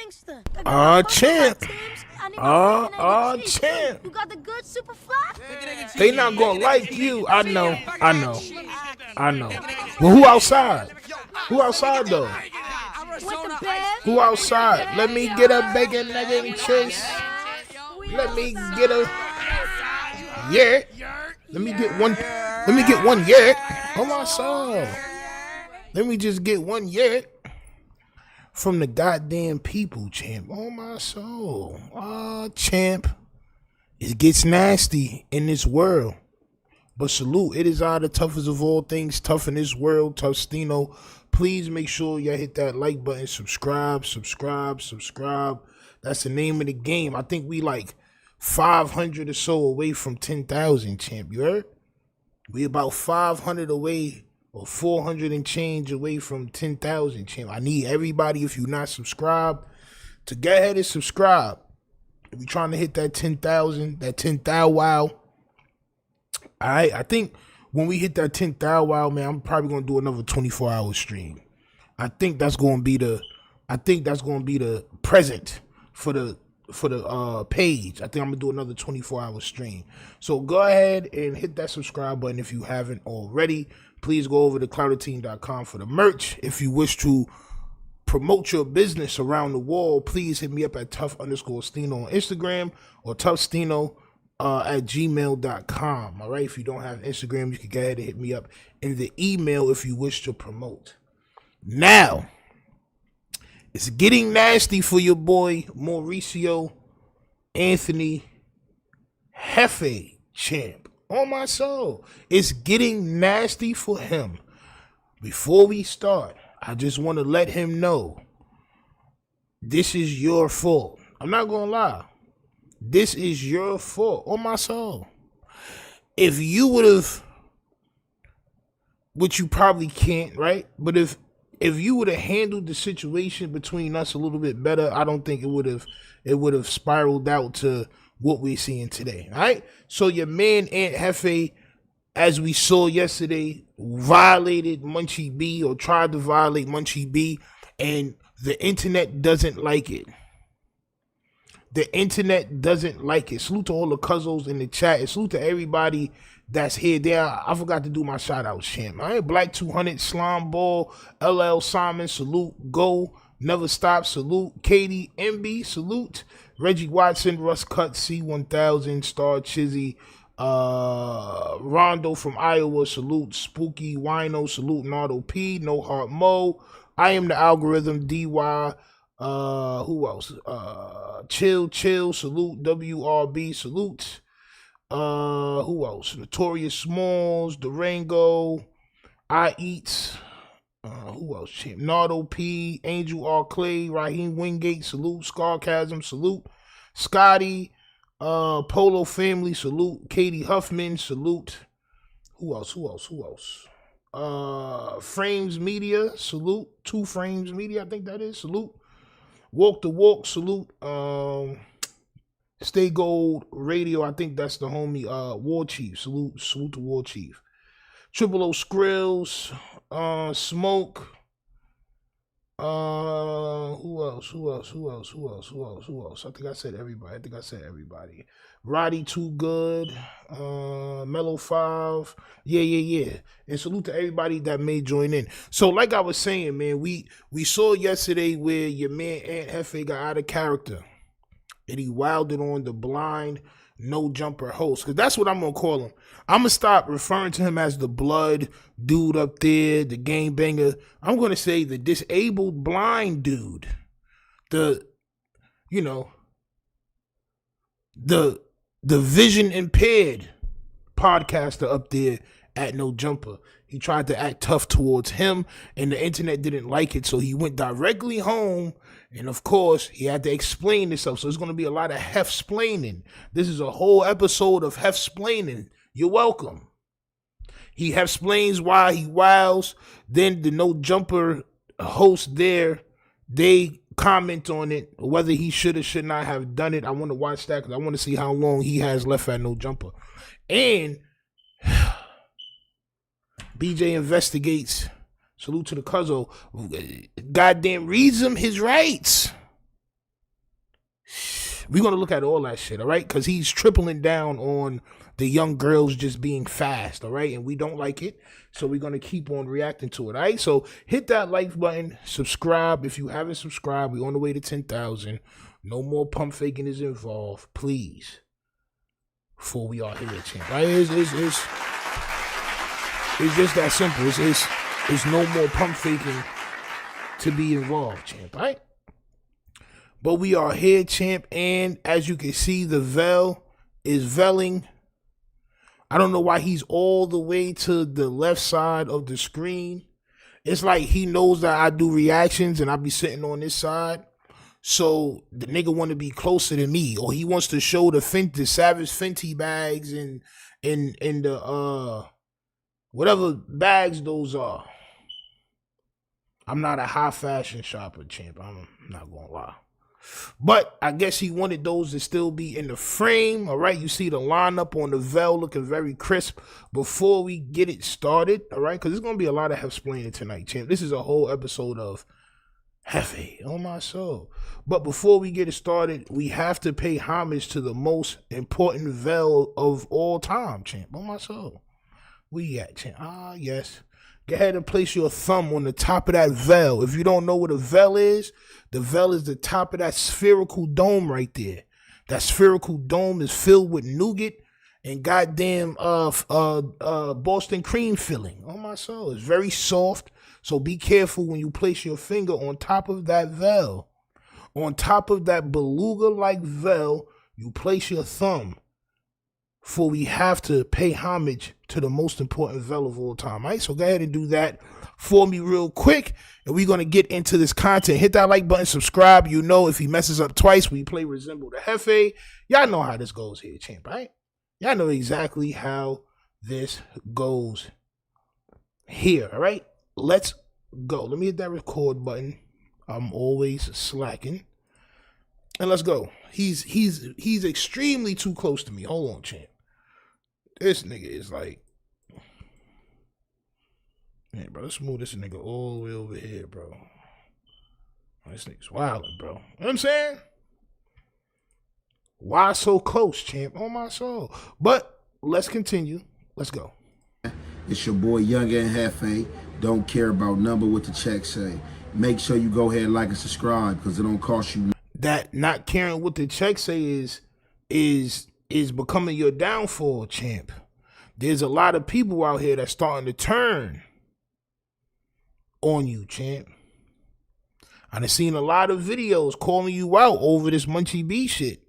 gangster. Champ. Champ. You got the good super fly? They not gonna like you. I know. Well, who outside? Who outside though? With the bed? Who outside? Let me get a bacon, nugget, and cheese. Let me get a Let me get one. Let me get one Oh my soul. Let me just get one from the goddamn people, champ. Oh my soul. Champ. It gets nasty in this world. But salute. It is the toughest of all things. Tough in this world. Tough Tino. Please make sure y'all hit that like button. Subscribe. That's the name of the game. I think we like 500 or so away from 10,000, champ. You heard? We about 500 away or 400 and change away from 10,000, champ. I need everybody, if you're not subscribed, to go ahead and subscribe. If we're trying to hit that 10,000, that 10,000 wow. All right, I think when we hit that 10,000 wow, man, I'm probably gonna do another 24-hour stream. I think that's gonna be the present for the page. I think I'm gonna do another 24-hour stream. So go ahead and hit that subscribe button if you haven't already. Please go over to clouderteam.com for the merch. If you wish to promote your business around the world, please hit me up at tough_stino on Instagram or toughstino at gmail.com. All right, if you don't have Instagram, you can go ahead and hit me up in the email if you wish to promote. Now, it's getting nasty for your boy Mauricio Anthony Hefe, champ. On my soul. It's getting nasty for him. Before we start, I just want to let him know this is your fault. I'm not going to lie. This is your fault. On my soul. If you would have, which you probably can't, right? But if you would have handled the situation between us a little bit better, I don't think it would have spiraled out to what we're seeing today. All right. So your man Aunt Hefe, as we saw yesterday, violated Munchie B, or tried to violate Munchie B, and the internet doesn't like it. The internet doesn't like it. Salute to all the cuzzles in the chat, and salute to everybody that's here. There, I forgot to do my shout out, champ. All right, Black 200, Slime Ball, LL Simon, salute. Go, Never Stop, salute. Katie, MB, salute. Reggie Watson, Russ Cut, C1000, Star Chizzy, Rondo from Iowa, salute. Spooky Wino, salute. Nardo P, No Heart Mo, I Am the Algorithm, DY, who else? Chill, salute. WRB, salute. Who else? Notorious Smalls, Durango, I Eats, who else? Champ? Nardo P, Angel R. Clay, Raheem Wingate, salute. Scarcasm, salute. Scotty, Polo Family, salute. Katie Huffman, salute. Who else? Frames Media, salute. Two Frames Media, I think that is, salute. Walk the Walk, salute. Stay Gold Radio, I think that's the homie, War Chief, salute to War Chief. Triple O Skrills, Smoke, who else? I think I said everybody. Roddy Too Good, Mellow 5, yeah. And salute to everybody that may join in. So like I was saying, man, we saw yesterday where your man Aunt Hefe got out of character. And he wilded on the blind, no jumper host. Because that's what I'm going to call him. I'm going to stop referring to him as the blood dude up there, the game banger. I'm going to say the disabled blind dude. The vision impaired podcaster up there at No Jumper. He tried to act tough towards him, and the internet didn't like it, so he went directly home, and of course, he had to explain himself, so it's going to be a lot of Hef-splaining. This is a whole episode of Hef-splaining. You're welcome. He Hef-splains why he wows, then the No Jumper host there, they comment on it, whether he should or should not have done it. I want to watch that because I want to see how long he has left at No Jumper. And BJ investigates. Salute to the Cuzzo. Goddamn reads him his rights. We're going to look at all that shit, all right? Because he's tripling down on the young girls just being fast, all right? And we don't like it, so we're going to keep on reacting to it, all right? So hit that like button, subscribe. If you haven't subscribed, we're on the way to 10,000. No more pump faking is involved, please, before we are here, champ. Right? It's just that simple. It's no more pump faking to be involved, champ, all right? But we are here, champ, and as you can see, the veil is veiling. I don't know why he's all the way to the left side of the screen. It's like he knows that I do reactions and I be sitting on this side. So the nigga want to be closer to me, or he wants to show the Savage Fenty bags and the whatever bags those are. I'm not a high fashion shopper, champ. I'm not gonna lie. But I guess he wanted those to still be in the frame. All right, you see the lineup on the veil looking very crisp. Before we get it started, all right, because there's going to be a lot of Hefsplaining tonight, champ. This is a whole episode of Hefe, oh my soul. But before we get it started, we have to pay homage to the most important veil of all time, champ. Oh my soul. Where you at, champ? Ah, yes. Go ahead and place your thumb on the top of that veil. If you don't know what a veil is, the veil is the top of that spherical dome right there. That spherical dome is filled with nougat and goddamn Boston cream filling. Oh my soul. It's very soft. So be careful when you place your finger on top of that veil. On top of that beluga-like veil, you place your thumb. For we have to pay homage to the most important veil of all time. All right, so go ahead and do that for me real quick, and we're going to get into this content. Hit that like button, subscribe. You know, if he messes up twice, we play Resemble the Hefe. Y'all know how this goes here, champ, right? Y'all know exactly how this goes here, all right? Let's go. Let me hit that record button. I'm always slacking. And let's go. He's extremely too close to me. Hold on, champ. This nigga is like, man, bro, let's move this nigga all the way over here, bro. This nigga's wilding, bro. You know what I'm saying? Why so close, champ? Oh, my soul. But let's continue. Let's go. It's your boy, Young and Hefe. Don't care about number what the check say. Make sure you go ahead and like and subscribe because it don't cost you. That not caring what the check say is becoming your downfall, champ. There's a lot of people out here that's starting to turn on you, champ. I've seen a lot of videos calling you out over this Munchie B shit.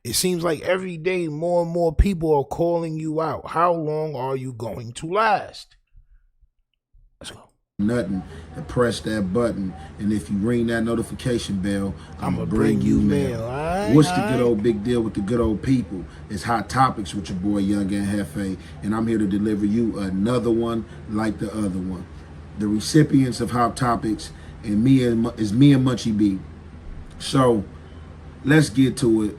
It seems like every day more and more people are calling you out. How long are you going to last? Let's go. Nothing to press that button, and if you ring that notification bell, I'm gonna bring you mail. Right, What's the good old big deal with the good old people? It's Hot Topics with your boy Young and Hefe, and I'm here to deliver you another one like the other one. The recipients of Hot Topics and me and Munchie B. So let's get to it.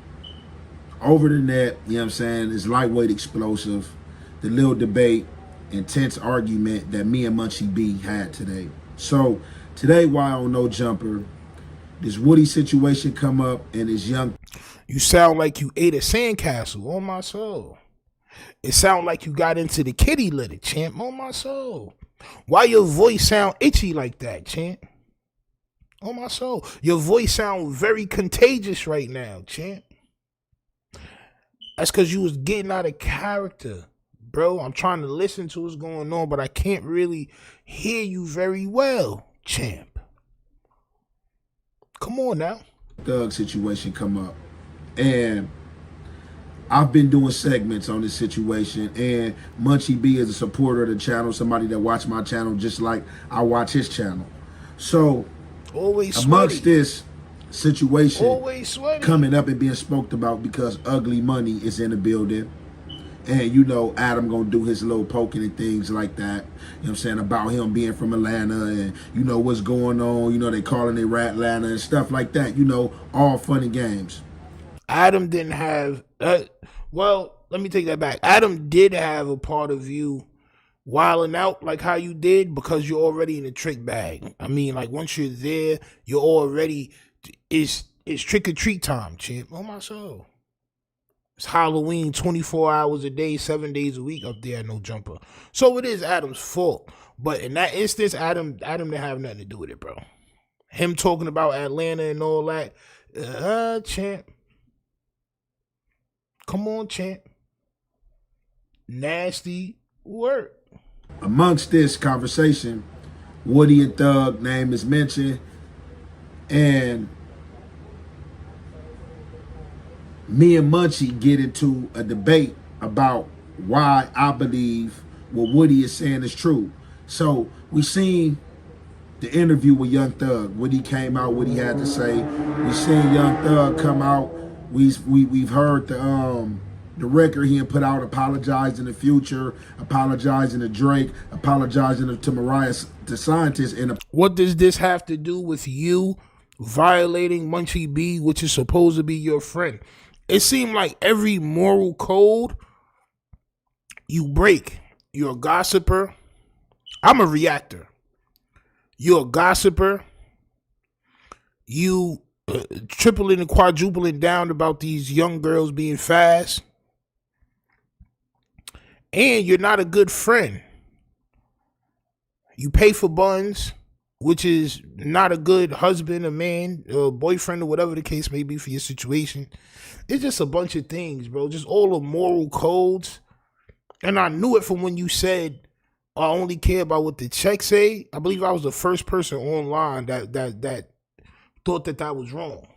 Over the net, you know what I'm saying? It's lightweight explosive. The little debate. Intense argument that me and Munchie B had today. So today, while on No Jumper, this Woody situation come up and this young. You sound like you ate a sandcastle. Oh my soul. It sound like you got into the kitty litter, champ. Oh my soul. Why your voice sound itchy like that, champ? Oh my soul. Your voice sound very contagious right now, champ. That's because you was getting out of character. Bro, I'm trying to listen to what's going on, but I can't really hear you very well, champ. Come on now. Thug situation come up. And I've been doing segments on this situation, and Munchie B is a supporter of the channel, somebody that watch my channel just like I watch his channel. So always amongst this situation always coming up and being spoke about because Ugly Money is in the building. And, you know, Adam gonna do his little poking and things like that. You know what I'm saying? About him being from Atlanta and, you know, what's going on. You know, they calling it Rat Atlanta and stuff like that. You know, all fun and games. Adam didn't have, well, let me take that back. Adam did have a part of you wilding out like how you did because you're already in the trick bag. I mean, like once you're there, you're already, it's It's trick-or-treat time, champ. On my soul. It's Halloween 24 hours a day, 7 days a week up there at No Jumper. So it is Adam's fault. But in that instance, Adam didn't have nothing to do with it, bro. Him talking about Atlanta and all that. Champ. Come on, champ. Nasty work. Amongst this conversation, Woody and Thug name is mentioned, and me and Munchie get into a debate about why I believe what Woody is saying is true. So we seen the interview with Young Thug, what he came out, what he had to say. We seen Young Thug come out. We've heard the record he had put out, apologizing to Future, apologizing to Drake, apologizing to Mariah, the scientist. And what does this have to do with you violating Munchie B, which is supposed to be your friend? It seemed like every moral code you break. You're a gossiper. I'm a reactor. You're a gossiper. You tripling and quadrupling down about these young girls being fast. And you're not a good friend. You pay for buns, which is not a good husband, a man, a boyfriend, or whatever the case may be for your situation. It's just a bunch of things, bro. Just all the moral codes. And I knew it from when you said, I only care about what the checks say. I believe I was the first person online that thought that was wrong.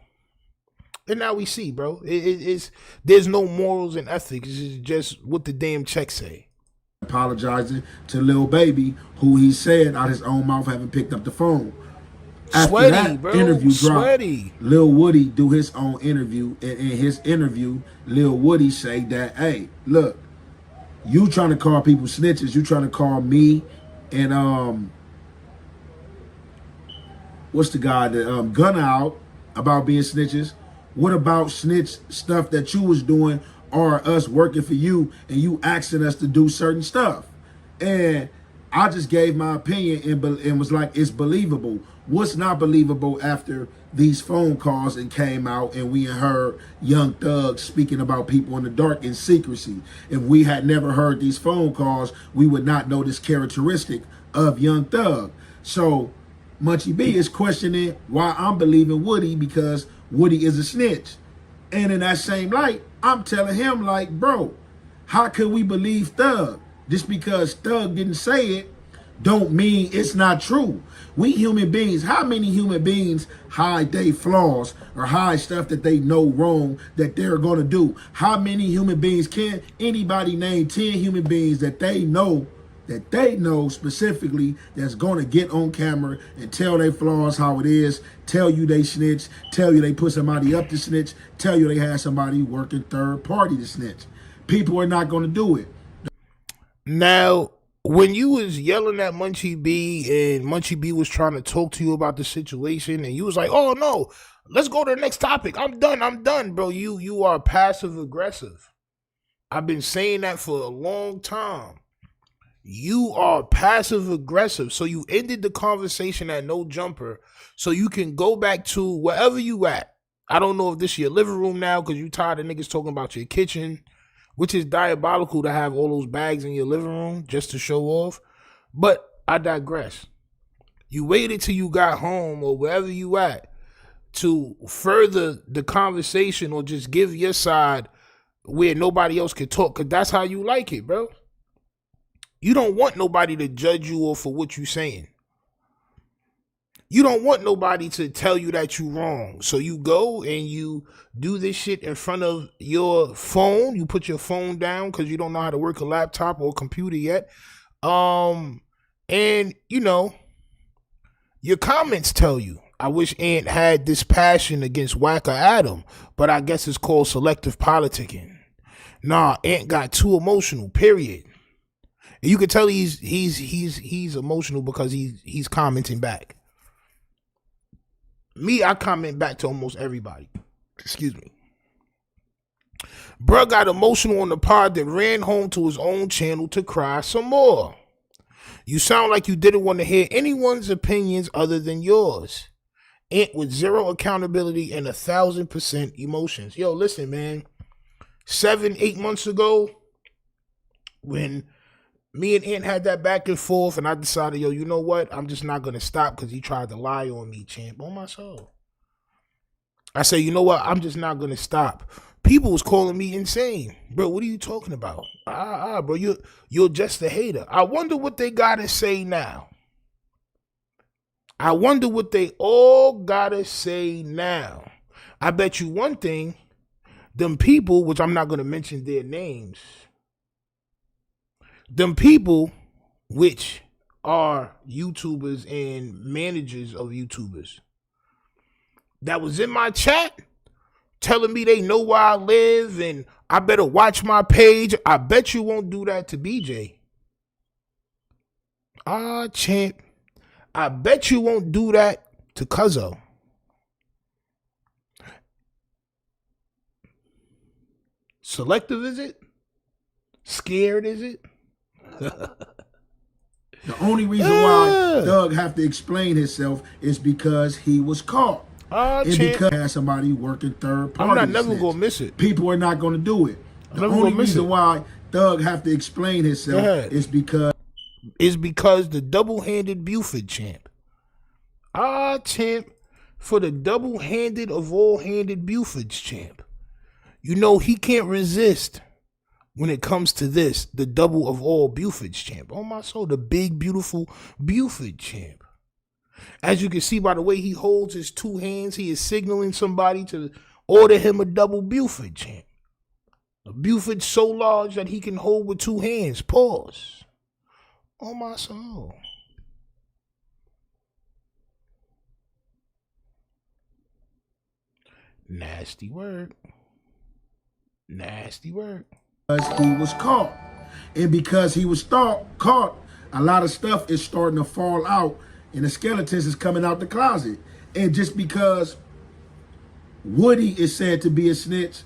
And now we see, bro. There's no morals and ethics. It's just what the damn checks say. Apologizing to Lil Baby, who he said out his own mouth haven't picked up the phone. After Sweaty, that bro. interview dropped, Sweaty. Lil Woody do his own interview. And in his interview, Lil Woody say that, hey, look, you trying to call people snitches. You trying to call me and what's the guy that Gunna out about being snitches? What about snitch stuff that you was doing or us working for you and you asking us to do certain stuff? And I just gave my opinion and was like, it's believable. What's not believable after these phone calls and came out and we heard Young Thug speaking about people in the dark in secrecy? If we had never heard these phone calls, we would not know this characteristic of Young Thug. So Munchie B is questioning why I'm believing Woody, because Woody is a snitch. And in that same light, I'm telling him, like, bro, how could we believe Thug? Just because Thug didn't say it don't mean it's not true. We human beings, how many human beings hide their flaws or hide stuff that they know wrong that they're going to do? How many human beings can anybody name 10 human beings that they know specifically that's going to get on camera and tell their flaws how it is, tell you they snitch, tell you they put somebody up to snitch, tell you they had somebody working third party to snitch? People are not going to do it. Now, when you was yelling at Munchie B and Munchie B was trying to talk to you about the situation and you was like, oh no, let's go to the next topic. I'm done, bro. You are passive aggressive. I've been saying that for a long time. You are passive aggressive. So you ended the conversation at No Jumper so you can go back to wherever you at. I don't know if this is your living room now because you tired of niggas talking about your kitchen, which is diabolical to have all those bags in your living room just to show off. But I digress. You waited till you got home or wherever you at to further the conversation or just give your side where nobody else can talk, because that's how you like it, bro. You don't want nobody to judge you or for what you saying. You don't want nobody to tell you that you wrong. So you go and you do this shit in front of your phone. You put your phone down because you don't know how to work a laptop or a computer yet. And, you know, your comments tell you, I wish Ant had this passion against Whacker Adam, but I guess it's called selective politicking. Nah, Ant got too emotional, period. And you can tell he's emotional because he's commenting back. Me, I comment back to almost everybody. Excuse me. Bruh got emotional on the pod, then ran home to his own channel to cry some more. You sound like you didn't want to hear anyone's opinions other than yours. Ant with zero accountability and 1,000% emotions. Yo, listen, man. 7-8 months ago, when me and Ant had that back and forth, and I decided, yo, you know what? I'm just not gonna stop because he tried to lie on me, champ. On my soul. I say, you know what? I'm just not gonna stop. People was calling me insane. Bro, what are you talking about? Bro, you're just a hater. I wonder what they gotta say now. I wonder what they all gotta say now. I bet you one thing, them people, which I'm not gonna mention their names, them people which are YouTubers and managers of YouTubers that was in my chat telling me they know where I live and I better watch my page. I bet you won't do that to BJ. Champ. I bet you won't do that to Cuzzo. Selective, is it? Scared, is it? The only reason why Doug have to explain himself is because he was caught. And because he had somebody working third party. I'm not never going to miss it. People are not going to do it. The only reason why Doug have to explain himself is because the double-handed Buford champ. Champ, for the double-handed of all-handed Bufords champ. You know he can't resist when it comes to this, the double of all Bufords champ. Oh my soul, the big, beautiful Buford champ. As you can see by the way he holds his two hands, he is signaling somebody to order him a double Buford champ. A Buford so large that he can hold with two hands. Pause. Oh my soul. Nasty word. Nasty word. Because he was caught. And because he was caught, a lot of stuff is starting to fall out and the skeletons is coming out the closet. And just because Woody is said to be a snitch,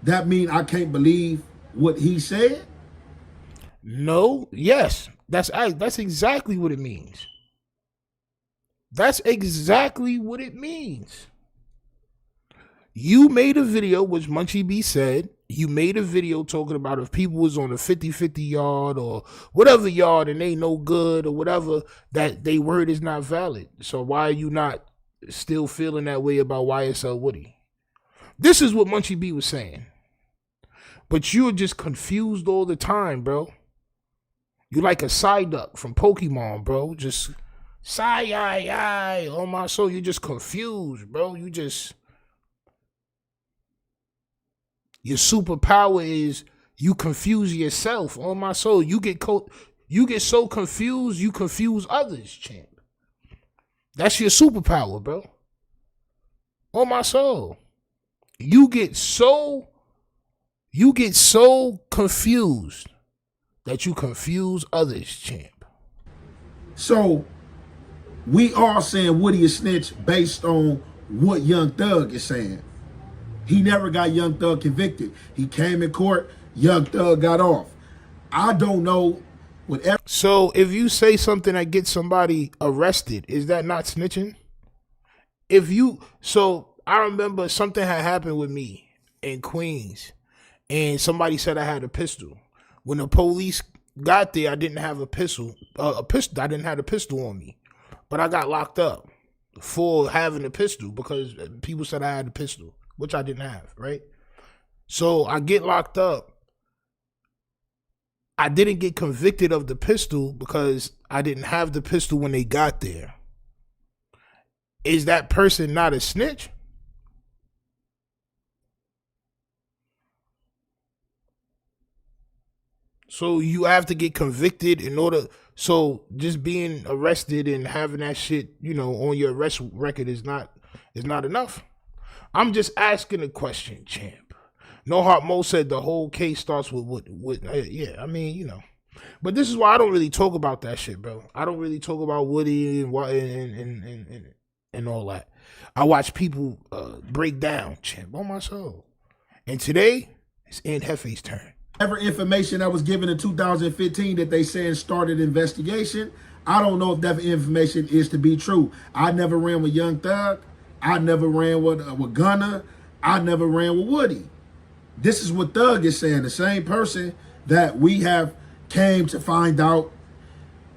that mean I can't believe what he said? No, yes. That's exactly what it means. That's exactly what it means. You made a video, which Munchie B said, you made a video talking about if people was on a 50-50 yard or whatever yard and they no good or whatever, that they word is not valid. So why are you not still feeling that way about YSL Woody? This is what Munchie B was saying. But you're just confused all the time, bro. You like a Psyduck from Pokemon, bro. Just Psy-yi-yi. Oh my soul, you're just confused, bro. Your superpower is you confuse yourself. On my soul, you get so confused, you confuse others, champ. That's your superpower, bro. On my soul, you get so confused that you confuse others, champ. So we are saying Woody is snitch based on what Young Thug is saying. He never got Young Thug convicted. He came in court, Young Thug got off. I don't know whatever. So if you say something that gets somebody arrested, is that not snitching? So I remember something had happened with me in Queens and somebody said I had a pistol. When the police got there, I didn't have a pistol. I didn't have a pistol on me, but I got locked up for having a pistol because people said I had a pistol, which I didn't have, right? So I get locked up. I didn't get convicted of the pistol because I didn't have the pistol when they got there. Is that person not a snitch? So you have to get convicted in order. So just being arrested and having that shit, on your arrest record is not enough. I'm just asking a question, champ. No Heart Mo said the whole case starts with yeah. I mean, but this is why I don't really talk about that shit, bro. I don't really talk about Woody and all that. I watch people break down, champ, on my soul. And today it's Aunt Hefe's turn. Whatever information that was given in 2015 that they saying started investigation, I don't know if that information is to be true. I never ran with Young Thug. I never ran with Gunna. I never ran with Woody. This is what Thug is saying. The same person that we have came to find out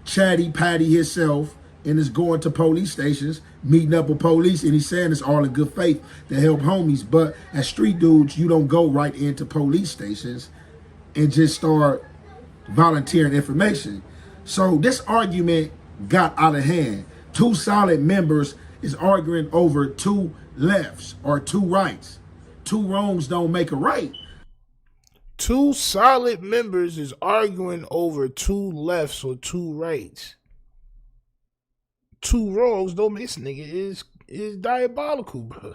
Chatty Patty himself and is going to police stations, meeting up with police, and he's saying it's all in good faith to help homies. But as street dudes, you don't go right into police stations and just start volunteering information. So this argument got out of hand. Two solid members is arguing over two lefts or two rights. Two wrongs don't make a right. Two solid members is arguing over two lefts or two rights. Two wrongs don't make, this nigga is diabolical, bro.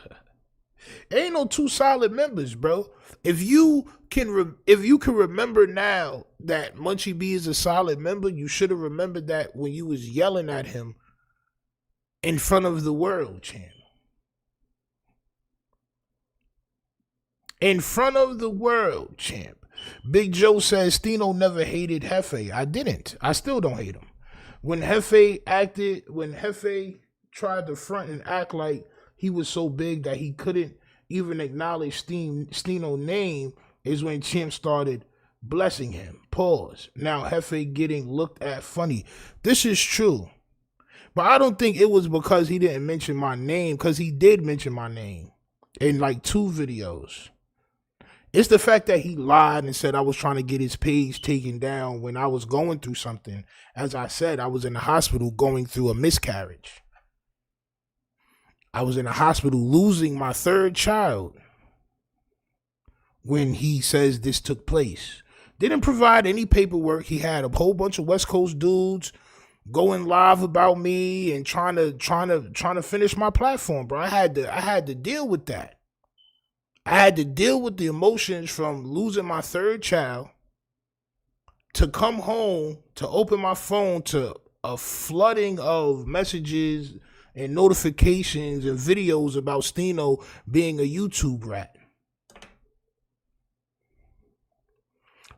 Ain't no two solid members, bro. If you can remember now that Munchie B is a solid member, you should have remembered that when you was yelling at him in front of the world, champ. In front of the world, champ. Big Joe says Tino never hated Hefe. I didn't. I still don't hate him. When Hefe tried to front and act like he was so big that he couldn't even acknowledge Tino's name is when Champ started blessing him. Pause. Now Hefe getting looked at funny. This is true. But I don't think it was because he didn't mention my name, because he did mention my name in like 2 videos. It's the fact that he lied and said I was trying to get his page taken down when I was going through something. As I said, I was in the hospital going through a miscarriage. I was in the hospital losing my 3rd child when he says this took place. Didn't provide any paperwork. He had a whole bunch of West Coast dudes going live about me and trying to finish my platform, bro. I had to deal with that. I had to deal with the emotions from losing my 3rd child to come home, to open my phone to a flooding of messages and notifications and videos about Tino being a YouTube rat.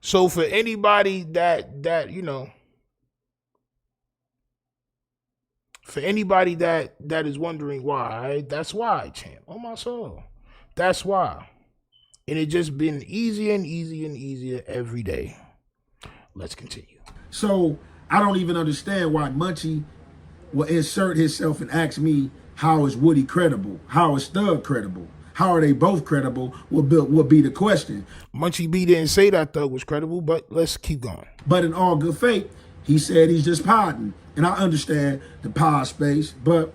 So for anybody that you know, for anybody that is wondering why, that's why, champ. Oh my soul. That's why. And it just been easier and easier and easier every day. Let's continue. So I don't even understand why Munchie will insert himself and ask me, how is Woody credible? How is Thug credible? How are they both credible will be the question. Munchie B didn't say that Thug was credible, but let's keep going. But in all good faith, he said he's just podding. And I understand the pod space, but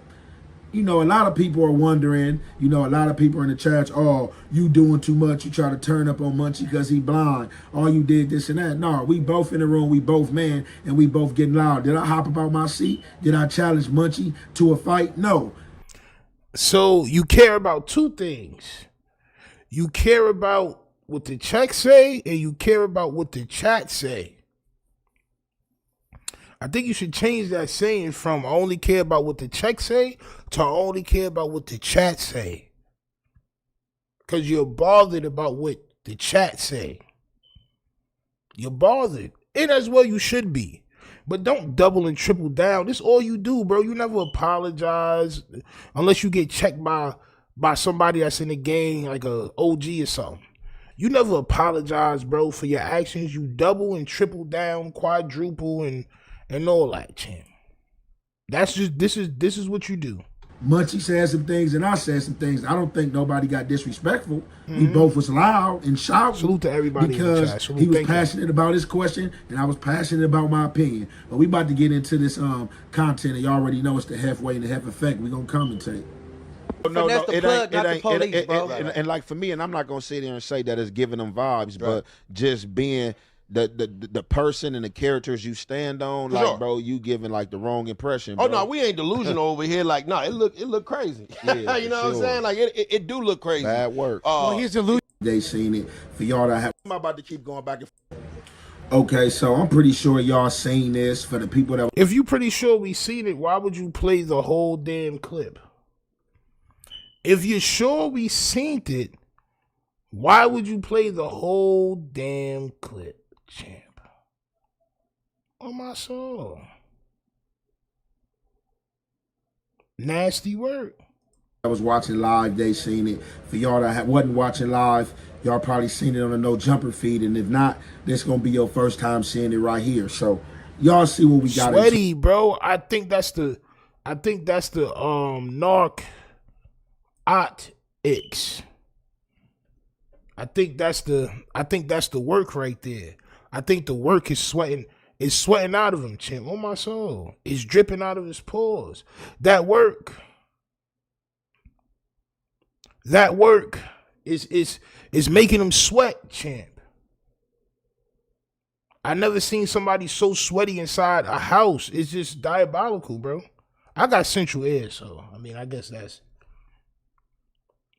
you know, a lot of people are wondering, you know, a lot of people in the chats, oh, you doing too much. You try to turn up on Munchie because he blind. Oh, you did this and that. No, we both in the room. We both man, and we both getting loud. Did I hop about my seat? Did I challenge Munchie to a fight? No. So you care about 2 things. You care about what the check say, and you care about what the chat say. I think you should change that saying from I only care about what the check say to I only care about what the chat say. Because you're bothered about what the chat say. You're bothered. And as well you should be. But don't double and triple down. This all you do, bro. You never apologize unless you get checked by somebody that's in the game, like a OG or something. You never apologize, bro, for your actions. You double and triple down, quadruple and all that, champ. That's just this is what you do. Munchie said some things and I said some things. I don't think nobody got disrespectful. We both was loud and shouting. Salute to everybody because in the chat. Salute, he was passionate about his question and I was passionate about my opinion. But we about to get into this content, and you already know it's the halfway and the half effect. We gonna commentate. No, it ain't, bro. and like for me, and I'm not gonna sit there and say that it's giving them vibes, but just being the person and the characters you stand on, like, bro, you giving like the wrong impression. Bro. Oh no, we ain't delusional over here. Like, no, it look crazy. Yeah, you know what I'm saying? Like, it do look crazy. Bad work. Well, he's delusional. They seen it. For y'all that have, I'm about to keep going back and forth. Okay, so I'm pretty sure y'all seen this. For the people that, if you pretty sure we seen it, why would you play the whole damn clip? If you're sure we seen it, why would you play the whole damn clip, champ? Oh my soul. Nasty word. I was watching live, they seen it. For y'all that wasn't watching live, y'all probably seen it on the No Jumper feed, and if not, this gonna be your first time seeing it right here. So y'all see what we got. Sweaty, bro. I think that's the narc ot X. I think that's the work right there. I think the work is sweating. It's sweating out of him, champ. On my soul. It's dripping out of his pores. That work is making him sweat, champ. I never seen somebody so sweaty inside a house. It's just diabolical, bro. I got central air, so I mean, I guess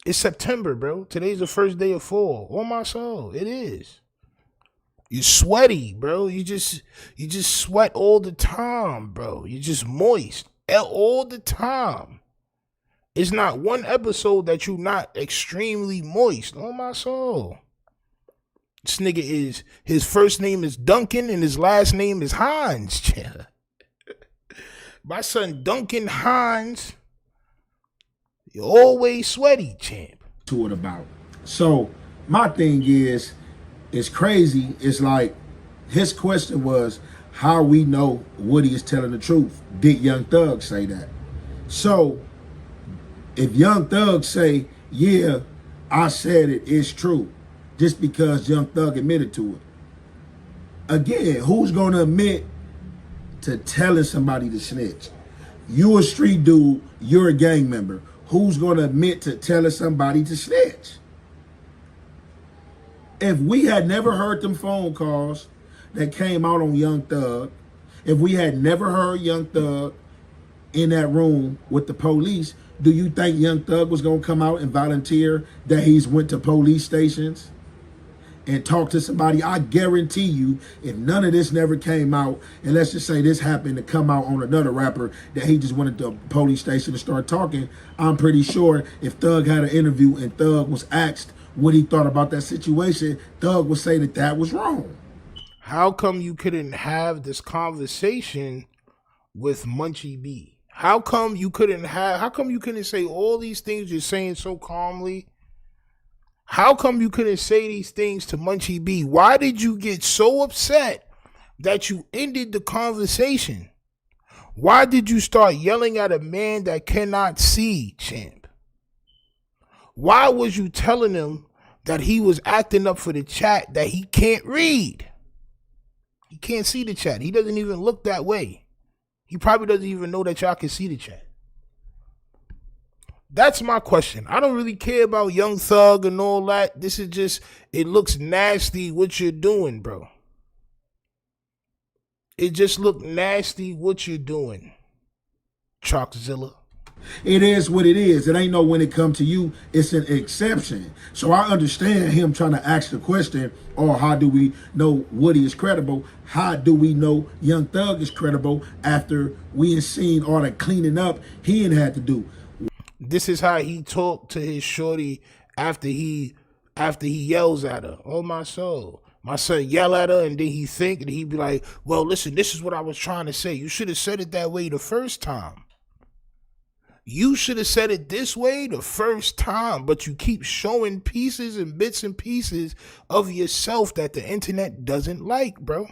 it's September, bro. Today's the first day of fall. On my soul, it is. You're sweaty, bro. You just sweat all the time, bro. You're just moist all the time. It's not one episode that you're not extremely moist. On my soul. This nigga his first name is Duncan and his last name is Hines. My son Duncan Hines. You're always sweaty, champ. To it about. So my thing is, it's crazy. It's like his question was, how we know Woody is telling the truth. Did Young Thug say that? So if Young Thug say, yeah, I said it, it's true, just because Young Thug admitted to it. Again, who's gonna admit to telling somebody to snitch? You a street dude, you're a gang member. Who's gonna admit to telling somebody to snitch? If we had never heard them phone calls that came out on Young Thug, if we had never heard Young Thug in that room with the police, do you think Young Thug was gonna come out and volunteer that he's went to police stations and talk to somebody? I guarantee you, if none of this never came out, and let's just say this happened to come out on another rapper that he just went to the police station to start talking, I'm pretty sure if Thug had an interview and Thug was asked what he thought about that situation, Thug would say that that was wrong. How come you couldn't have this conversation with Munchie B? How come you couldn't say all these things you're saying so calmly? How come you couldn't say these things to Munchie B? Why did you get so upset that you ended the conversation? Why did you start yelling at a man that cannot see, champ? Why was you telling him that he was acting up for the chat that he can't read? He can't see the chat. He doesn't even look that way. He probably doesn't even know that y'all can see the chat. That's my question. I don't really care about Young Thug and all that. This is just, it looks nasty what you're doing, bro. It just looked nasty what you're doing, Chalkzilla. It is what it is. It ain't no when it come to you, it's an exception. So I understand him trying to ask the question, or how do we know Woody is credible? How do we know Young Thug is credible after we ain't seen all the cleaning up he ain't had to do? This is how he talked to his shorty after he yells at her. Oh, my soul. My son yell at her and then he think and he be like, well, listen, this is what I was trying to say. You should have said it that way the first time. You should have said it this way the first time, but you keep showing pieces and bits and pieces of yourself that the internet doesn't like, bro.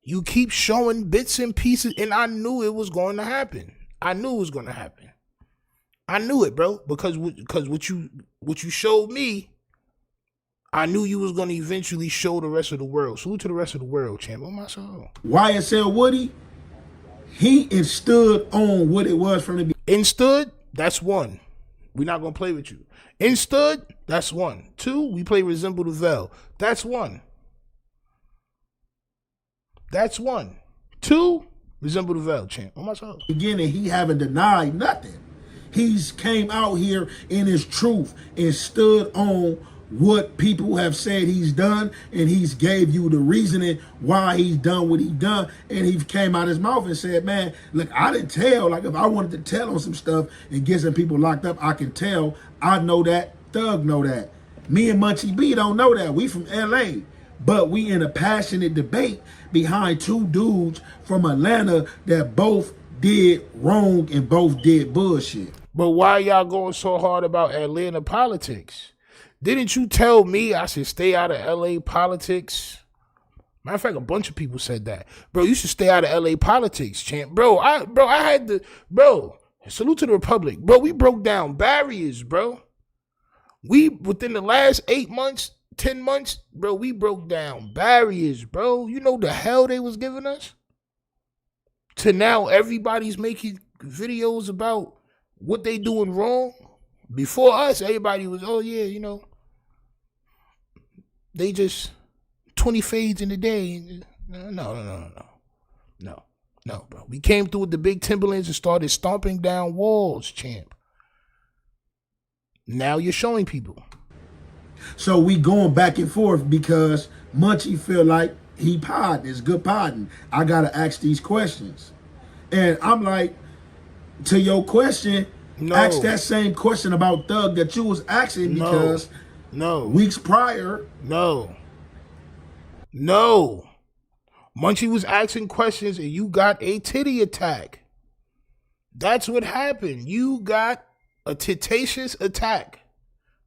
You keep showing bits and pieces, and I knew it was going to happen. I knew it was going to happen. I knew it, bro, because what you showed me, I knew you was going to eventually show the rest of the world. Salute to the rest of the world, champ. Oh, my soul. YSL Woody, he stood on what it was from the beginning. Instood, that's one. We're not going to play with you. Instood, that's one. Two, we play Resemble the Veil. That's one. That's one. Two, Resemble the Veil, champ. On my soul. Beginning, he haven't denied nothing. He's came out here in his truth and stood on what people have said he's done, and he's gave you the reasoning why he's done what he done, and he came out his mouth and said, man, look, I didn't tell. Like, if I wanted to tell on some stuff and get some people locked up, I can tell. I know that. Thug know that. Me and Munchie B don't know that. We from LA, but we in a passionate debate behind two dudes from Atlanta that both did wrong and both did bullshit. But why y'all going so hard about Atlanta politics? Didn't you tell me I should stay out of LA politics? Matter of fact, a bunch of people said that. Bro, you should stay out of LA politics, champ. Bro, I had to, salute to the Republic. Bro, we broke down barriers, bro. We, within the last 8 months, 10 months, bro, we broke down barriers, bro. You know the hell they was giving us? To now everybody's making videos about what they doing wrong. Before us, everybody was, oh yeah, you know, they just 20 fades in a day. No, bro. We came through with the big Timberlands and started stomping down walls, champ. Now you're showing people. So we going back and forth because Munchie feel like he podding, is good podding. I gotta ask these questions. And I'm like, to your question, ask that same question about Thug that you was asking because weeks prior. No. Munchie was asking questions and you got a titty attack. That's what happened. You got a titacious attack.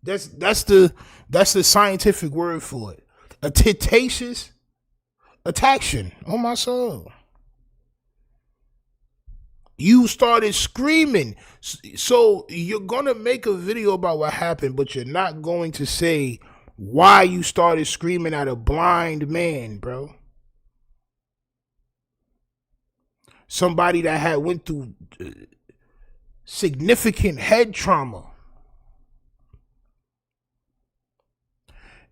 That's the scientific word for it. A titacious attaction on my soul. You started screaming. So you're going to make a video about what happened, but you're not going to say why you started screaming at a blind man, bro. Somebody that had went through significant head trauma.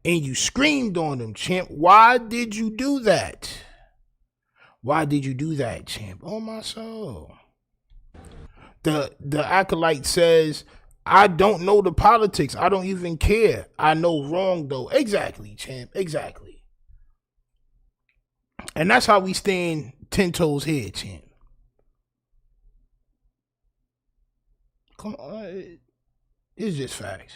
And you screamed on him, champ. Why did you do that? Why did you do that, champ? Oh, my soul. The acolyte says, I don't know the politics. I don't even care. I know wrong, though. Exactly, champ. Exactly. And that's how we stand 10 toes here, champ. Come on. It's just facts.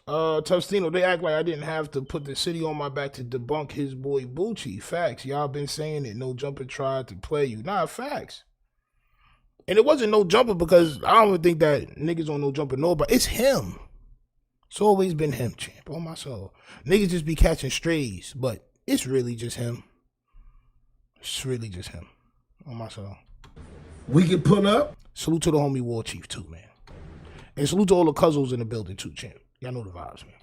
Tino, they act like I didn't have to put the city on my back to debunk his boy Bucci. Facts. Y'all been saying it. No Jumper tried to play you. Nah, facts. And it wasn't No Jumper because I don't even think that niggas on No Jumper know, but it's him. It's always been him, champ. On my soul. Niggas just be catching strays, but it's really just him. It's really just him. On my soul. We can pull up. Salute to the homie War Chief too, man. And salute to all the cousins in the building too, champ. Y'all know the vibes, man.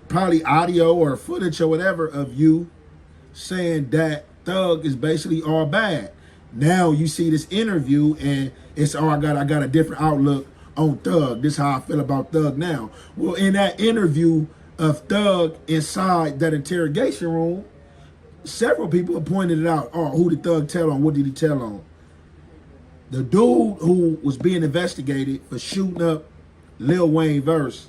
Probably audio or footage or whatever of you saying that Thug is basically all bad. Now you see this interview and it's I got a different outlook on Thug. This is how I feel about Thug now. Well, in that interview of Thug inside that interrogation room, several people have pointed it out. Oh, who did Thug tell on? What did he tell on? The dude who was being investigated for shooting up Lil Wayne bus.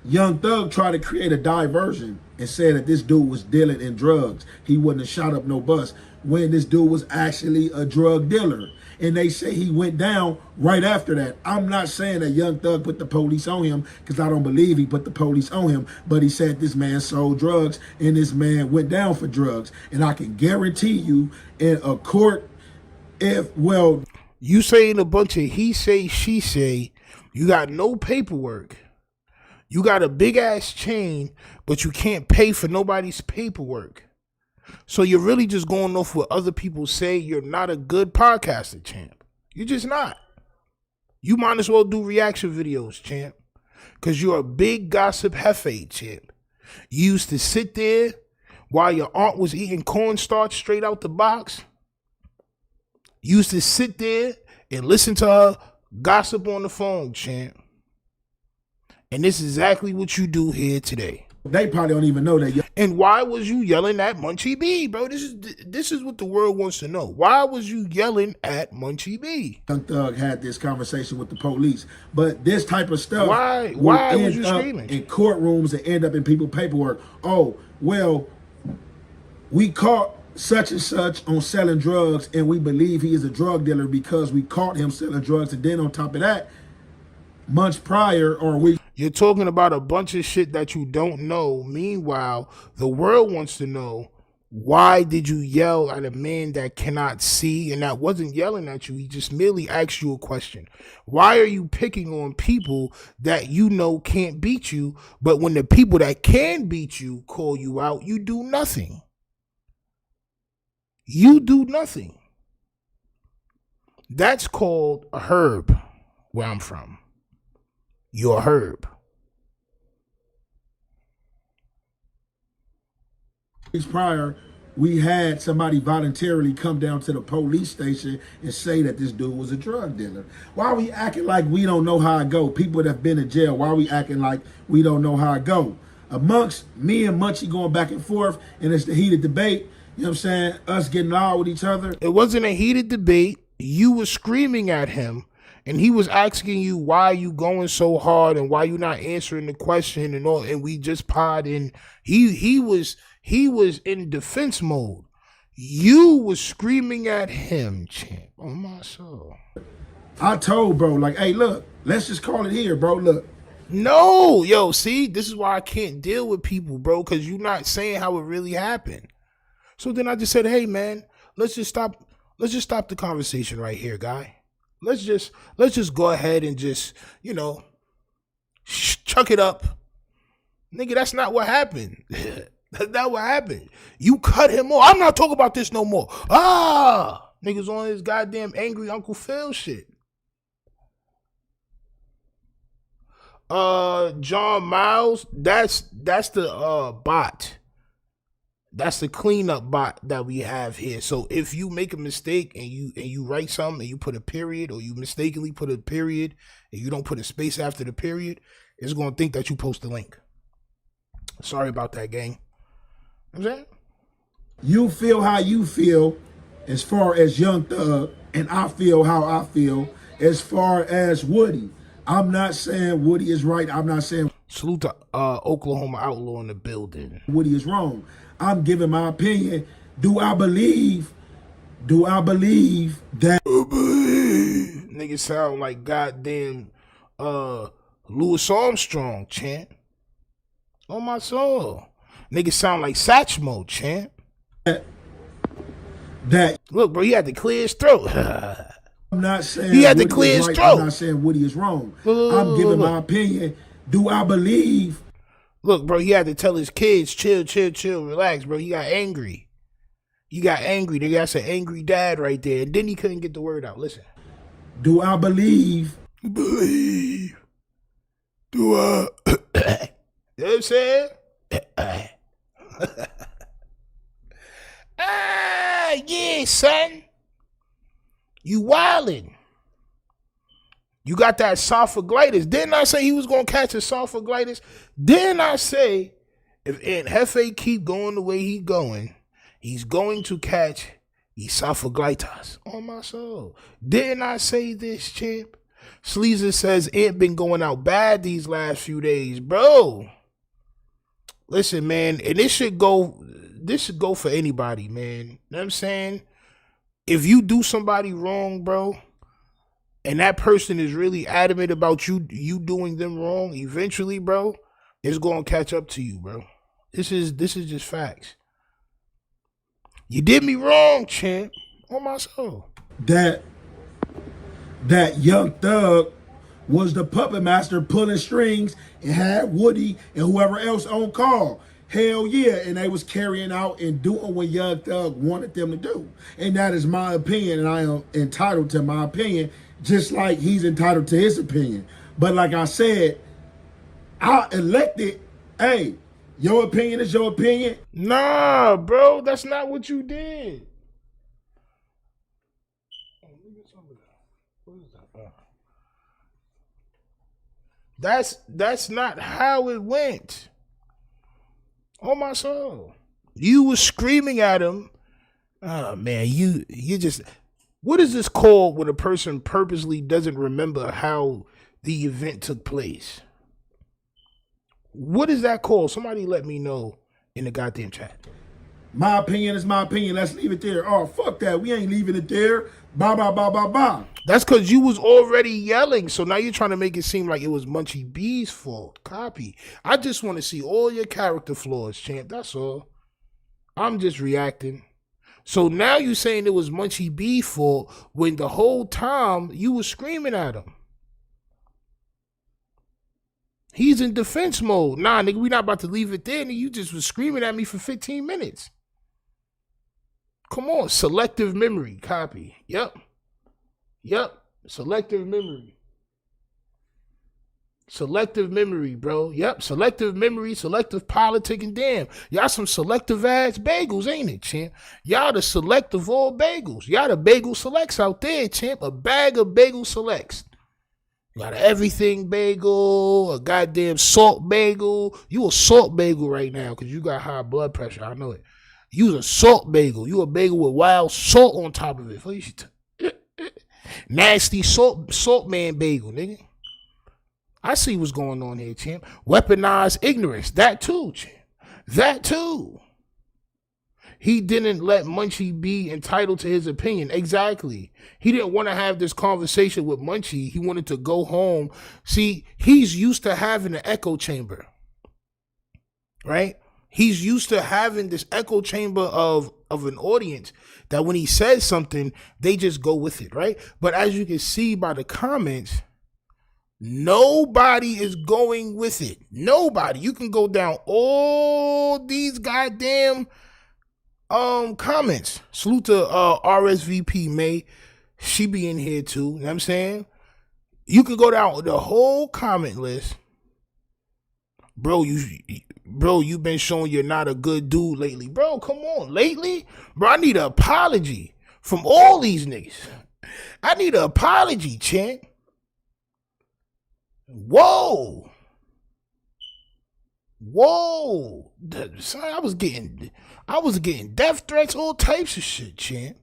Young Thug tried to create a diversion and said that this dude was dealing in drugs. He wouldn't have shot up no bus when this dude was actually a drug dealer. And they say he went down right after that. I'm not saying that Young Thug put the police on him because I don't believe he put the police on him. But he said this man sold drugs and this man went down for drugs. And I can guarantee you in a court, you saying a bunch of he say, she say, you got no paperwork. You got a big ass chain, but you can't pay for nobody's paperwork. So you're really just going off what other people say. You're not a good podcaster, champ. You're just not. You might as well do reaction videos, champ. Because you're a big gossip Hefe, champ. You used to sit there while your aunt was eating cornstarch straight out the box. You used to sit there and listen to her gossip on the phone, champ. And this is exactly what you do here today. They probably don't even know that. And why was you yelling at Munchie B, bro? This is what the world wants to know. Why was you yelling at Munchie B? Young Thug had this conversation with the police, but this type of stuff. Why was you screaming in courtrooms and end up in people's paperwork? Oh, well, we caught such and such on selling drugs, and we believe he is a drug dealer because we caught him selling drugs, and then on top of that, months prior or weeks. You're talking about a bunch of shit that you don't know. Meanwhile, the world wants to know, why did you yell at a man that cannot see? And that wasn't yelling at you. He just merely asked you a question. Why are you picking on people that you know can't beat you? But when the people that can beat you call you out, you do nothing. You do nothing. That's called a herb where I'm from. You're a herb. Weeks prior, we had somebody voluntarily come down to the police station and say that this dude was a drug dealer. Why are we acting like we don't know how it go? People that have been in jail, why are we acting like we don't know how it go? Amongst me and Munchie going back and forth, and it's the heated debate, you know what I'm saying, us getting loud with each other. It wasn't a heated debate. You were screaming at him, and he was asking you why you going so hard and why you not answering the question and all. And we just pod, and he was in defense mode. You was screaming at him, champ. Oh my soul. I told bro, like, hey, look, let's just call it here, bro. Look. No, yo, see, this is why I can't deal with people, bro, because you're not saying how it really happened. So then I just said, hey man, let's just stop the conversation right here, guy. Let's just go ahead and just, chuck it up. Nigga, that's not what happened. That's not what happened. You cut him off. I'm not talking about this no more. Niggas on his goddamn angry Uncle Phil shit. John Miles, that's the bot. That's the cleanup bot that we have here. So if you make a mistake and you write something and you put a period, or you mistakenly put a period and you don't put a space after the period, it's gonna think that you post the link. Sorry about that, gang. You know what I'm saying? You feel how you feel as far as Young Thug, and I feel how I feel as far as Woody. I'm not saying Woody is right. I'm not saying salute to Oklahoma Outlaw in the building. Woody is wrong. I'm giving my opinion. Do I believe that niggas sound like goddamn Louis Armstrong, champ? On my soul. Niggas sound like Satchmo, champ. that Look, bro, he had to clear his throat. I'm not saying he had to Woody clear is his right. I'm throat. not saying Woody is wrong. I'm giving my opinion. Do I believe? Look, bro, he had to tell his kids, chill, relax, bro. He got angry. They got an angry dad right there. And then he couldn't get the word out. Listen. Do I believe? Do I? You know what I'm saying? Yeah, son. You wildin'. You got that esophagitis. Didn't I say he was going to catch esophagitis? Didn't I say if Aunt Hefe keep going the way he's going, he's going to catch esophagitis? On my soul. Didn't I say this, champ? Sleazer says Aunt been going out bad these last few days, bro. Listen, man, and this should go for anybody, man. You know what I'm saying? If you do somebody wrong, bro, and that person is really adamant about you doing them wrong, eventually, bro, it's gonna catch up to you, bro. This is just facts. You did me wrong, champ. On my soul. That Young Thug was the puppet master pulling strings and had Woody and whoever else on call. Hell yeah, and they was carrying out and doing what Young Thug wanted them to do. And that is my opinion, and I am entitled to my opinion, just like he's entitled to his opinion. But like I said, I elected, hey, your opinion is your opinion. Nah, bro, that's not what you did. That's not how it went. On my soul. You was screaming at him. Oh man, you just, what is this called when a person purposely doesn't remember how the event took place? What is that called? Somebody let me know in the goddamn chat. My opinion is my opinion. Let's leave it there. Oh, fuck that. We ain't leaving it there. Bye, bye, bye, bye, bye. That's because you was already yelling. So now you're trying to make it seem like it was Munchie B's fault. Copy. I just want to see all your character flaws, champ. That's all. I'm just reacting. So now you saying it was Munchie B's fault when the whole time you was screaming at him. He's in defense mode. Nah, nigga, we not about to leave it there. Nigga, you just was screaming at me for 15 minutes. Come on, selective memory. Copy. Yep. Selective memory. Selective memory, bro. Yep. Selective memory, selective politicking. Damn. Y'all some selective ass bagels, ain't it, champ? Y'all the select of all bagels. Y'all the bagel selects out there, champ. A bag of bagel selects. You got an everything bagel, a goddamn salt bagel. You a salt bagel right now because you got high blood pressure. I know it. You a salt bagel. You a bagel with wild salt on top of it. Nasty salt man bagel, nigga. I see what's going on here, champ. Weaponized ignorance. That too, champ. That too. He didn't let Munchie be entitled to his opinion. Exactly. He didn't want to have this conversation with Munchie. He wanted to go home. See, he's used to having an echo chamber. Right? He's used to having this echo chamber of an audience that when he says something, they just go with it, right? But as you can see by the comments, nobody is going with it. Nobody. You can go down all these goddamn comments. Salute to RSVP May. She be in here too. You know what I'm saying? You can go down the whole comment list. Bro, you've been showing you're not a good dude lately. Bro, come on. Lately? Bro, I need an apology from all these niggas. I need an apology, champ. Whoa. Son, I was getting death threats, all types of shit, champ,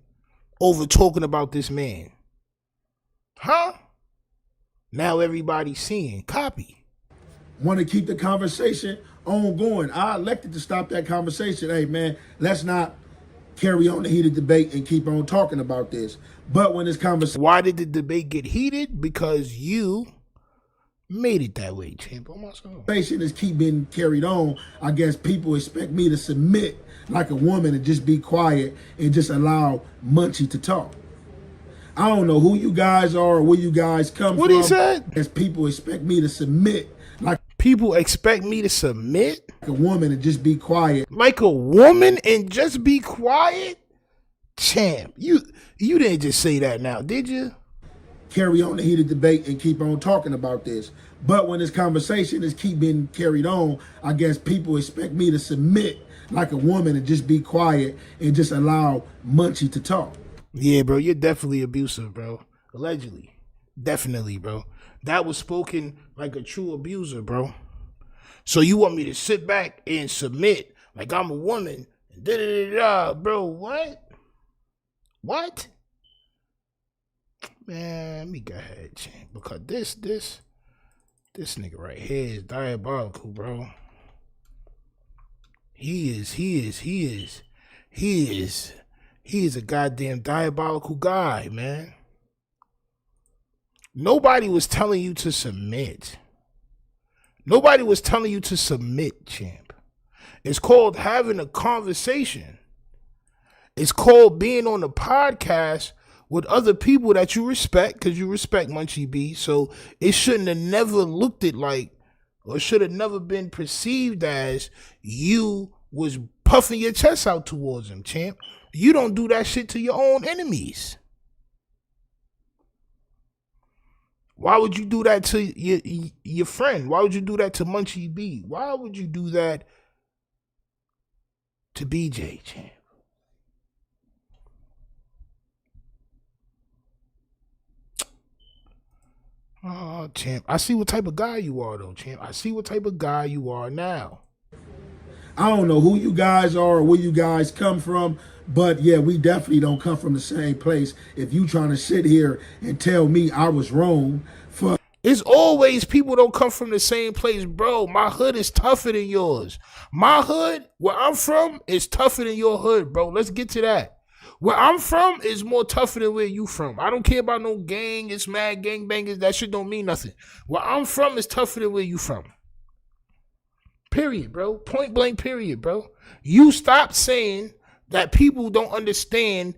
over talking about this man. Huh? Now everybody's seeing. Copy. Want to keep the conversation ongoing. I elected to stop that conversation. Hey, man, let's not carry on the heated debate and keep on talking about this. But when this conversation... Why did the debate get heated? Because you made it that way, champ. Conversation is keep being carried on. I guess people expect me to submit like a woman and just be quiet and just allow Munchie to talk. I don't know who you guys are or where you guys come from. What he said? As people expect me to submit like... People expect me to submit? Like a woman and just be quiet. Like a woman and just be quiet? Champ, you didn't just say that now, did you? Carry on the heated debate and keep on talking about this. But when this conversation is keep being carried on, I guess people expect me to submit like a woman and just be quiet and just allow Munchie to talk. Yeah, bro, you're definitely abusive, bro. Allegedly. Definitely, bro. That was spoken like a true abuser, bro. So you want me to sit back and submit like I'm a woman? Da-da-da-da, bro, what? What? Man, let me go ahead, champ. Because this nigga right here is diabolical, bro. He is a goddamn diabolical guy, man. Nobody was telling you to submit. Nobody was telling you to submit, champ. It's called having a conversation. It's called being on a podcast with other people that you respect, because you respect Munchie B. So it shouldn't have never looked at like, or should have never been perceived as you was puffing your chest out towards him, champ. You don't do that shit to your own enemies. Why would you do that to your friend? Why would you do that to Munchie B? Why would you do that to BJ, champ? Oh, champ. I see what type of guy you are, though, champ. I see what type of guy you are now. I don't know who you guys are or where you guys come from, but yeah, we definitely don't come from the same place. If you trying to sit here and tell me I was wrong for... It's always place, people don't come from the same place, bro. My hood is tougher than yours. My hood, where I'm from, is tougher than your hood, bro. Let's get to that. Where I'm from is more tougher than where you from. I don't care about no gang. It's mad gang bangers. That shit don't mean nothing. Where I'm from is tougher than where you from. Period, bro. Point blank, period, bro. You stop saying that people don't understand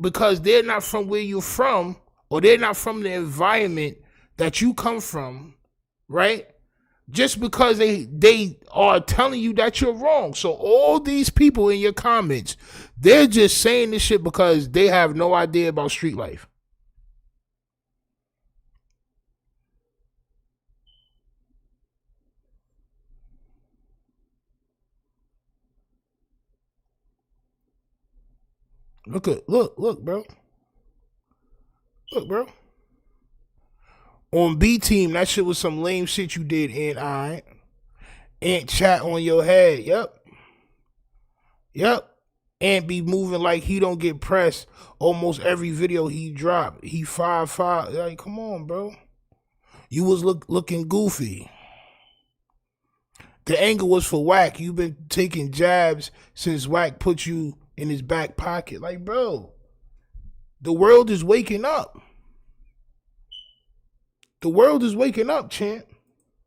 because they're not from where you're from or they're not from the environment that you come from, right? Just because they are telling you that you're wrong. So all these people in your comments, they're just saying this shit because they have no idea about street life. Look, bro. Look, bro. On B Team, that shit was some lame shit you did, and I ain't chat on your head. Yep. And be moving like he don't get pressed almost every video he drop. He 5'5". Like, come on, bro. You was looking goofy. The angle was for Whack. You've been taking jabs since Whack put you in his back pocket. Like, bro, the world is waking up. The world is waking up, champ.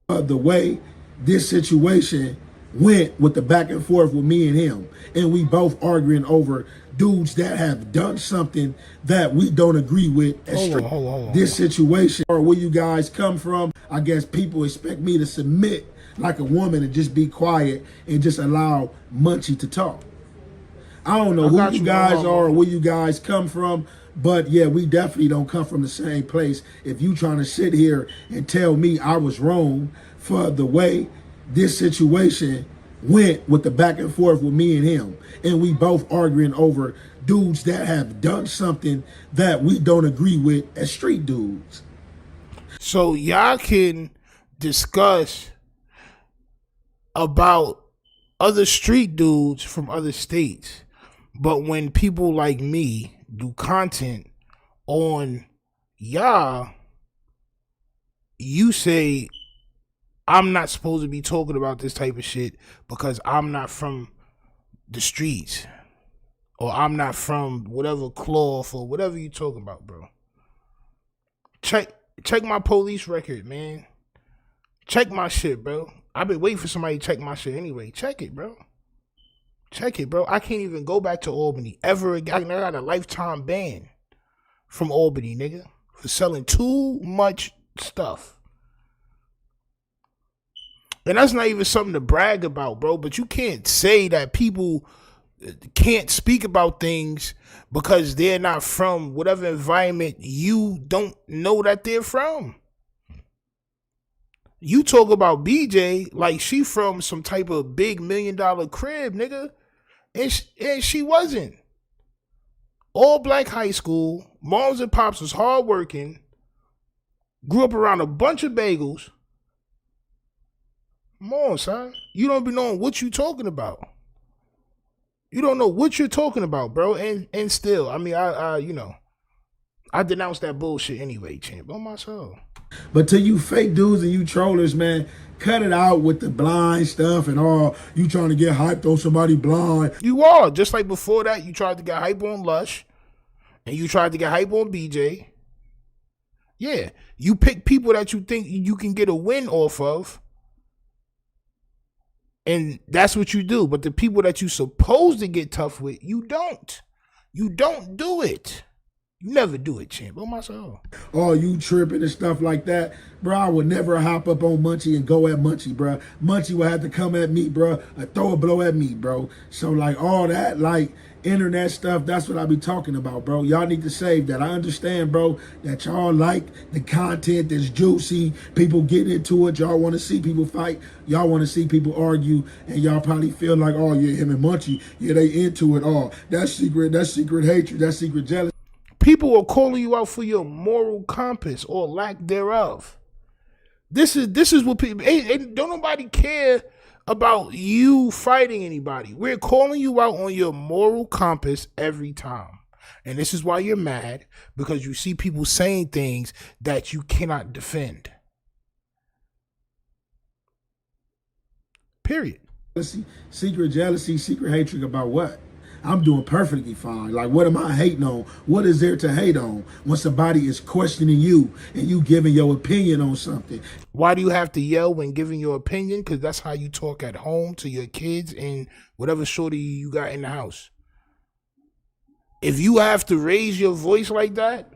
The way this situation went with the back and forth with me and him, and we both arguing over dudes that have done something that we don't agree with. Hold on. This situation, or where you guys come from, I guess people expect me to submit like a woman and just be quiet and just allow Munchie to talk. I don't know who you guys are or where you guys come from, but yeah, we definitely don't come from the same place. If you trying to sit here and tell me I was wrong for the way this situation went with the back and forth with me and him, and we both arguing over dudes that have done something that we don't agree with as street dudes. So y'all can discuss about other street dudes from other states. But when people like me do content on y'all, you say, I'm not supposed to be talking about this type of shit because I'm not from the streets. Or I'm not from whatever cloth or whatever you talking about, bro. Check my police record, man. Check my shit, bro. I've been waiting for somebody to check my shit anyway. Check it, bro. Check it, bro. I can't even go back to Albany ever again. I got a lifetime ban from Albany, nigga, for selling too much stuff. And that's not even something to brag about, bro. But you can't say that people can't speak about things because they're not from whatever environment you don't know that they're from. You talk about BJ like she from some type of big $1 million crib, nigga. And she wasn't. All black high school, moms and pops was hardworking, grew up around a bunch of bagels. Come on, son. You don't be knowing what you talking about. You don't know what you're talking about, bro. And still, I mean, I denounce that bullshit anyway, champ. On my soul. But to you fake dudes and you trollers, man, cut it out with the blind stuff and all. You trying to get hyped on somebody blind. You are. Just like before that, you tried to get hype on Lush. And you tried to get hype on BJ. Yeah. You pick people that you think you can get a win off of. And that's what you do. But the people that you supposed to get tough with, you don't. You don't do it. You never do it, champ. On my soul. Oh, you tripping and stuff like that. Bro, I would never hop up on Munchie and go at Munchie, bro. Munchie would have to come at me, bro, or throw a blow at me, bro. So, like, all that, like, internet stuff, that's what I be talking about, bro. Y'all need to save that. I understand, bro, that y'all like the content that's juicy. People get into it. Y'all want to see people fight. Y'all want to see people argue. And y'all probably feel like, oh, yeah, him and Munchie, yeah, they into it all. That's secret hatred. That's secret jealousy. People are calling you out for your moral compass or lack thereof. This is what people. Don't nobody care about you fighting anybody. We're calling you out on your moral compass every time, and this is why you're mad, because you see people saying things that you cannot defend. Period. Secret jealousy, secret hatred about what? I'm doing perfectly fine. Like, what am I hating on? What is there to hate on when somebody is questioning you and you giving your opinion on something? Why do you have to yell when giving your opinion? Because that's how you talk at home to your kids and whatever shorty you got in the house. If you have to raise your voice like that,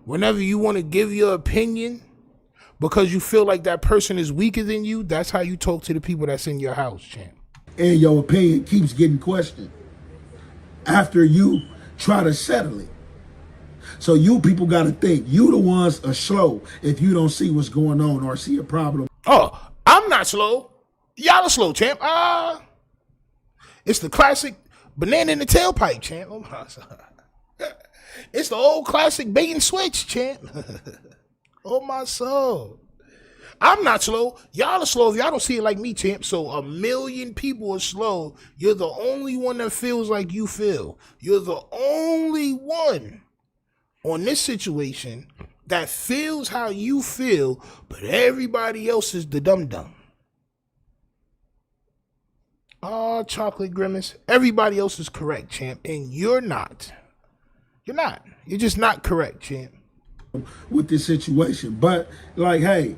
whenever you want to give your opinion because you feel like that person is weaker than you, that's how you talk to the people that's in your house, champ. And your opinion keeps getting questioned after you try to settle it. So you people got to think you the ones are slow if you don't see what's going on or see a problem. Oh, I'm not slow. Y'all are slow, champ. It's the classic banana in the tailpipe, champ. Oh my God. It's the old classic bait and switch, champ. Oh my soul. I'm not slow. Y'all are slow if y'all don't see it like me, champ. So 1 million people are slow. You're the only one that feels like you feel. You're the only one on this situation that feels how you feel, but everybody else is the dum-dum. Oh, chocolate grimace. Everybody else is correct, champ, and you're not. You're not. You're just not correct, champ. With this situation. But, like, hey,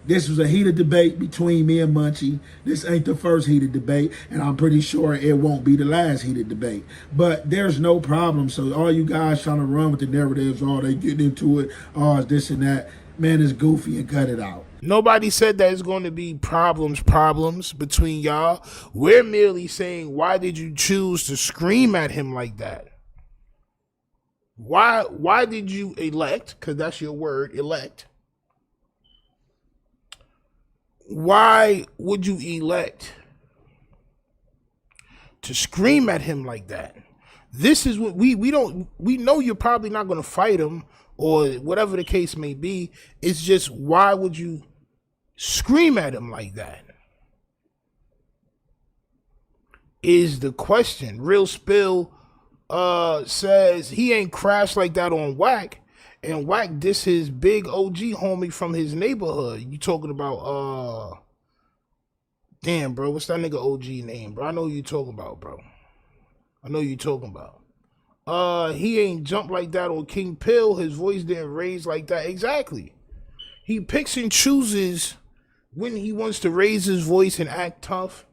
this was a heated debate between me and Munchie. This ain't the first heated debate, and I'm pretty sure it won't be the last heated debate. But there's no problem. So all you guys trying to run with the narratives, oh, they getting into it, oh, it's this and that, man, it's goofy and cut it out. Nobody said that it's going to be problems between y'all. We're merely saying, why did you choose to scream at him like that? Why did you elect, because that's your word, elect. Why would you elect to scream at him like that? This is what we know you're probably not going to fight him or whatever the case may be. It's just, why would you scream at him like that? Is the question. Real Spill says he ain't crashed like that on Whack, and Whack diss his big OG homie from his neighborhood. You talking about damn, bro, what's that nigga OG name, bro? I know who you talking about, bro. I know who you talking about. He ain't jumped like that on King Pill. His voice didn't raise like that. Exactly. He picks and chooses when he wants to raise his voice and act tough.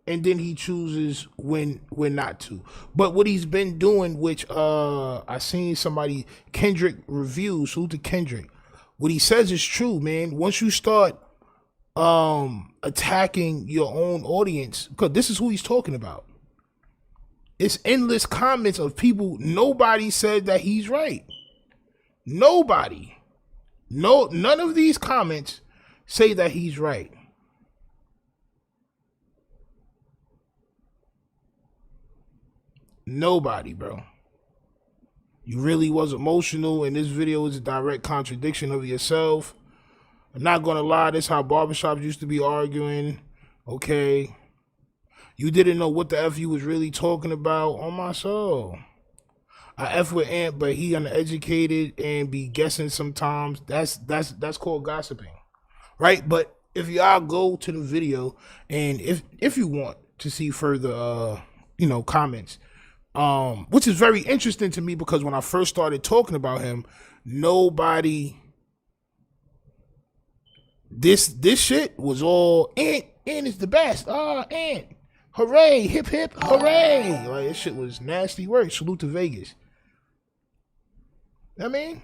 And then he chooses when not to. But what he's been doing, which I seen somebody, Kendrick reviews, who's the Kendrick? What he says is true, man. Once you start attacking your own audience, because this is who he's talking about. It's endless comments of people. Nobody said that he's right. Nobody. No, none of these comments say that he's right. Nobody, bro. You really was emotional, and this video is a direct contradiction of yourself. I'm not gonna lie, this is how barbershops used to be arguing. Okay. You didn't know what the F you was really talking about. On my soul. I F with Ant, but he uneducated and be guessing sometimes. That's called gossiping. Right? But if y'all go to the video, and if you want to see further comments, which is very interesting to me, because when I first started talking about him, nobody, this shit was all Ant is the best. Ant, hooray, hip hip, hooray. Like, this shit was nasty work. Salute to Vegas. I mean,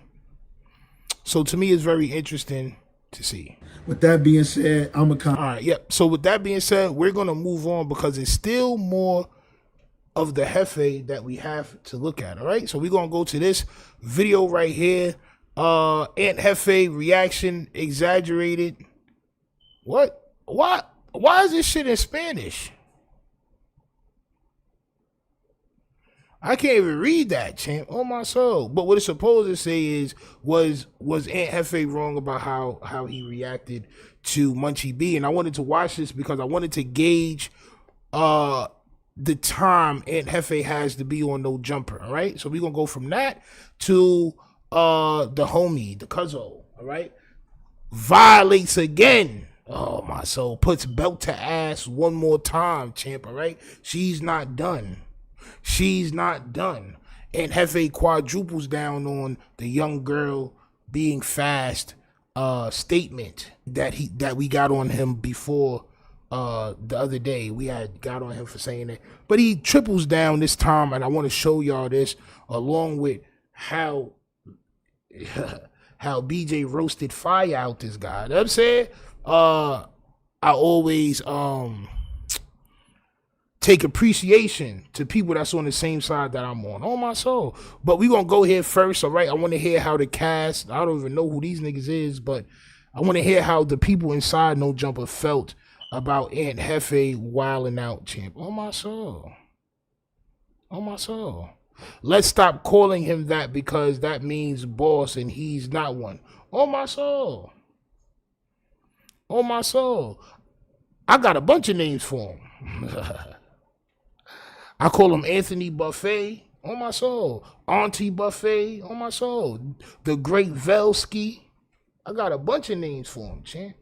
so to me, it's very interesting to see. With that being said, all right, yep. So with that being said, we're gonna move on, because it's still more of the Hefe that we have to look at. All right, so we're gonna go to this video right here. Ant Hefe reaction exaggerated. What? Why is this shit in Spanish? I can't even read that, champ. Oh my soul. But what it's supposed to say is, was Ant Hefe wrong about how he reacted to Munchie B? And I wanted to watch this because I wanted to gauge the time Ant Hefe has to be on No Jumper. All right, so we're gonna go from that to the homie, the cuzzo. All right, violates again. Oh, my soul. Puts belt to ass one more time, champ, all right? She's not done. She's not done. And Hefe quadruples down on the young girl being fast statement that we got on him before the other day. We had got on him for saying that. But he triples down this time, and I want to show y'all this along with how BJ roasted fire out this guy. You know what I'm saying? I always take appreciation to people that's on the same side that I'm on. My soul. But we gonna go here first, all right? I want to hear how the cast, I don't even know who these niggas is, but I want to hear how the people inside No Jumper felt about Aunt Hefe wilding out, champ. My soul. My soul. Let's stop calling him that because that means boss and he's not one. My soul. My soul. I got a bunch of names for him. I call him Anthony Buffet. My soul. Auntie Buffet. My soul. The Great Velsky. I got a bunch of names for him, champ.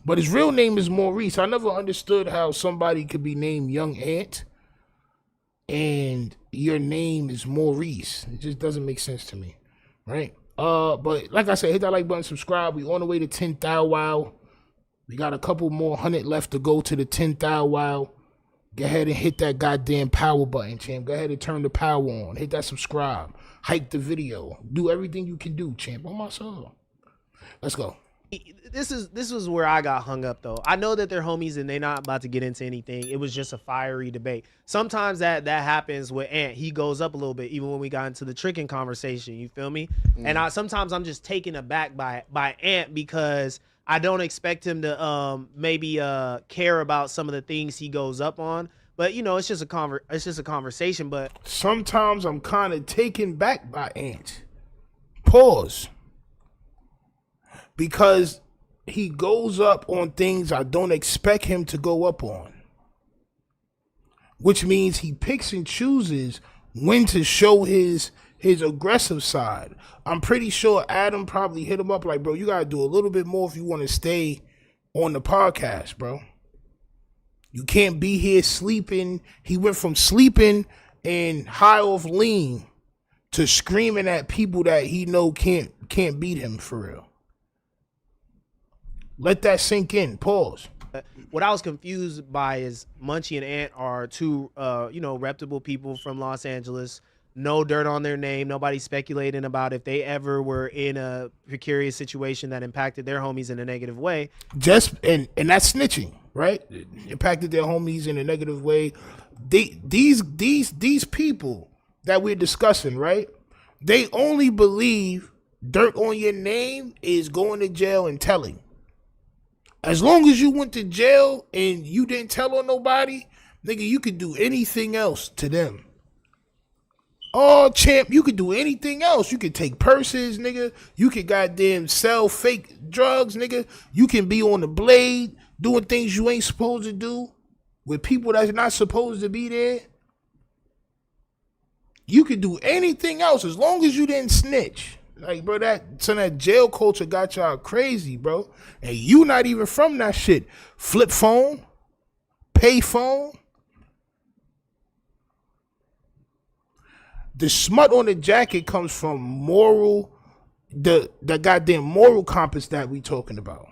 But his real name is Maurice. I never understood how somebody could be named Young Ant and your name is Maurice. It just doesn't make sense to me, right? But like I said, hit that like button, subscribe. We on the way to 10,000 wow. We got a couple more 100 left to go to the 10,000 wow. Go ahead and hit that goddamn power button, champ. Go ahead and turn the power on. Hit that subscribe. Hype the video. Do everything you can do, champ. My soul. Let's go. This was where I got hung up though. I know that they're homies and they're not about to get into anything. It was just a fiery debate. Sometimes that happens with Ant. He goes up a little bit, even when we got into the tricking conversation. You feel me? And sometimes I'm just taken aback by Ant because I don't expect him to maybe care about some of the things he goes up on. But you know, it's just a conversation. But sometimes I'm kind of taken back by Ant. Pause. Because he goes up on things I don't expect him to go up on. Which means he picks and chooses when to show his aggressive side. I'm pretty sure Adam probably hit him up like, bro, you got to do a little bit more if you want to stay on the podcast, bro. You can't be here sleeping. He went from sleeping and high off lean to screaming at people that he know can't beat him for real. Let that sink in. Pause. What I was confused by is Munchie and Ant are two, reputable people from Los Angeles. No dirt on their name. Nobody speculating about if they ever were in a precarious situation that impacted their homies in a negative way. Just and that's snitching, right? Impacted their homies in a negative way. These people that we're discussing, right? They only believe dirt on your name is going to jail and telling. As long as you went to jail and you didn't tell on nobody, nigga, you could do anything else to them. Oh, champ, you could do anything else. You could take purses, nigga. You could goddamn sell fake drugs, nigga. You can be on the blade doing things you ain't supposed to do with people that's not supposed to be there. You could do anything else as long as you didn't snitch. Like, bro, that jail culture got y'all crazy, bro. And you not even from that shit. Flip phone, pay phone. The smut on the jacket comes from moral, the goddamn moral compass that we talking about.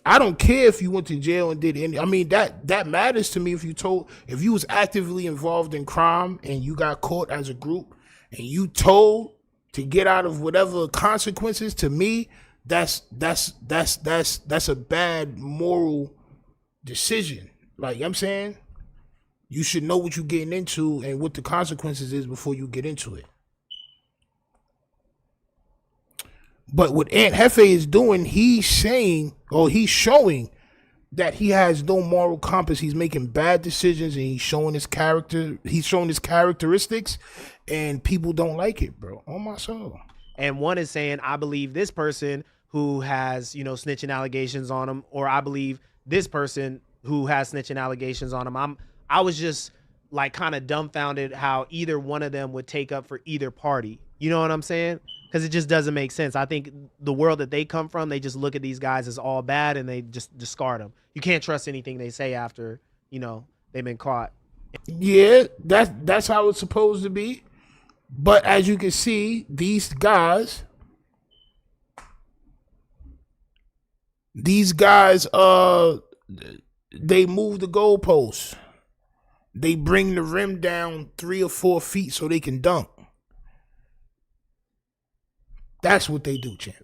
I don't care if you went to jail and did any. I mean, that matters to me if you was actively involved in crime and you got caught as a group. And you told to get out of whatever consequences. To me, that's a bad moral decision. Like, you know what I'm saying, you should know what you're getting into and what the consequences is before you get into it. But what Aunt Hefe is doing, he's showing that he has no moral compass. He's making bad decisions and he's showing his character. He's showing his characteristics and people don't like it, bro. On my soul. And one is saying, I believe this person who has, snitching allegations on him, or I believe this person who has snitching allegations on him. I was just like kind of dumbfounded how either one of them would take up for either party. You know what I'm saying? because it just doesn't make sense. I think the world that they come from, they just look at these guys as all bad and they just discard them. You can't trust anything they say after, you know, they've been caught. Yeah, that's how it's supposed to be. But as you can see, these guys, they move the goalposts. They bring the rim down 3 or 4 feet so they can dunk. That's what they do, champ.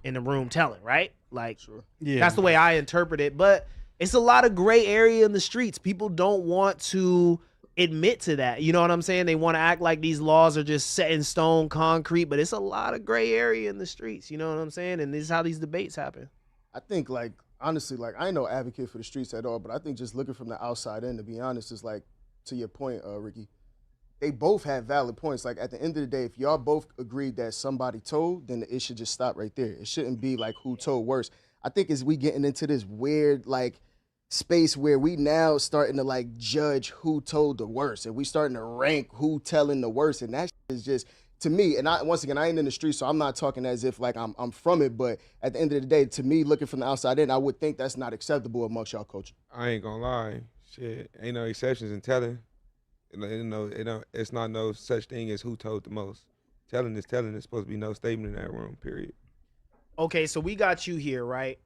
In the room telling, right? Like, Yeah. that's the way I interpret it. But it's a lot of gray area in the streets. People don't want to admit to that. You know what I'm saying? They want to act like these laws are just set in stone, concrete, but it's a lot of gray area in the streets. You know what I'm saying? And this is how these debates happen. I think, like, honestly, like, I ain't no advocate for the streets at all, but I think just looking from the outside in, to be honest, is like, to your point, Ricky, they both have valid points. Like, at the end of the day, if y'all both agreed that somebody told, then it should just stop right there. It shouldn't be like who told worse. I think as we getting into this weird, like, space where we now starting to, like, judge who told the worst, and we starting to rank who telling the worst, and that shit is just, to me, and once again, I ain't in the street, so I'm not talking as if like I'm from it, but at the end of the day, to me, looking from the outside in, I would think that's not acceptable amongst y'all culture. I ain't gonna lie, shit, ain't no exceptions in telling. It's not no such thing as who told the most. Telling is telling. There's supposed to be no statement in that room, period. Okay, so we got you here, right?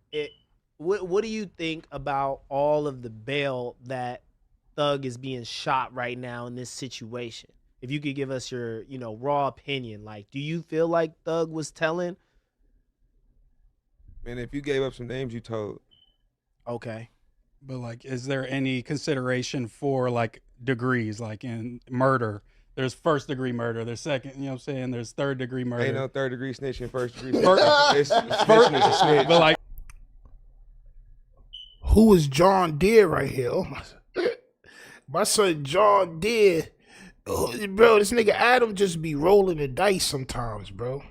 What do you think about all of the bail that Thug is being shot right now in this situation? If you could give us your, you know, raw opinion, like, do you feel like Thug was telling? And if you gave up some names, you told. Okay. But, like, is there any consideration for, like, degrees? Like, in murder, there's first-degree murder. There's second, you know what I'm saying? There's third-degree murder. Ain't no third-degree snitching, first-degree snitching. Snitching is a snitch. But, like, Who is John Deere right here? Oh, my son John Deere. Oh, bro, this nigga Adam just be rolling the dice sometimes, bro.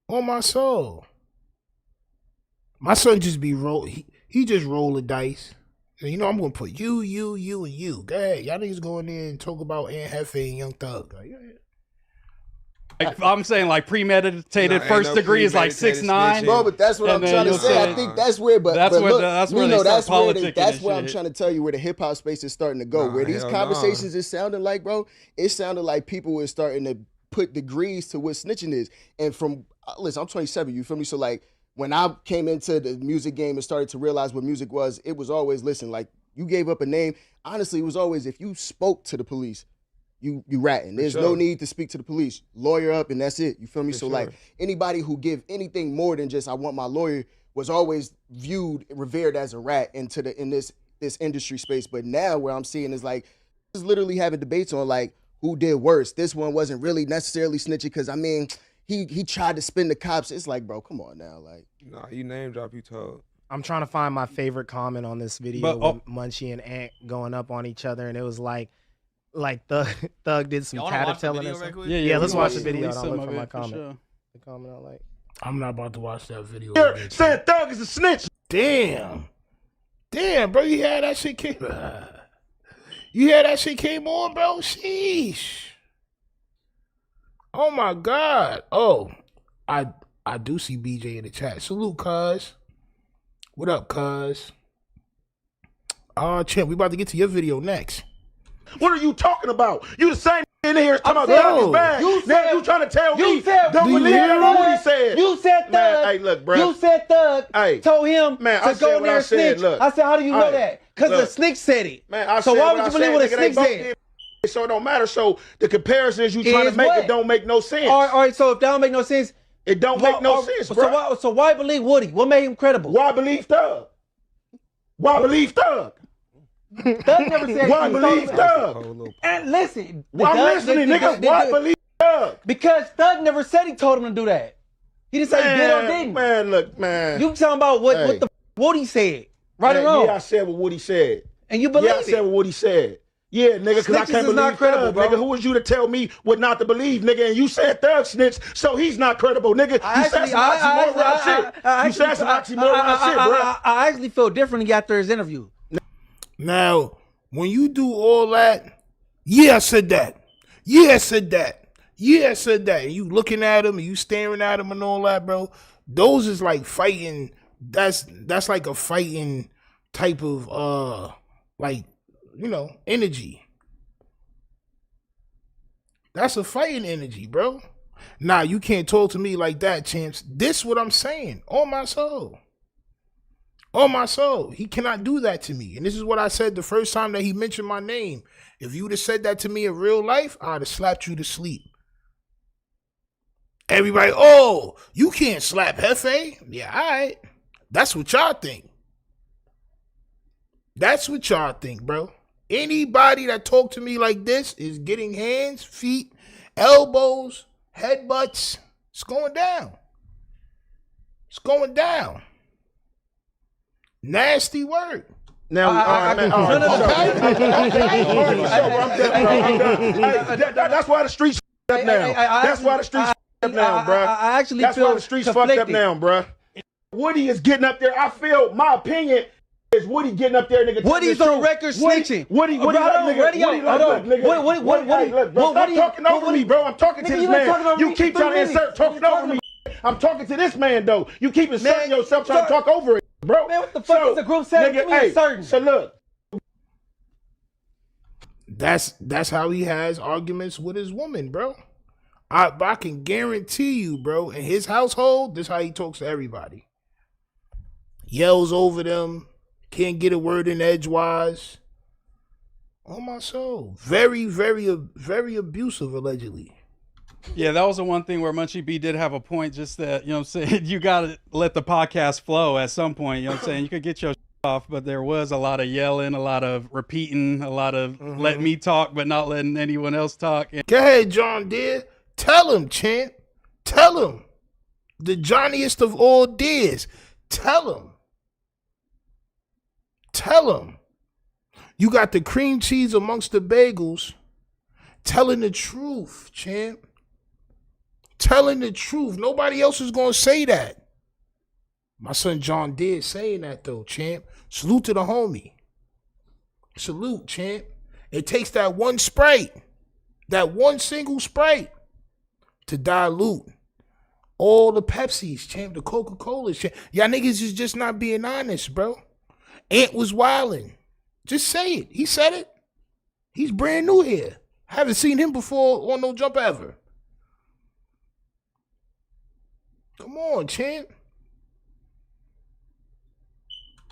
On my soul. My son just be he just roll the dice. And you know, I'm going to put you, and you. Go ahead. Y'all niggas go in there and talk about Hefe and Young Thug. Like, I'm saying, like, premeditated first degree is like 6'9". Bro, but that's what I'm trying to say. I think that's where, but that's where that's that's where I'm trying to tell you where the hip hop space is starting to go. Where these conversations is sounding like, bro, it sounded like people were starting to put degrees to what snitching is. And from, listen, I'm 27, you feel me? So, like, when I came into the music game and started to realize what music was, it was always, listen, like, you gave up a name. Honestly, it was always, if you spoke to the police, you ratting. There's no need to speak to the police. Lawyer up and that's it. You feel me? So like anybody who give anything more than just I want my lawyer was always viewed, revered as a rat in this industry space. But now where I'm seeing is like just literally having debates on like who did worse. This one wasn't really necessarily snitching because I mean he tried to spin the cops. It's like, bro, come on now. Like, nah, you name drop, you told. I'm trying to find my favorite comment on this video with Munchie and Ant going up on each other, and it was like Thug did some tattletailing or something. Yeah, let's watch the video. I'll look for my comment. Sure. The comment I like. I'm not about to watch that video. Said Thug is a snitch. Damn, bro, you had that shit came. You had that shit came on, bro. Sheesh. Oh my God. Oh, I do see BJ in the chat. Salute, cuz. What up, cuz? Champ, we about to get to your video next. What are you talking about? You the same in here talking about Thug is bad. You trying to tell me don't believe what he said. You said Thug. Hey, look, bro. You said Thug told him to go in there and snitch. Look, I said, how do you know that? Because the snitch said it. Man, so why would you believe what a snitch said? So it don't matter. So the comparisons you trying to make it don't make no sense. All right, so if that don't make no sense, it don't make no sense, bro. So why believe Woody? What made him credible? Why believe Thug? Why believe Thug? Thug never said why believe Thug? And listen, I'm listening, nigga. Why believe Thug? Because Thug never said he told him to do that. He didn't say he did or didn't. Man, look, man. You talking about what the Woody said, right or wrong? Yeah, I said what Woody said. And you believe it? Yeah, I said what Woody said. Yeah, nigga, because I can't believe Thug, nigga. Who was you to tell me what not to believe, nigga? And you said Thug snitch, so he's not credible, nigga. You said some oxymoron shit. You said some oxymoron shit, bro. I actually feel differently after his interview. Now, when you do all that, yeah, I said that. Yeah, I said that. Yeah, I said that. And you looking at him and you staring at him and all that, bro. Those is like fighting. That's like a fighting type of like, you know, energy. That's a fighting energy, bro. Nah, you can't talk to me like that, champs. This what I'm saying. On my soul. On my soul. He cannot do that to me. And this is what I said the first time that he mentioned my name. If you would have said that to me in real life, I'd have slapped you to sleep. Everybody, oh, you can't slap Hefe? Yeah, all right. That's what y'all think. That's what y'all think, bro. Anybody that talk to me like this is getting hands, feet, elbows, headbutts. It's going down. It's going down. Nasty word. Now, that's why the streets fucked up now. That's why the streets fucked up now, bro. I actually that's feel why the streets fucked up now, bro. Woody is getting up there. I feel, my opinion is Woody getting up there, nigga. Woody's on record snitching. Woody, look, stop talking over me, bro. I'm talking to this man. You keep trying to insert talking over me. I'm talking to this man, though. You keep inserting yourself trying to talk over it, bro. Man, what the fuck is the group setting? Nigga, so look. That's how he has arguments with his woman, bro. I can guarantee you, bro, in his household, this is how he talks to everybody. Yells over them, can't get a word in edgewise. On my soul. Very, very, very abusive, allegedly. Yeah, that was the one thing where Munchie B did have a point, just that, you know what I'm saying, you got to let the podcast flow at some point, you know what I'm saying? You could get your off, but there was a lot of yelling, a lot of repeating, a lot of letting me talk, but not letting anyone else talk. Go ahead, John Deere. Tell him, champ. Tell him. The Johnniest of all Deers. Tell him. Tell him. You got the cream cheese amongst the bagels. Telling the truth, champ. Telling the truth. Nobody else is going to say that. My son John Deere saying that, though, champ. Salute to the homie. Salute, champ. It takes that one Sprite, that one single Sprite, to dilute all the Pepsis, champ, the Coca-Colas, champ. Y'all niggas is just not being honest, bro. Ant was wilding. Just say it. He said it. He's brand new here. Haven't seen him before on No Jump Ever. Come on, champ.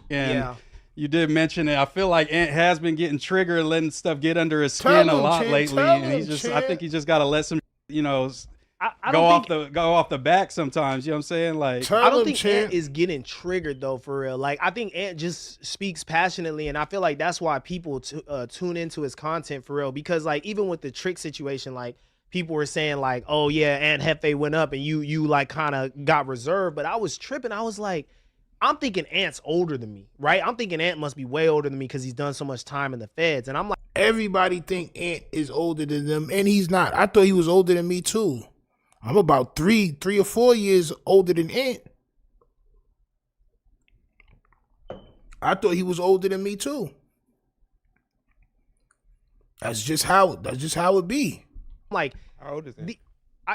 And you did mention it. I feel like Ant has been getting triggered and letting stuff get under his skin a lot lately. And he's just, I think he just got to let some, you know, go off the back sometimes. You know what I'm saying? Like, I don't think Ant is getting triggered though, for real. Like, I think Ant just speaks passionately, and I feel like that's why people tune into his content for real. Because like, even with the trick situation, like people were saying like, oh yeah, Ant Hefe went up, and you like kind of got reserved. But I was tripping. I was like, I'm thinking Ant's older than me, right? I'm thinking Ant must be way older than me because he's done so much time in the feds. And I'm like, everybody think Ant is older than them, and he's not. I thought he was older than me too. I'm about three or 4 years older than Ant. I thought he was older than me too. That's just how it be. Like, how old is Ant?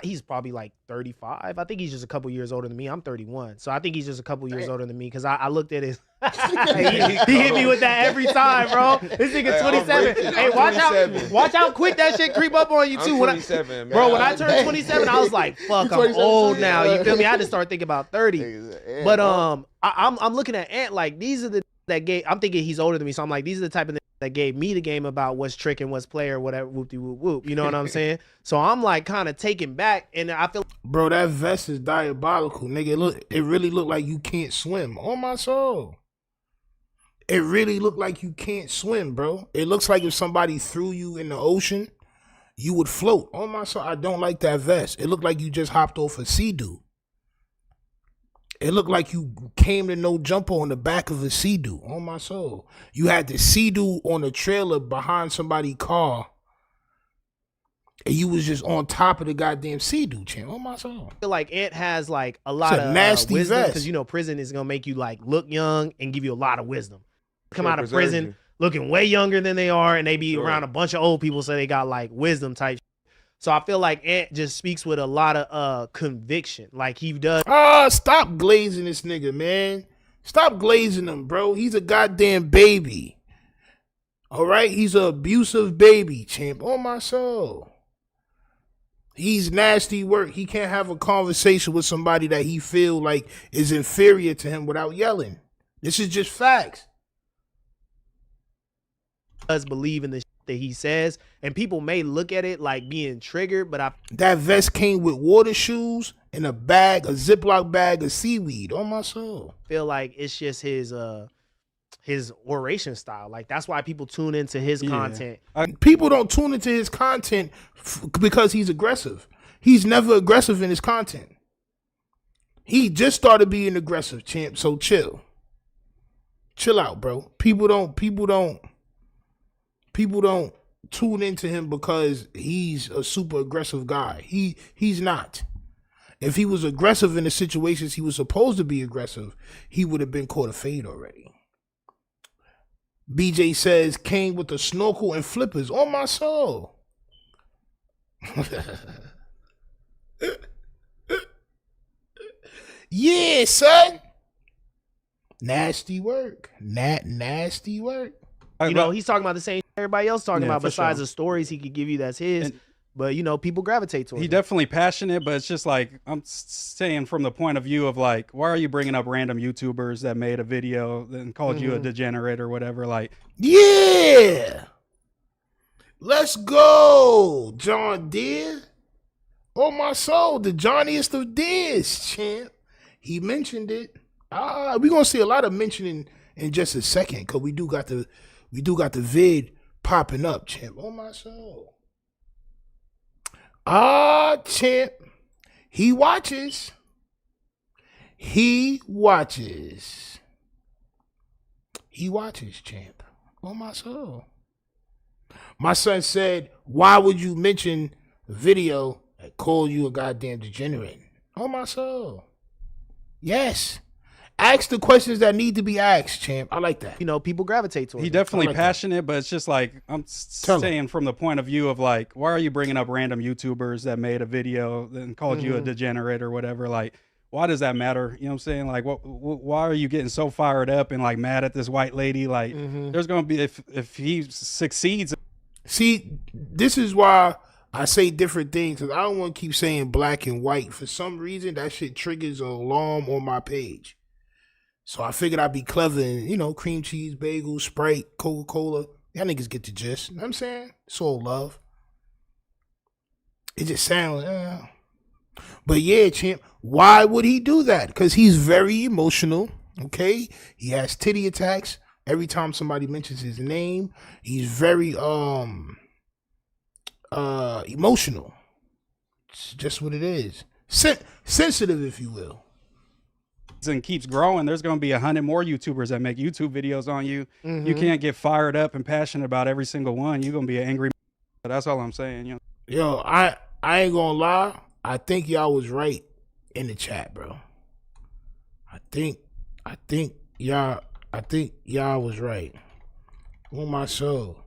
He's probably like 35. I think he's just a couple years older than me. I'm 31. So I think he's just a couple years older than me because I looked at his. he hit me with that every time, bro. This nigga 27. Hey, watch out quick that shit creep up on you too. I'm 27, bro, when I turned 27, I was like, fuck, I'm old now. You feel me? I had to start thinking about 30. But I'm looking at Ant like these are the that gave. I'm thinking he's older than me, so I'm like, these are the type of that gave me the game about what's trick and what's play or whatever, whoop-de whoop whoop. You know what I'm saying? So I'm like kind of taken back, and I feel, bro, that vest is diabolical, nigga. It really looked like you can't swim. On my soul. It really looked like you can't swim, bro. It looks like if somebody threw you in the ocean, you would float. On my soul, I don't like that vest. It looked like you just hopped off a Sea-Doo. It looked like you came to No Jumper on the back of a Sea-Doo. On my soul. You had the Sea-Doo on a trailer behind somebody's car, and you was just on top of the goddamn Sea-Doo, champ. On my soul. I feel like Ant has like a lot of nasty wisdom, because you know prison is gonna make you like look young and give you a lot of wisdom. Come out of prison looking way younger than they are, and they be around a bunch of old people, so they got like wisdom type. So I feel like Ant just speaks with a lot of conviction. Like he does. Stop glazing this nigga, man. Stop glazing him, bro. He's a goddamn baby. All right? He's an abusive baby, champ. On my soul. He's nasty work. He can't have a conversation with somebody that he feel like is inferior to him without yelling. This is just facts. Does believe in the shit that he says, and people may look at it like being triggered, but that vest came with water shoes and a Ziploc bag of seaweed. On my soul. Feel like it's just his oration style. Like that's why people tune into his content. People don't tune into his content because he's aggressive. He's never aggressive in his content. He just started being aggressive, champ. So chill out, bro. People don't tune into him because he's a super aggressive guy. He's not. If he was aggressive in the situations he was supposed to be aggressive, he would have been caught a fade already. BJ says came with a snorkel and flippers. On my soul. Yeah, son. Nasty work. Nasty work. You know, he's talking about the same everybody else talking about besides sure. the stories he could give you that's his. But, you know, people gravitate towards He him. definitely passionate, but it's just like, I'm saying from the point of view of like, why are you bringing up random YouTubers that made a video and called you a degenerate or whatever? Like, yeah. Let's go, John Deere. Oh, my soul, the Johnniest of Deers, champ. He mentioned it. We're going to see a lot of mentioning in just a second because we do got the vid popping up, champ. Oh, my soul. Champ. He watches. He watches, champ. Oh, my soul. My son said, why would you mention a video that called you a goddamn degenerate? Oh, my soul. Yes. Ask the questions that need to be asked, champ. I like that. You know, people gravitate towards he him. definitely like passionate, but it's just like, I'm saying from the point of view of like, why are you bringing up random YouTubers that made a video and called you a degenerate or whatever? Like, why does that matter? You know what I'm saying? Like, why are you getting so fired up and like mad at this white lady? Like, there's going to be, if he succeeds. See, this is why I say different things because I don't want to keep saying black and white. For some reason, that shit triggers an alarm on my page. So I figured I'd be clever and, you know, cream cheese, bagel, Sprite, Coca-Cola. Y'all niggas get the gist. You know what I'm saying? It's all love. It just sounds, But yeah, champ, why would he do that? Because he's very emotional, okay? He has titty attacks every time somebody mentions his name. He's very emotional. It's just what it is. Sensitive, if you will. And keeps growing, there's going to be 100 more YouTubers that make YouTube videos on you. You can't get fired up and passionate about every single one. You're going to be an angry. That's all I'm saying. You know? Yo, I ain't gonna lie. I think y'all was right in the chat, bro. I think y'all was right. On my soul.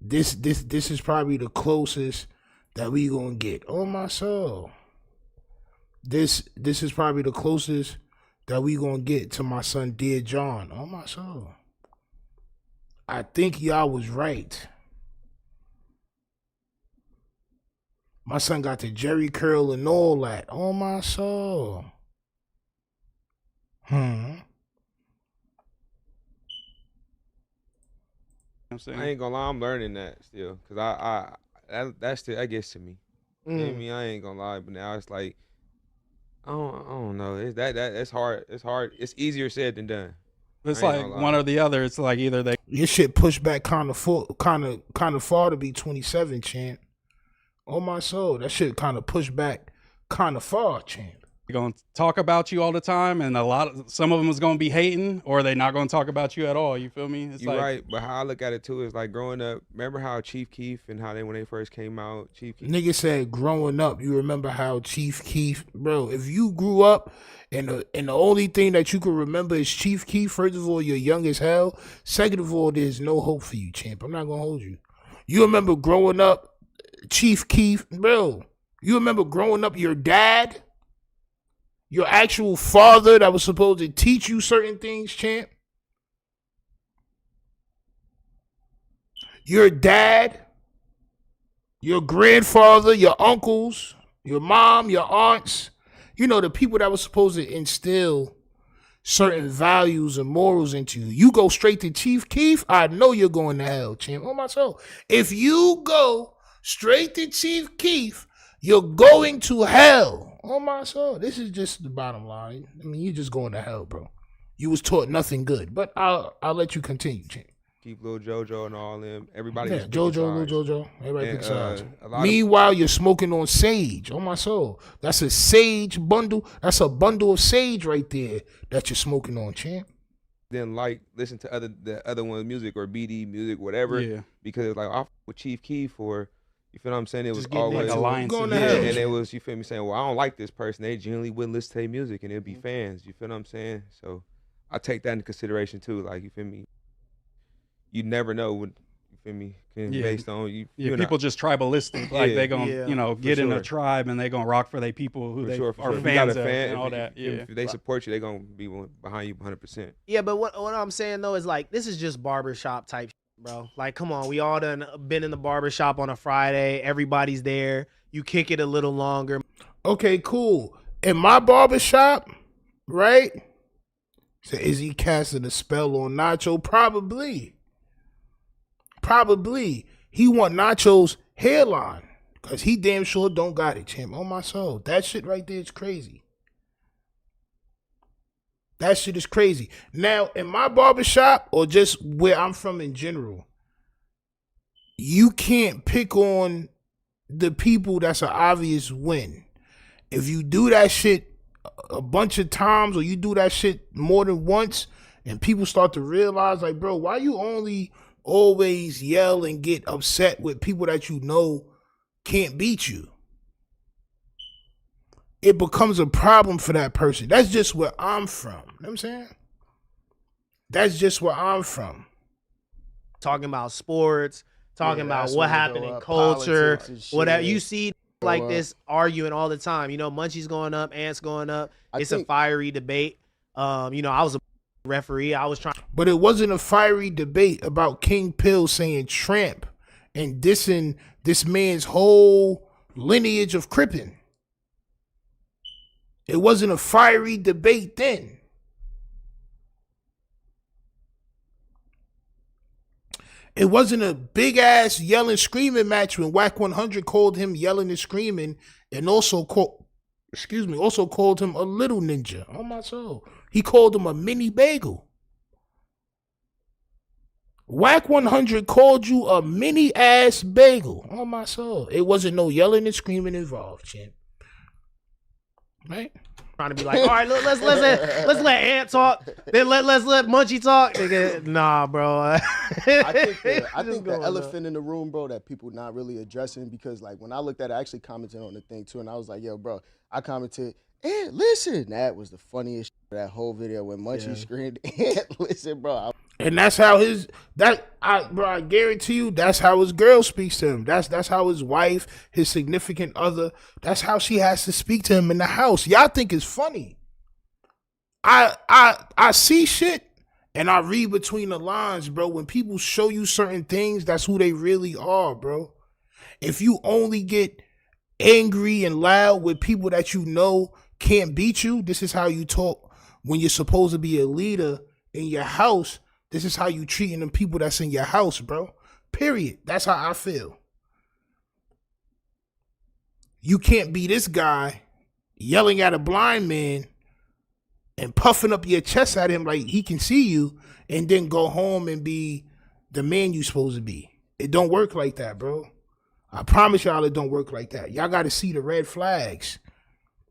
This is probably the closest that we gonna get. On my soul. This is probably the closest that we gonna get to my son, Dear John. On my soul. I think y'all was right. My son got the Jerry curl and all that. On my soul. I ain't gonna lie, I'm learning that still, cause that gets to me. You know what I mean? I ain't gonna lie, but now it's like I don't know. It's hard. It's hard. It's easier said than done. It's like one or the other. It's like either they. Your shit pushed back kind of far to be 27, champ. On my soul, that shit kind of pushed back kind of far, champ. They're going to talk about you all the time, and some of them is going to be hating, or they not going to talk about you at all. You feel me? You're right, but how I look at it too is like growing up. Remember how Chief Keef and how when they first came out, Chief Keef. Nigga said growing up. You remember how Chief Keef, bro? If you grew up and the only thing that you can remember is Chief Keef, first of all, you're young as hell. Second of all, there's no hope for you, champ. I'm not gonna hold you. You remember growing up, Chief Keef, bro, you remember growing up, your dad, your actual father that was supposed to teach you certain things, champ? Your dad, your grandfather, your uncles, your mom, your aunts, you know, the people that were supposed to instill certain values and morals into you. You go straight to Chief Keef, I know you're going to hell, champ. On my soul. If you go straight to Chief Keef, you're going to hell. On my soul. This is just the bottom line. I mean, you're just going to hell, bro. You was taught nothing good. But I'll let you continue, champ. Keep Lil JoJo and all them. Everybody. Yeah, JoJo, Lil JoJo. Everybody picks sides. Meanwhile, Meanwhile, you're smoking on sage. On my soul. That's a sage bundle. That's a bundle of sage right there that you're smoking on, champ. Then listen to the other one's music or BD music, whatever. Yeah. Because like I with Chief Keef or you feel what I'm saying? It was always like alliances. And it was, you feel me, saying, well, I don't like this person. They genuinely wouldn't listen to their music and it'd be fans. You feel what I'm saying? So I take that into consideration too. Like, you feel me? You never know what, you feel me, based on you. Yeah, people just tribalistic. Like they gonna, get in a tribe and they gonna rock for their people who they are fans of and all that. If they support you, they gonna be behind you 100%. Yeah, but what I'm saying though is like, this is just barbershop type shit, bro. Like, come on, we all done been in the barbershop on a Friday. Everybody's there. You kick it a little longer. Okay, cool. In my barbershop, right? So is he casting a spell on Nacho? Probably. He want Nacho's hairline because he damn sure don't got it, champ. On my soul. That shit right there is crazy. That shit is crazy. Now, in my barbershop or just where I'm from in general, you can't pick on the people that's an obvious win. If you do that shit a bunch of times or you do that shit more than once and people start to realize like, bro, why you only always yell and get upset with people that you know can't beat you? It becomes a problem for that person. That's just where I'm from. You know what I'm saying? That's just where I'm from. Talking about sports, talking about what happened in culture, whatever. You see like this arguing all the time. You know, Munchie's going up, Ant's going up. It's a fiery debate. I was a referee. I was trying, but it wasn't a fiery debate about King Pill saying tramp and dissing this man's whole lineage of Crippin'. It wasn't a fiery debate then. It wasn't a big ass yelling screaming match when Whack 100 called him yelling and screaming and also called him a little ninja. Oh my soul. He called him a mini bagel. Whack 100 called you a mini ass bagel. Oh my soul. It wasn't no yelling and screaming involved, champ. Right? Trying to be like, all right, let's let Ant talk. Then let's let Munchie talk. Nigga, nah, bro. I think the elephant in the room, bro, that people not really addressing, because like when I looked at it, I actually commented on the thing too, and I was like, yo, bro, I commented, Ant, listen. That was the funniest shit of that whole video when Munchie screamed, Ant, listen, bro. And that's how I guarantee you, that's how his girl speaks to him. That's how his wife, his significant other, that's how she has to speak to him in the house. Y'all think it's funny. I see shit and I read between the lines, bro. When people show you certain things, that's who they really are, bro. If you only get angry and loud with people that you know can't beat you, this is how you talk when you're supposed to be a leader in your house. This is how you treating them people that's in your house, bro. Period. That's how I feel. You can't be this guy yelling at a blind man and puffing up your chest at him like he can see you and then go home and be the man you supposed to be. It don't work like that, bro. I promise y'all it don't work like that. Y'all got to see the red flags.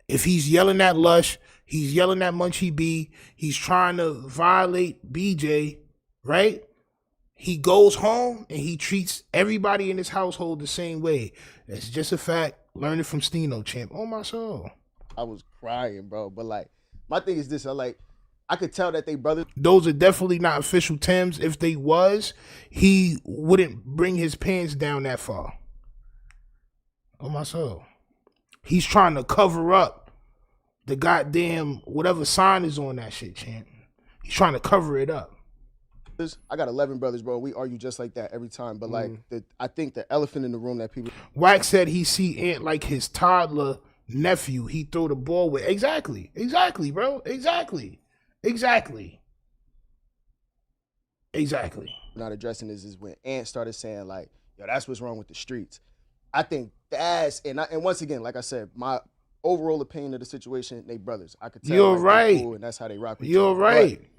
If he's yelling at Lush, he's yelling at Munchie B, he's trying to violate BJ, right? He goes home and he treats everybody in his household the same way. It's just a fact. Learn it from Tino, champ. Oh, my soul. I was crying, bro. But, like, my thing is this. I could tell that they brothers. Those are definitely not official Tims. If they was, he wouldn't bring his pants down that far. On my soul. He's trying to cover up the goddamn whatever sign is on that shit, champ. He's trying to cover it up. I got 11 brothers, bro. We argue just like that every time. But like, I think the elephant in the room that people. Wax said he see Ant like his toddler nephew. He throw the ball with. Exactly, bro. Exactly. Not addressing this is when Ant started saying like, yo, that's what's wrong with the streets. I think that's and once again, like I said, my overall opinion of the situation, they brothers. I could tell you're like, right, cool, and that's how they rock with you're right. But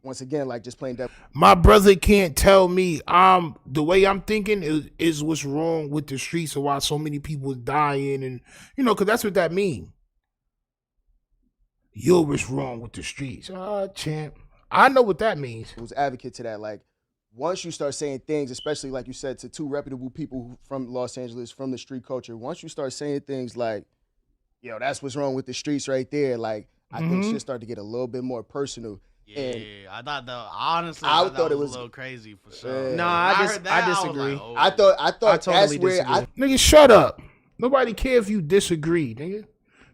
once again, like just playing devil. My brother can't tell me the way I'm thinking is what's wrong with the streets or why so many people is dying, and because that's what that mean. You're what's wrong with the streets, champ. I know what that means. Who's advocate to that? Like, once you start saying things, especially like you said to two reputable people from Los Angeles, from the street culture, once you start saying things like, yo, that's what's wrong with the streets right there, like, I think shit start to get a little bit more personal. Yeah, and I thought honestly, I thought it was was a little crazy for sure. No, I disagree. I thought totally that's where nigga, shut up. Nobody care if you disagree, nigga.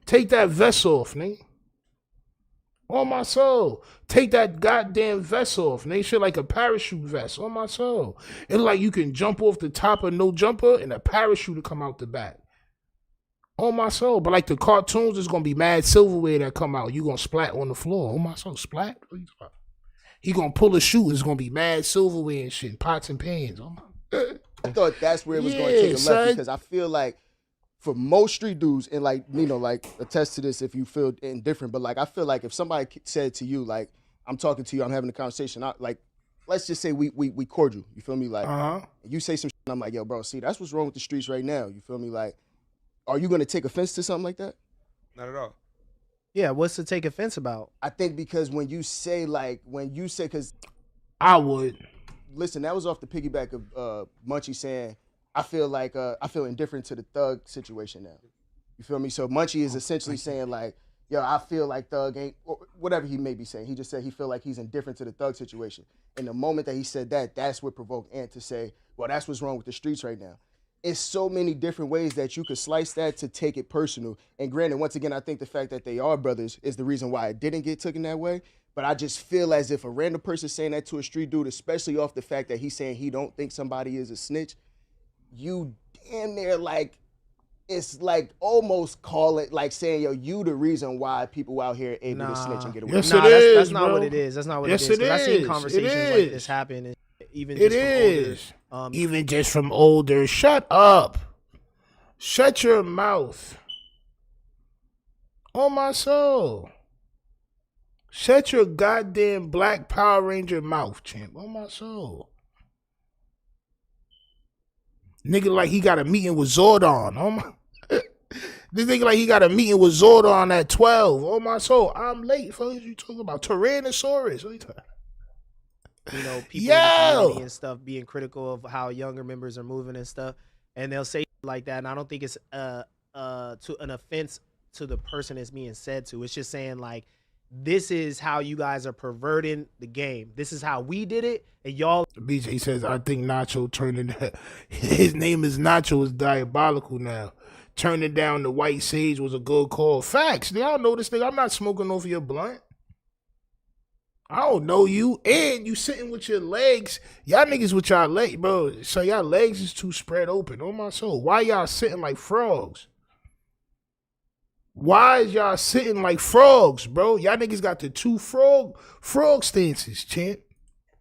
Take that vest off, nigga. On my soul. Take that goddamn vest off. Nigga, shit like a parachute vest. On my soul. It's like you can jump off the top of no jumper and a parachute to come out the back. On my soul. But like the cartoons, there's gonna be mad silverware that come out. You gonna splat on the floor. On my soul. Splat? He gonna pull a shoe. It's gonna be mad silverware and shit. Pots and pans. I thought that's where it was gonna take a left because I feel like for most street dudes, and like, like attest to this if you feel indifferent, but like I feel like if somebody said to you, like, I'm talking to you, I'm having a conversation, like, let's just say we cordial, you feel me? Like, you say some shit, and I'm like, yo, bro, see, that's what's wrong with the streets right now, you feel me? Like, are you gonna take offense to something like that? Not at all. Yeah, what's to take offense about? I think because when you say, because I would. Listen, that was off the piggyback of Munchie saying, I feel indifferent to the Thug situation now. You feel me? So Munchie is essentially saying like, yo, I feel like Thug ain't, or whatever he may be saying. He just said he feel like he's indifferent to the Thug situation. And the moment that he said that, that's what provoked Ant to say, well, that's what's wrong with the streets right now. It's so many different ways that you could slice that to take it personal. And granted, once again, I think the fact that they are brothers is the reason why it didn't get taken that way. But I just feel as if a random person saying that to a street dude, especially off the fact that he's saying he don't think somebody is a snitch, you damn near like, it's like almost call it like saying, yo, you the reason why people out here able to snitch and get away. Yes, that's not what it is. That's not what yes, it is. It is. I've seen conversations like this happen, and even just from older. Even just from older. Shut up. Shut your mouth. On my soul. Shut your goddamn Black Power Ranger mouth, champ. On my soul. Nigga like he got a meeting with Zordon. Oh my. This nigga like he got a meeting with Zordon at 12. Oh my soul. I'm late. What you talking about? Tyrannosaurus. What you talking about? People in the community and stuff being critical of how younger members are moving and stuff. And they'll say like that. And I don't think it's to an offense to the person it's being said to. It's just saying like, this is how you guys are perverting the game. This is how we did it, and y'all. BJ says, I think Nacho turning his name is Nacho is diabolical now. Turning down the White Sage was a good call. Facts. Y'all know this thing. I'm not smoking over your blunt. I don't know you. And you sitting with your legs. Y'all niggas with y'all legs, bro. So y'all legs is too spread open. Oh my soul. Why y'all sitting like frogs? Why is y'all sitting like frogs, bro? Y'all niggas got the two frog stances, champ.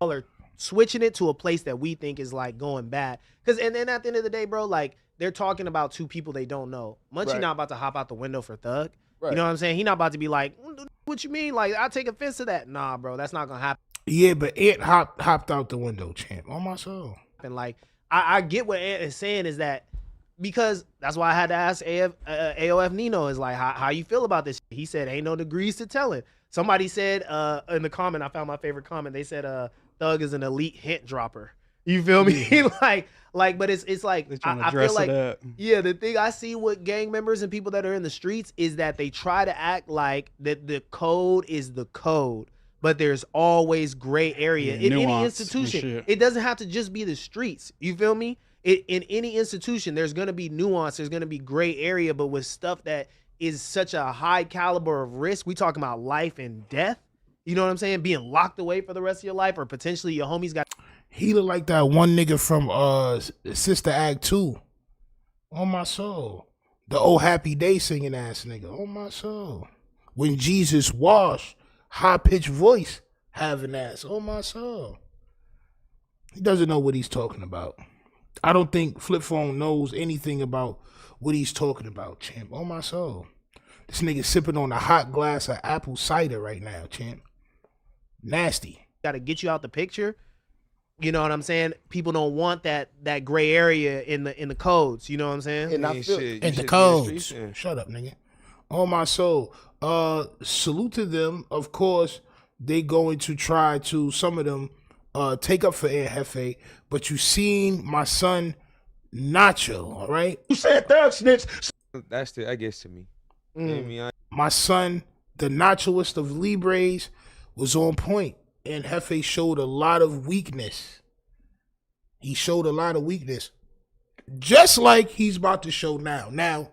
Y'all are switching it to a place that we think is like going bad. And then at the end of the day, bro, like they're talking about two people they don't know. Munchie not about to hop out the window for Thug. Right. You know what I'm saying? He not about to be like, what you mean? Like, I take offense to that. Nah, bro, that's not gonna happen. Yeah, but Ant hopped out the window, champ. On my soul. And like, I get what Ant is saying is that, because that's why I had to ask AOF Nino is like, how you feel about this? He said, ain't no degrees to telling. Somebody said in the comment, I found my favorite comment. They said, Thug is an elite hint dropper. You feel me? But it's like, I feel like, yeah, the thing I see with gang members and people that are in the streets is that they try to act like that the code is the code, but there's always gray area in any institution. It doesn't have to just be the streets. You feel me? in any institution, there's going to be nuance, there's going to be gray area, but with stuff that is such a high caliber of risk, we talking about life and death. You know what I'm saying? Being locked away for the rest of your life, or potentially your homies got. He look like that one nigga from Sister Act 2. On my soul. The old Happy Day singing ass nigga. On my soul. When Jesus washed, high-pitched voice having ass. On my soul. He doesn't know what he's talking about. I don't think Flip Phone knows anything about what he's talking about, champ. On my soul. This nigga sipping on a hot glass of apple cider right now, champ. Nasty. Got to get you out the picture. You know what I'm saying? People don't want that gray area in the codes. You know what I'm saying? And I feel in the codes. Shut up, nigga. On my soul. Salute to them. Of course, they going to try to, some of them, take up for Aunt Hefe. But you seen my son Nacho, all right? You said thug snitch. That's I guess to me. I mean, My son, the Nachoist of Libres, was on point. And Hefe showed a lot of weakness. He showed a lot of weakness. Just like he's about to show now. Now,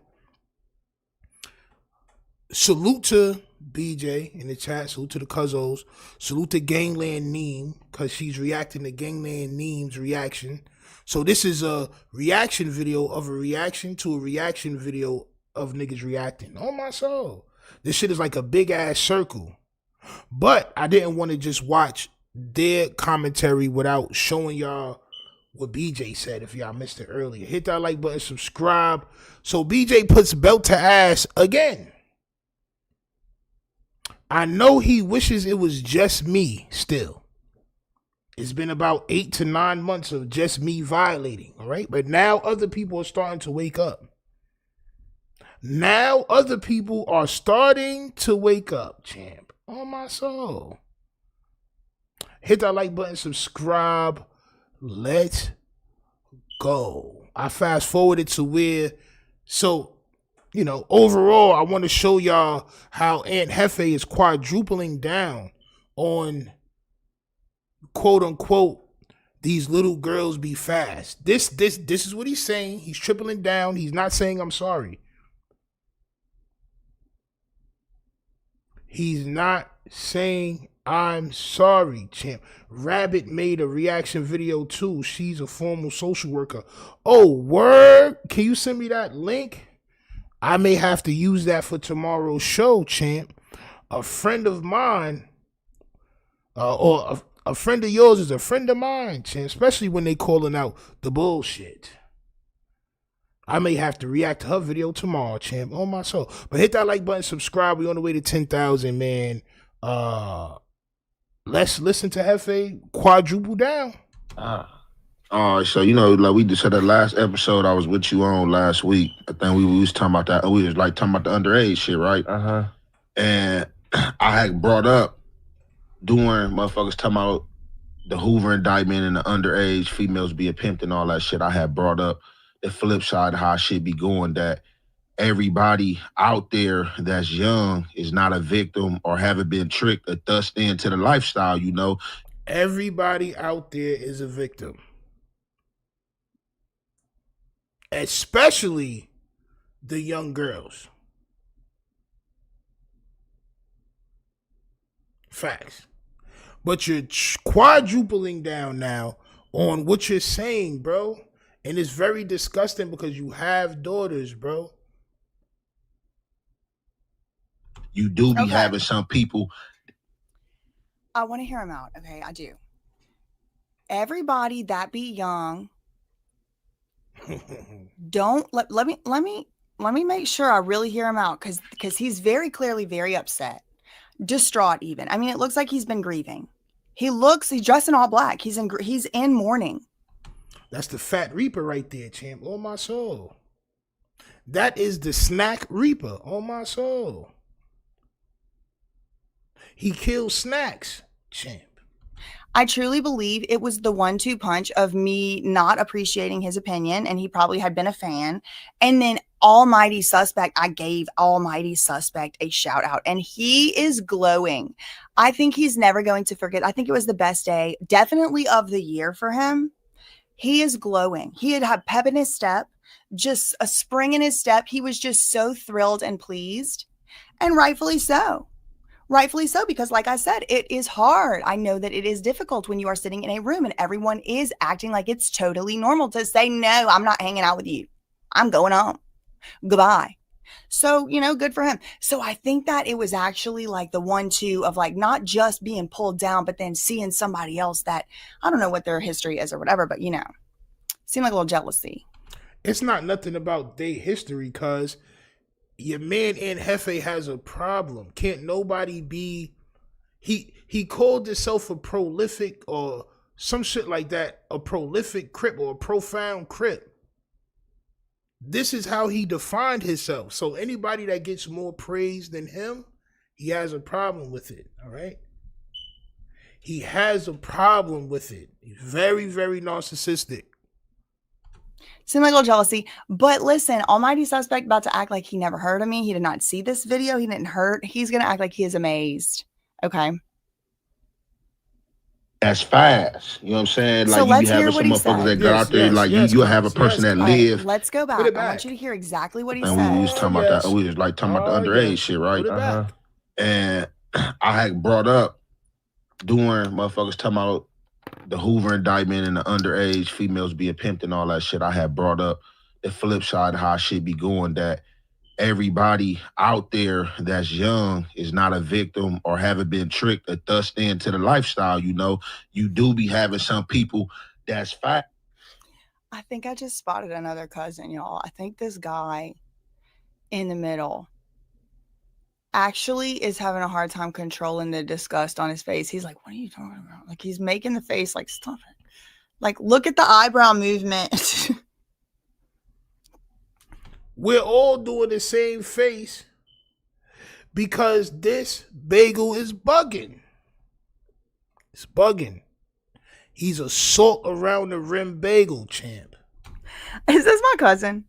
salute to BJ in the chat. Salute to the Cuzzos. Salute to Gangland Neem, because she's reacting to Gangland Neem's reaction. So this is a reaction video of a reaction to a reaction video of niggas reacting. Oh my soul. This shit is like a big ass circle. But I didn't want to just watch their commentary without showing y'all what BJ said if y'all missed it earlier. Hit that like button, subscribe. So BJ puts belt to ass again. I know he wishes it was just me still. It's been about 8 to 9 months of just me violating, all right? But now other people are starting to wake up. Now other people are starting to wake up, champ. On my soul. Hit that like button, subscribe. Let's go. I fast forwarded to where, so, you know, overall, I want to show y'all how Aunt Hefe is quadrupling down on, quote unquote, these little girls be fast. This is what he's saying. He's tripling down. He's not saying I'm sorry. He's not saying I'm sorry, champ. Rabbit made a reaction video too. She's a formal social worker. Oh, word? Can you send me that link? I may have to use that for tomorrow's show, champ. A friend of mine, or a friend of yours is a friend of mine, champ, especially when they calling out the bullshit. I may have to react to her video tomorrow, champ. On my soul. But hit that like button, subscribe. We on the way to 10,000, man. Let's listen to Hefe quadruple down. All right, so you know, like we just said that last episode I was with you on last week. I think we was talking about that. We was like talking about the underage shit, right? And I had brought up during motherfuckers talking about the Hoover indictment and the underage females being pimped and all that shit. I had brought up the flip side of how shit be going, that everybody out there that's young is not a victim or haven't been tricked or thrust into the lifestyle, you know. Everybody out there is a victim. Especially the young girls. Facts. But you're quadrupling down now on what you're saying, bro. And it's very disgusting because you have daughters, bro. You do be having some people. I want to hear him out. Okay, I do. Everybody that be young. Don't let me make sure I really hear him out, because he's very clearly very upset, distraught even. I mean, it looks like he's been grieving. He's dressed in all black. He's in mourning. That's the Fat Reaper right there, champ. On my soul. That is the Snack Reaper. On my soul. He kills snacks, champ. I truly believe it was the 1-2 punch of me not appreciating his opinion, and he probably had been a fan. And then Almighty Suspect, I gave Almighty Suspect a shout out, and he is glowing. I think he's never going to forget. I think it was the best day, definitely of the year for him. He is glowing. He had pep in his step, just a spring in his step. He was just so thrilled and pleased, and rightfully so. Rightfully so, because like I said, it is hard. I know that it is difficult when you are sitting in a room and everyone is acting like it's totally normal to say, no, I'm not hanging out with you. I'm going home. Goodbye. So, you know, good for him. So I think that it was actually like the 1-2 of like not just being pulled down, but then seeing somebody else that I don't know what their history is or whatever, but you know, seemed like a little jealousy. It's not nothing about their history, cause your man in Hefe has a problem. Can't nobody be. He called himself a prolific or some shit like that. A prolific crip or a profound crip. This is how he defined himself. So anybody that gets more praise than him, he has a problem with it. All right. He has a problem with it. He's very, very narcissistic. Seemed like a little jealousy. But listen, Almighty Suspect about to act like he never heard of me. He did not see this video. He didn't hurt. He's going to act like he is amazed. Okay. As fast. You know what I'm saying? Like, So you let's be having hear some what he motherfuckers said. that got out there, like, you have a person that live. Let's go back. I want you to hear exactly what he And said. we was talking about that. We was like talking about the underage shit, right? Put it back. And I had brought up during motherfuckers talking about the Hoover indictment and the underage females being pimped and all that shit. I had brought up the flip side of how shit be going, that everybody out there that's young is not a victim or haven't been tricked or thrust into the lifestyle. You know, you do be having some people that's fat. I think I just spotted another cousin, y'all. I think this guy in the middle actually is having a hard time controlling the disgust on his face. He's like, what are you talking about? Like, he's making the face like, stop it. Like, look at the eyebrow movement. We're all doing the same face because this bagel is bugging. It's bugging. He's a salt around the rim bagel champ. Is this my cousin?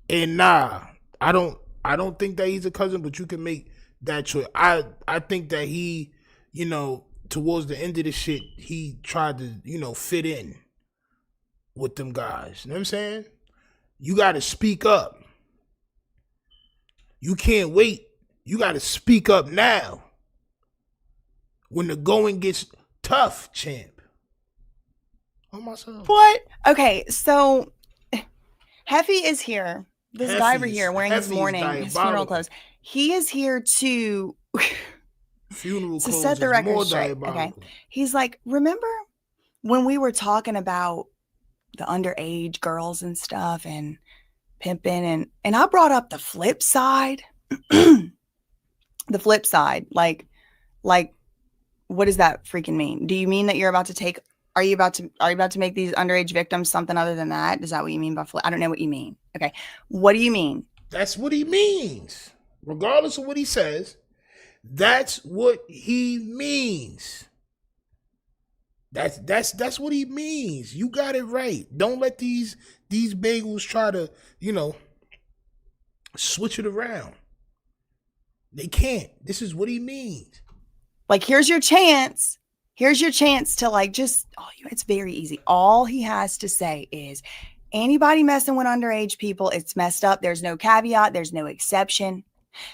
And nah, I don't think that he's a cousin, but you can make that choice. I think that he, you know, towards the end of the shit, he tried to, you know, fit in with them guys. You know what I'm saying? You got to speak up. You can't wait. You got to speak up now. When the going gets tough, champ. On myself. What? Okay, so Hefe is here. This guy over here wearing his funeral clothes. He is here to funeral to clothes set the is record more straight. diabolical. Okay. He's like, remember when we were talking about the underage girls and stuff and pimping and I brought up the flip side. The flip side. Like what does that freaking mean? Do you mean that you're about to take are you about to make these underage victims something other than that? Is that what you mean by flip? I don't know what you mean. Okay. What do you mean? That's what he means. Regardless of what he says, that's what he means. That's what he means. You got it right. Don't let these bagels try to, you know, switch it around. They can't. This is what he means. Like, here's your chance. Here's your chance to like just, it's very easy. All he has to say is, anybody messing with underage people, it's messed up. There's no caveat. There's no exception.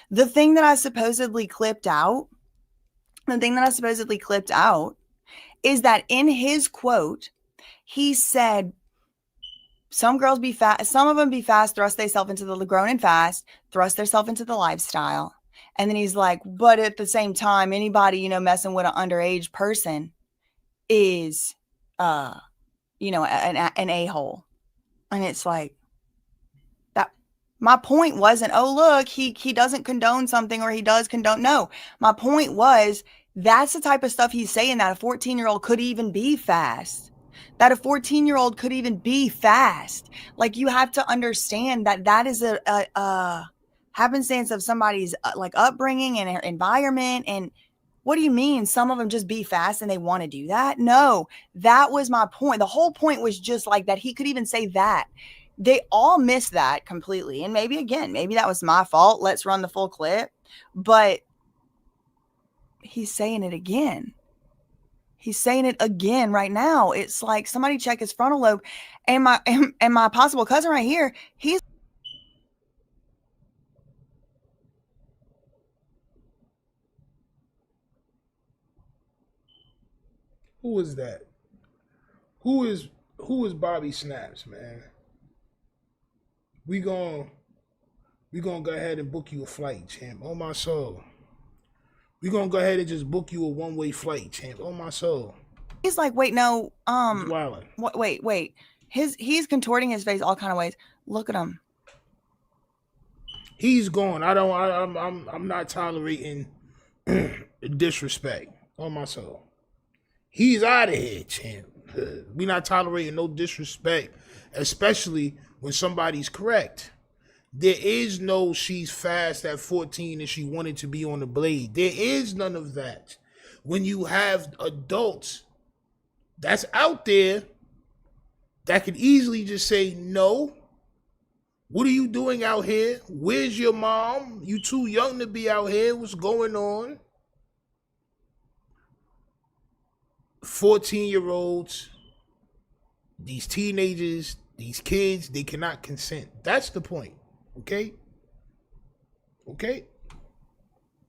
The thing that I supposedly clipped out is that in his quote, he said, some girls be fast, some of them be fast, thrust themselves into the grown and fast, thrust themselves into the lifestyle. And then he's like, but at the same time, anybody, you know, messing with an underage person is, you know, an a-hole. And it's like, that. My point wasn't, oh, look, he doesn't condone something or he does condone. No, my point was, that's the type of stuff he's saying, that a 14-year-old could even be fast. That a 14-year-old could even be fast. Like, you have to understand that is a happenstance of somebody's like upbringing and environment. And what do you mean some of them just be fast and they want to do that? No, that was my point. The whole point was just like that he could even say that. They all missed that completely. And maybe that was my fault. Let's run the full clip. But he's saying it again. He's saying it again right now. It's like somebody check his frontal lobe. And my possible cousin right here, he's Who is that? Who is Bobby Snaps, man? We gonna go ahead and book you a flight, champ. On my soul. We gonna go ahead and just book you a one-way flight, champ. On my soul. He's like, wait, no, He's wait. He's contorting his face all kind of ways. Look at him. He's gone. I'm not tolerating disrespect. On my soul. He's out of here, champ. We not tolerating no disrespect, especially when somebody's correct. There is no she's fast at 14 and she wanted to be on the blade. There is none of that. When you have adults that's out there that could easily just say, no, what are you doing out here? Where's your mom? You too young to be out here. What's going on? 14-year-olds, these teenagers, these kids, they cannot consent. That's the point. Okay?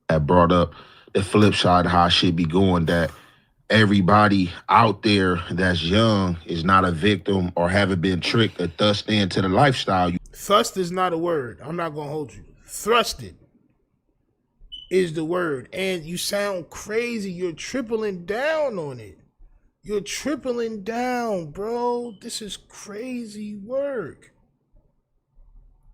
That brought up the flip side of how shit be going, that everybody out there that's young is not a victim or haven't been tricked or thrust into the lifestyle. Thrust is not a word. I'm not going to hold you. Thrusted is the word. And you sound crazy. You're tripling down on it. You're tripling down, bro. This is crazy work.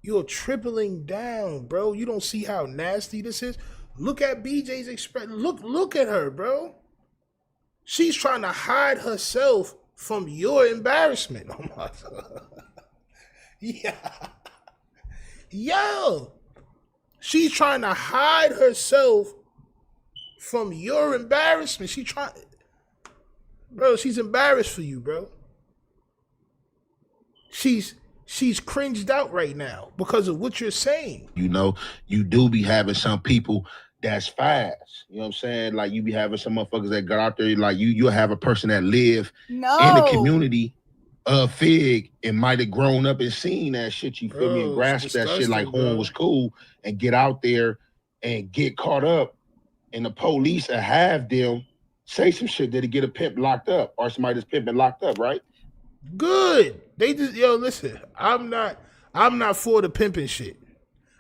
You're tripling down, bro. You don't see how nasty this is? Look at BJ's expression. Look at her, bro. She's trying to hide herself from your embarrassment. Oh my God. Yeah. Yo. She's trying to hide herself from your embarrassment. Bro, she's embarrassed for you, bro. She's cringed out right now because of what you're saying. You know, you do be having some people that's fast. You know what I'm saying? Like, you be having some motherfuckers that got out there, like you'll have a person that live in the community of Fig and might have grown up and seen that shit, you feel me, and grasp that shit like Horn was cool, and get out there and get caught up, and the police will have them say some shit that'll get a pimp locked up, or somebody that's pimping locked up, right? Good. They just, listen, I'm not for the pimping shit.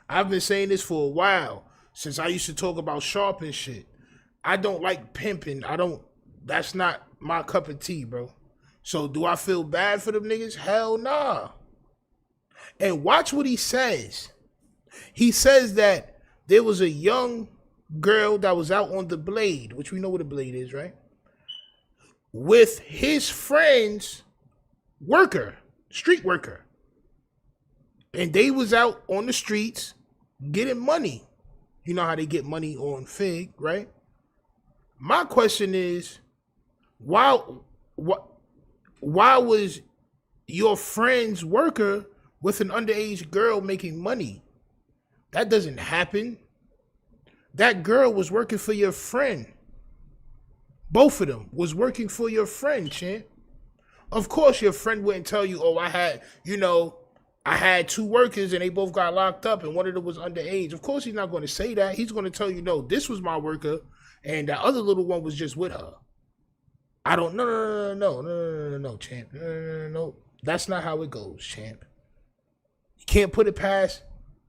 I've been saying this for a while, since I used to talk about sharp and shit. I don't like pimping. That's not my cup of tea, bro. So do I feel bad for them niggas? Hell nah. And watch what he says. He says that there was a young girl that was out on the blade, which we know what a blade is, right? With his friend's street worker. And they was out on the streets getting money. You know how they get money on Fig, right? My question is, why was your friend's worker with an underage girl making money? That doesn't happen. That girl was working for your friend. Both of them was working for your friend, champ. Of course, your friend wouldn't tell you, oh, I had two workers and they both got locked up and one of them was underage. Of course, he's not going to say that. He's going to tell you, no, this was my worker and the other little one was just with her. No, champ. No. That's not how it goes, champ. You can't put it past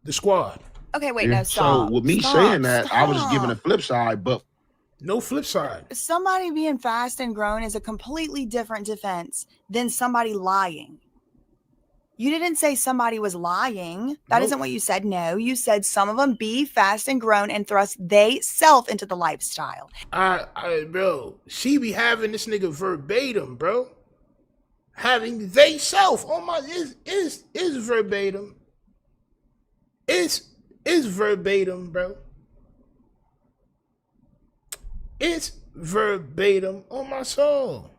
the squad. Okay, wait, no, stop. So with me saying that, I was just giving a flip side, but no flip side. Somebody being fast and grown is a completely different defense than somebody lying. You didn't say somebody was lying. That isn't what you said. No, you said some of them be fast and grown and thrust they self into the lifestyle. Bro, she be having this nigga verbatim, bro. Having they self. Oh my, is verbatim. It's verbatim, bro. It's verbatim on my soul.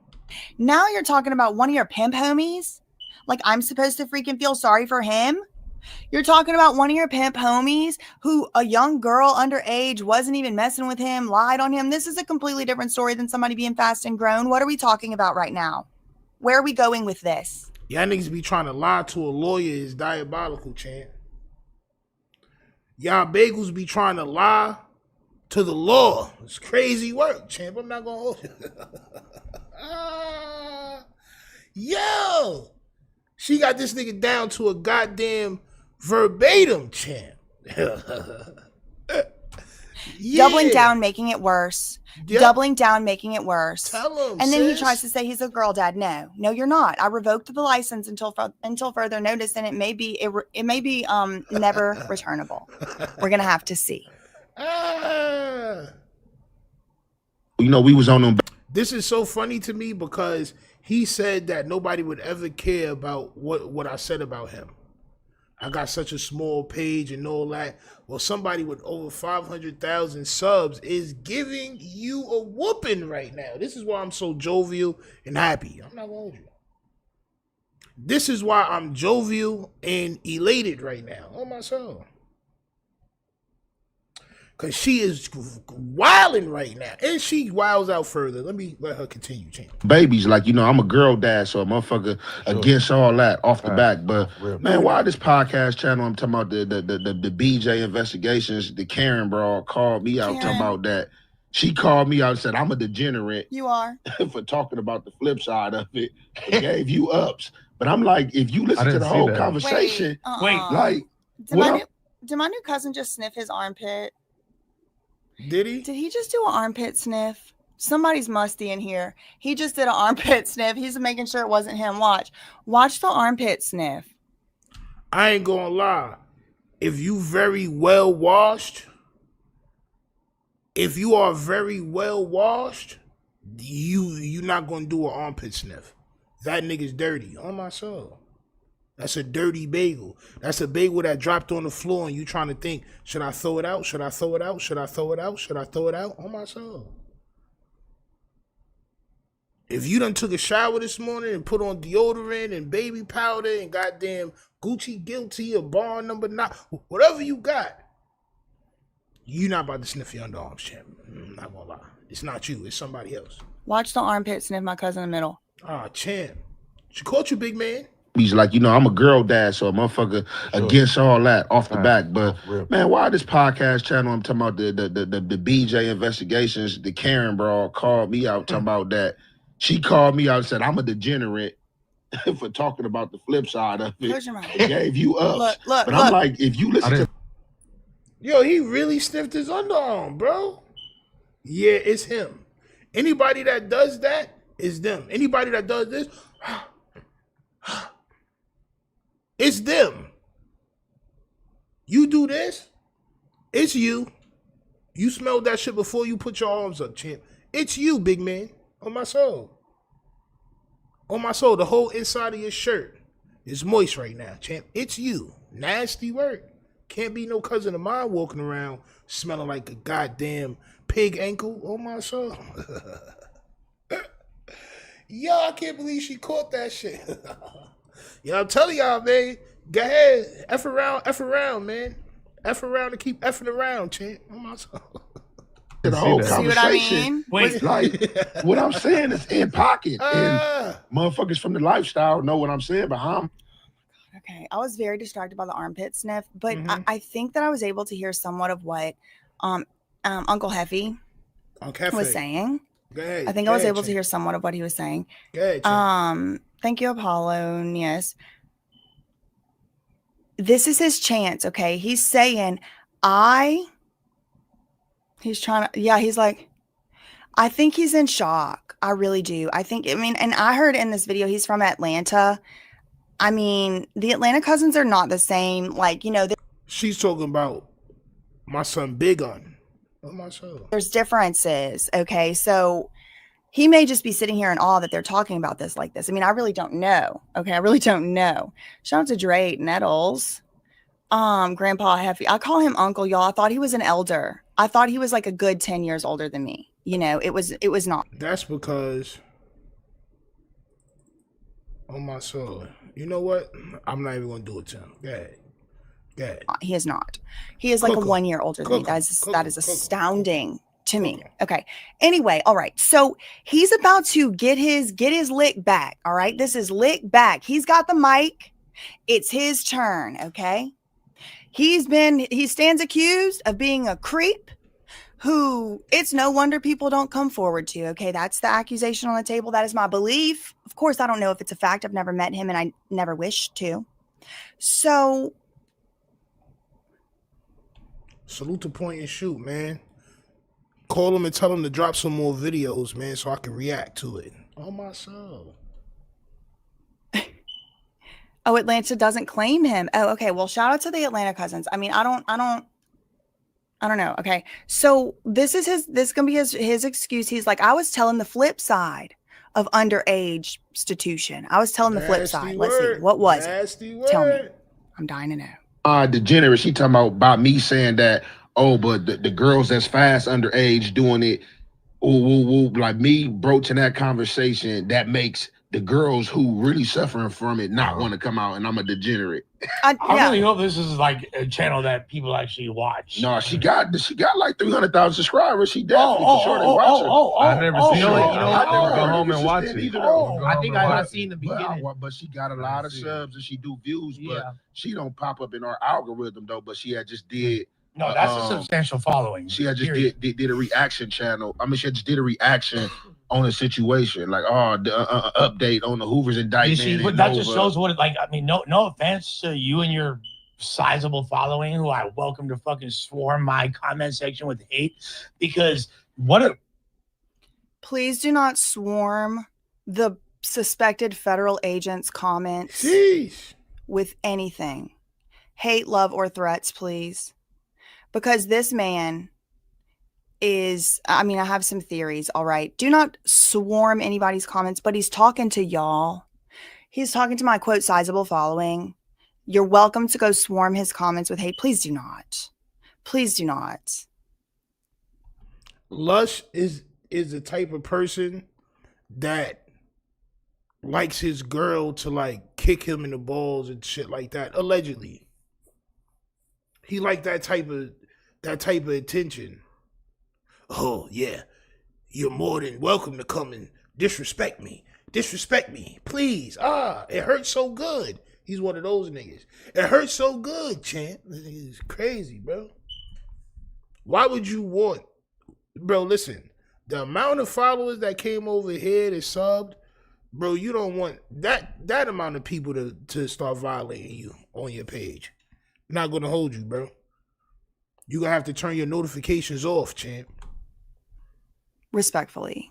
Now you're talking about one of your pimp homies? Like I'm supposed to freaking feel sorry for him? You're talking about one of your pimp homies who a young girl underage wasn't even messing with him, lied on him. This is a completely different story than somebody being fast and grown. What are we talking about right now? Where are we going with this? Y'all niggas be trying to lie to a lawyer is diabolical, champ. Y'all bagels be trying to lie to the law. It's crazy work, champ. I'm not gonna hold you. Yo! She got this nigga down to a goddamn verbatim, champ. Yeah. Doubling down, making it worse. Yep. Doubling down, making it worse. Tell him, and then sis. he tries to say he's a girl dad. No, you're not. I revoked the license until further notice, and it may be never returnable. We're gonna have to see. You know, we was on them. This is so funny to me because he said that nobody would ever care about what I said about him. I got such a small page and all that. Well, somebody with over 500,000 subs is giving you a whooping right now. This is why I'm so jovial and happy. I'm not gonna hold you. This is why I'm jovial and elated right now. Oh, my soul. Because she is wilding right now. And she wilds out further. Let her continue, champ. Babies, like, you know, I'm a girl dad, so a motherfucker against all that off the back. But man, why this podcast channel? I'm talking about the BJ investigations. The Karen bro called me out talking about that. She called me out and said I'm a degenerate. You are for talking about the flip side of it. And gave you ups. But I'm like, if you listen to the whole conversation, like, did my new cousin just sniff his armpit? Did he? Did he just do an armpit sniff? Somebody's musty in here. He just did an armpit sniff. He's making sure it wasn't him. Watch the armpit sniff. I ain't gonna lie. If you very well washed, you're not gonna do an armpit sniff. That nigga's dirty. On my soul. That's a dirty bagel. That's a bagel that dropped on the floor and you trying to think, should I throw it out? Should I throw it out? Should I throw it out? Should I throw it out? On my soul. If you done took a shower this morning and put on deodorant and baby powder and goddamn Gucci Guilty or bar number 9, whatever you got, you not about to sniff your underarms, champ. I'm not gonna lie. It's not you. It's somebody else. Watch the armpit sniff my cousin in the middle. Champ. She caught you, big man. He's like, you know, I'm a girl dad, so a motherfucker against all that off the back. But man, why this podcast channel? I'm talking about the BJ investigations. The Karen bro called me out talking about that. She called me out and said I'm a degenerate for talking about the flip side of it. And gave you ups. But I'm like, if you listen to, yo, he really sniffed his underarm, bro. Yeah, it's him. Anybody that does that is them. Anybody that does this. It's them. You do this, it's you. You smelled that shit before you put your arms up, champ. It's you, big man. On my soul. On my soul, the whole inside of your shirt is moist right now, champ. It's you. Nasty work. Can't be no cousin of mine walking around smelling like a goddamn pig ankle. On my soul. Yo, I can't believe she caught that shit. Yo, I'm telling y'all, man. Go ahead. F around, man. F around and keep effing around, champ. Oh, my soul. the whole See what I mean? Wait, like, what I'm saying is in pocket. And motherfuckers from the lifestyle know what I'm saying, but I'm... Okay, I was very distracted by the armpit sniff, but I think that I was able to hear somewhat of what Uncle Hefe was saying. Go ahead, I think I was able to hear somewhat of what he was saying. Go ahead, thank you, Apollo. Yes. This is his chance, okay? He's saying, he's like, I think he's in shock. I really do. And I heard in this video, he's from Atlanta. I mean, the Atlanta cousins are not the same. Like, you know, she's talking about my son Big Un. Oh, my son. There's differences. Okay. So he may just be sitting here in awe that they're talking about this like this. I mean, I really don't know. Okay. I really don't know. Shout out to Dre Nettles. Grandpa Hefe. I call him uncle, y'all. I thought he was an elder. I thought he was like a good 10 years older than me. You know, it was not. That's because, oh, my soul. You know what? I'm not even going to do it to him. Go ahead. He is not. He is like a 1 year older than me. That is astounding to me. Okay. Anyway, all right. So he's about to get his lick back. All right. This is lick back. He's got the mic. It's his turn. Okay. He stands accused of being a creep who it's no wonder people don't come forward to. Okay. That's the accusation on the table. That is my belief. Of course, I don't know if it's a fact. I've never met him and I never wish to. So salute to point and shoot, man. Call him and tell him to drop some more videos, man, so I can react to it. On my soul. Oh, Atlanta doesn't claim him. Oh, okay. Well, shout out to the Atlanta cousins. I mean, I don't know. Okay. So this is gonna be his excuse. He's like, I was telling the flip side of underage prostitution. I was telling the flip side. Let's see. What was it? Tell me. I'm dying to know. Degenerate. She talking about me saying that, but the girls that's fast underage doing it, like me broaching that conversation, that makes the girls who really suffering from it not want to come out, and I'm a degenerate. I really hope this is like a channel that people actually watch. No, she got like 300,000 subscribers. She definitely for sure they watch her. I've never seen it. I never go home and watch it. I think I've seen the beginning. But she got a lot of subs and she do views, but she don't pop up in our algorithm though. But she had just did. No, that's a substantial following. She had just did a reaction channel. I mean, she just did a reaction on a situation, like update on the Hoover's indictment. But that just shows what it like. I mean, no offense to you and your sizable following, who I welcome to fucking swarm my comment section with hate, because please do not swarm the suspected federal agent's comments with anything, hate, love, or threats, please, because this man is, I mean, I have some theories. All right. Do not swarm anybody's comments, but he's talking to y'all. He's talking to my quote sizable following. You're welcome to go swarm his comments with hate. Please do not. Please do not. Lush is the type of person that likes his girl to like kick him in the balls and shit like that. Allegedly. He like that type of attention. Oh, yeah, you're more than welcome to come and disrespect me. Disrespect me, please. It hurts so good. He's one of those niggas. It hurts so good, champ. It's crazy, bro. Why would you want... Bro, listen. The amount of followers that came over here that subbed, bro, you don't want that amount of people to start violating you on your page. Not going to hold you, bro. You're going to have to turn your notifications off, champ. Respectfully.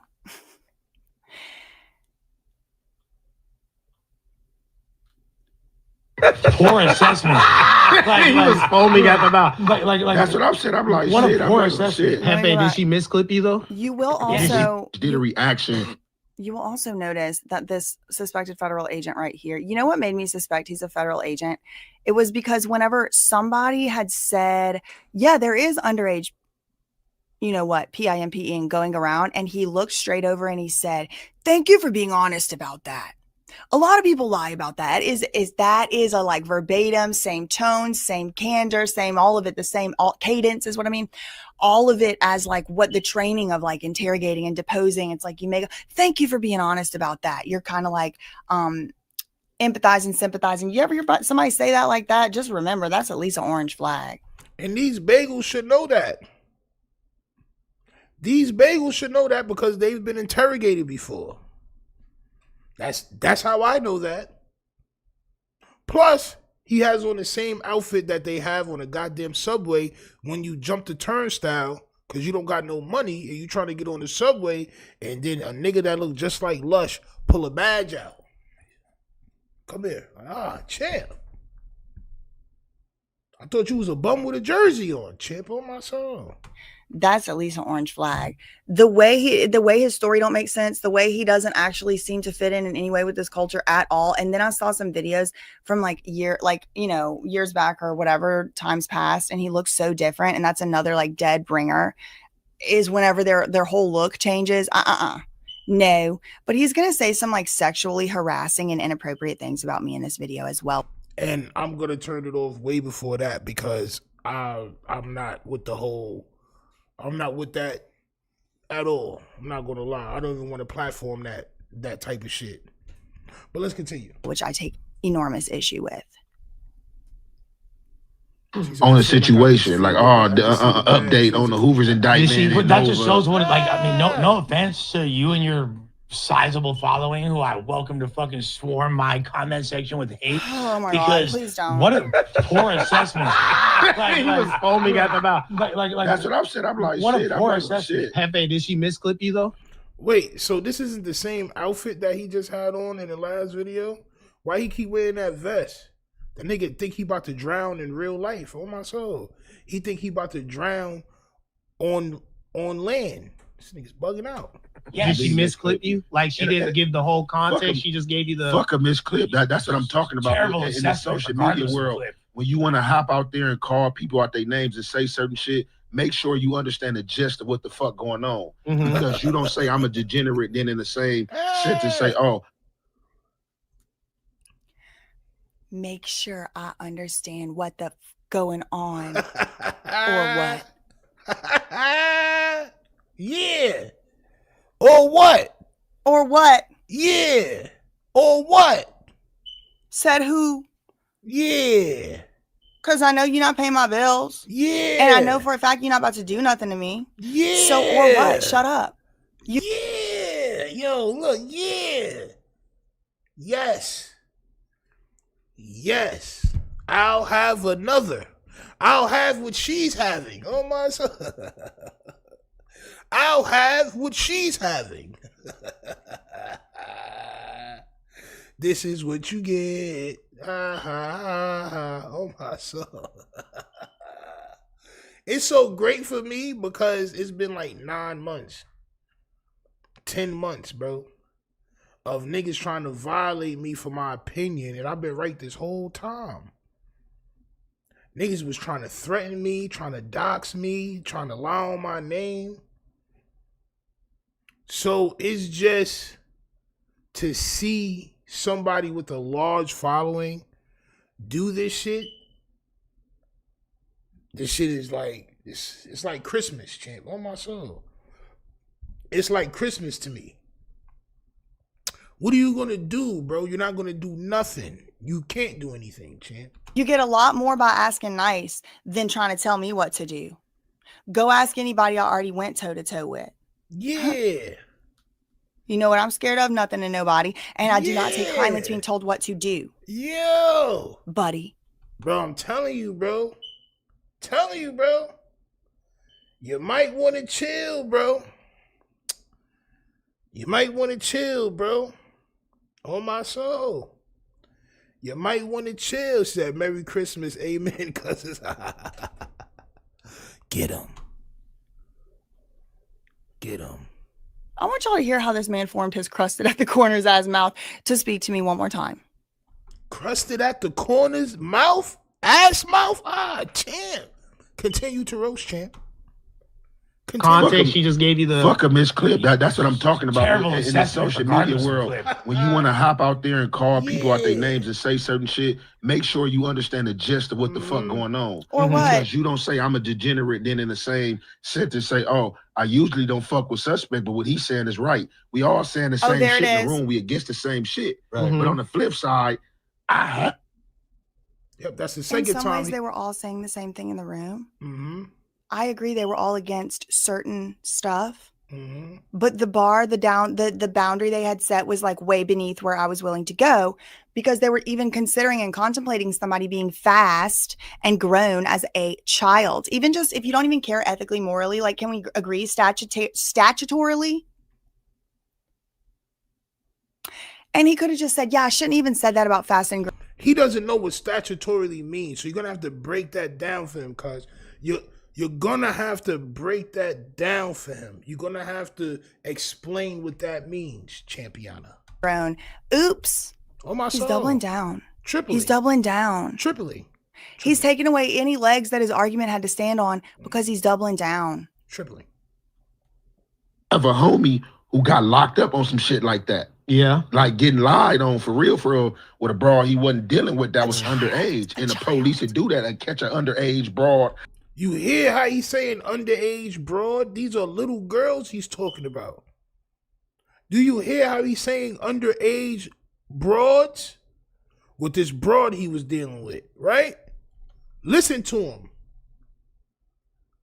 Poor assessment. He was foaming at the mouth. Like that's what I'm saying. I'm like, what shit. A poor assessment. Hefe, did she misclip you though? You will also She did a reaction. You will also notice that this suspected federal agent right here, you know what made me suspect he's a federal agent? It was because whenever somebody had said, yeah, there is underage, you know what, PIMPing going around, and he looked straight over and he said, thank you for being honest about that. A lot of people lie about that. That is a like verbatim, same tone, same candor, same all of it, the same cadence is what I mean. All of it as like what the training of like interrogating and deposing. It's like you make, thank you for being honest about that. You're kind of like empathizing, sympathizing. You ever hear somebody say that like that? Just remember that's at least an orange flag. And these bagels should know that. These bagels should know that because they've been interrogated before. That's how I know that. Plus, he has on the same outfit that they have on a goddamn subway when you jump the turnstile because you don't got no money and you trying to get on the subway, and then a nigga that look just like Lush pull a badge out. Come here. Champ. I thought you was a bum with a jersey on, champ, on my soul. That's at least an orange flag. The way his story don't make sense, the way he doesn't actually seem to fit in any way with this culture at all. And then I saw some videos from years back or whatever, times past, and he looks so different. And that's another like dead bringer, is whenever their whole look changes. No, but he's gonna say some like sexually harassing and inappropriate things about me in this video as well. And I'm gonna turn it off way before that because I'm not with the whole. I'm not with that at all. I'm not gonna lie. I don't even want to platform that type of shit. But let's continue. Which I take enormous issue with. On the situation, like update on the Hoover's indictment. You see, but that just shows what it like. I mean, no offense to you and your sizable following, who I welcome to fucking swarm my comment section with hate. Oh my because God, please don't. What a poor assessment. He was foaming at the mouth. Like that's what I'm saying. I'm like, what shit. a poor I'm like, assessment. shit. Hefe, did she misclip you though? Wait, so this isn't the same outfit that he just had on in the last video? Why he keep wearing that vest? The nigga think he about to drown in real life. Oh my soul. He think he about to drown on land. This nigga's bugging out. Yeah, did she misclip you? Like she didn't give the whole context. She just gave you the fuck a misclip. That's what I'm talking about in the social media world. When you want to hop out there and call people out their names and say certain shit, make sure you understand the gist of what the fuck going on. Because you don't say I'm a degenerate, then in the same sentence say, oh. Make sure I understand what the going on or what. Yeah. Or what? Or what? Yeah. Or what? Said who? Yeah. Because I know you're not paying my bills. Yeah. And I know for a fact you're not about to do nothing to me. Yeah. So, or what? Shut up. Yeah. Yo, look. Yeah. Yes. Yes. I'll have another. I'll have what she's having. Oh, my son. I'll have what she's having. This is what you get. Oh my soul. It's so great for me because it's been like 9 months, 10 months, bro, of niggas trying to violate me for my opinion, and I've been right this whole time. Niggas was trying to threaten me, trying to dox me, trying to lie on my name. So it's just to see somebody with a large following do this shit. This shit is like, it's like Christmas, champ. Oh my soul. It's like Christmas to me. What are you gonna do, bro? You're not gonna do nothing. You can't do anything, champ. You get a lot more by asking nice than trying to tell me what to do. Go ask anybody I already went toe to toe with. Yeah. You know what I'm scared of? Nothing and nobody. And I do not take kindly to being told what to do. Yo. Buddy. Bro, I'm telling you, bro. Telling you, bro. You might want to chill, bro. You might want to chill, bro. On my soul. You might want to chill. Said Merry Christmas, amen, cousins. Get him. Get him. I want y'all to hear how this man formed his crusted at the corners of his mouth to speak to me one more time. Crusted at the corners, mouth, ass mouth. Ah, champ. Continue to roast, champ. Context, she just gave you the fuck a misclip. That's what I'm talking about in the social media world. When you want to hop out there and call people out their names and say certain shit, make sure you understand the gist of what the fuck going on. Or what? Because you don't say I'm a degenerate, then in the same sentence say, oh, I usually don't fuck with suspect, but what he's saying is right. We all saying the same shit in the room. We against the same shit. Right. But on the flip side, Yep, that's the second time. In some ways, they were all saying the same thing in the room. Mm-hmm. I agree they were all against certain stuff. Mm-hmm. But the boundary they had set was like way beneath where I was willing to go, because they were even considering and contemplating somebody being fast and grown as a child. Even just if you don't even care ethically, morally, like, can we agree statutorily? And he could have just said, yeah, I shouldn't even said that about fast and grown. He doesn't know what statutorily means. So you're going to have to break that down for him, cuz you're going to have to break that down for him. You're going to have to explain what that means, Champiana. Grown. Oops. Oh, my soul. He's doubling down. Triply. He's doubling down. Triply. He's taking away any legs that his argument had to stand on because he's doubling down. Triply. I have a homie who got locked up on some shit like that. Yeah. Like getting lied on for real with a broad he wasn't dealing with that was underage. And the police would do that and catch an underage broad. You hear how he's saying underage broad? These are little girls he's talking about. Do you hear how he's saying underage broads? With this broad he was dealing with, right? Listen to him.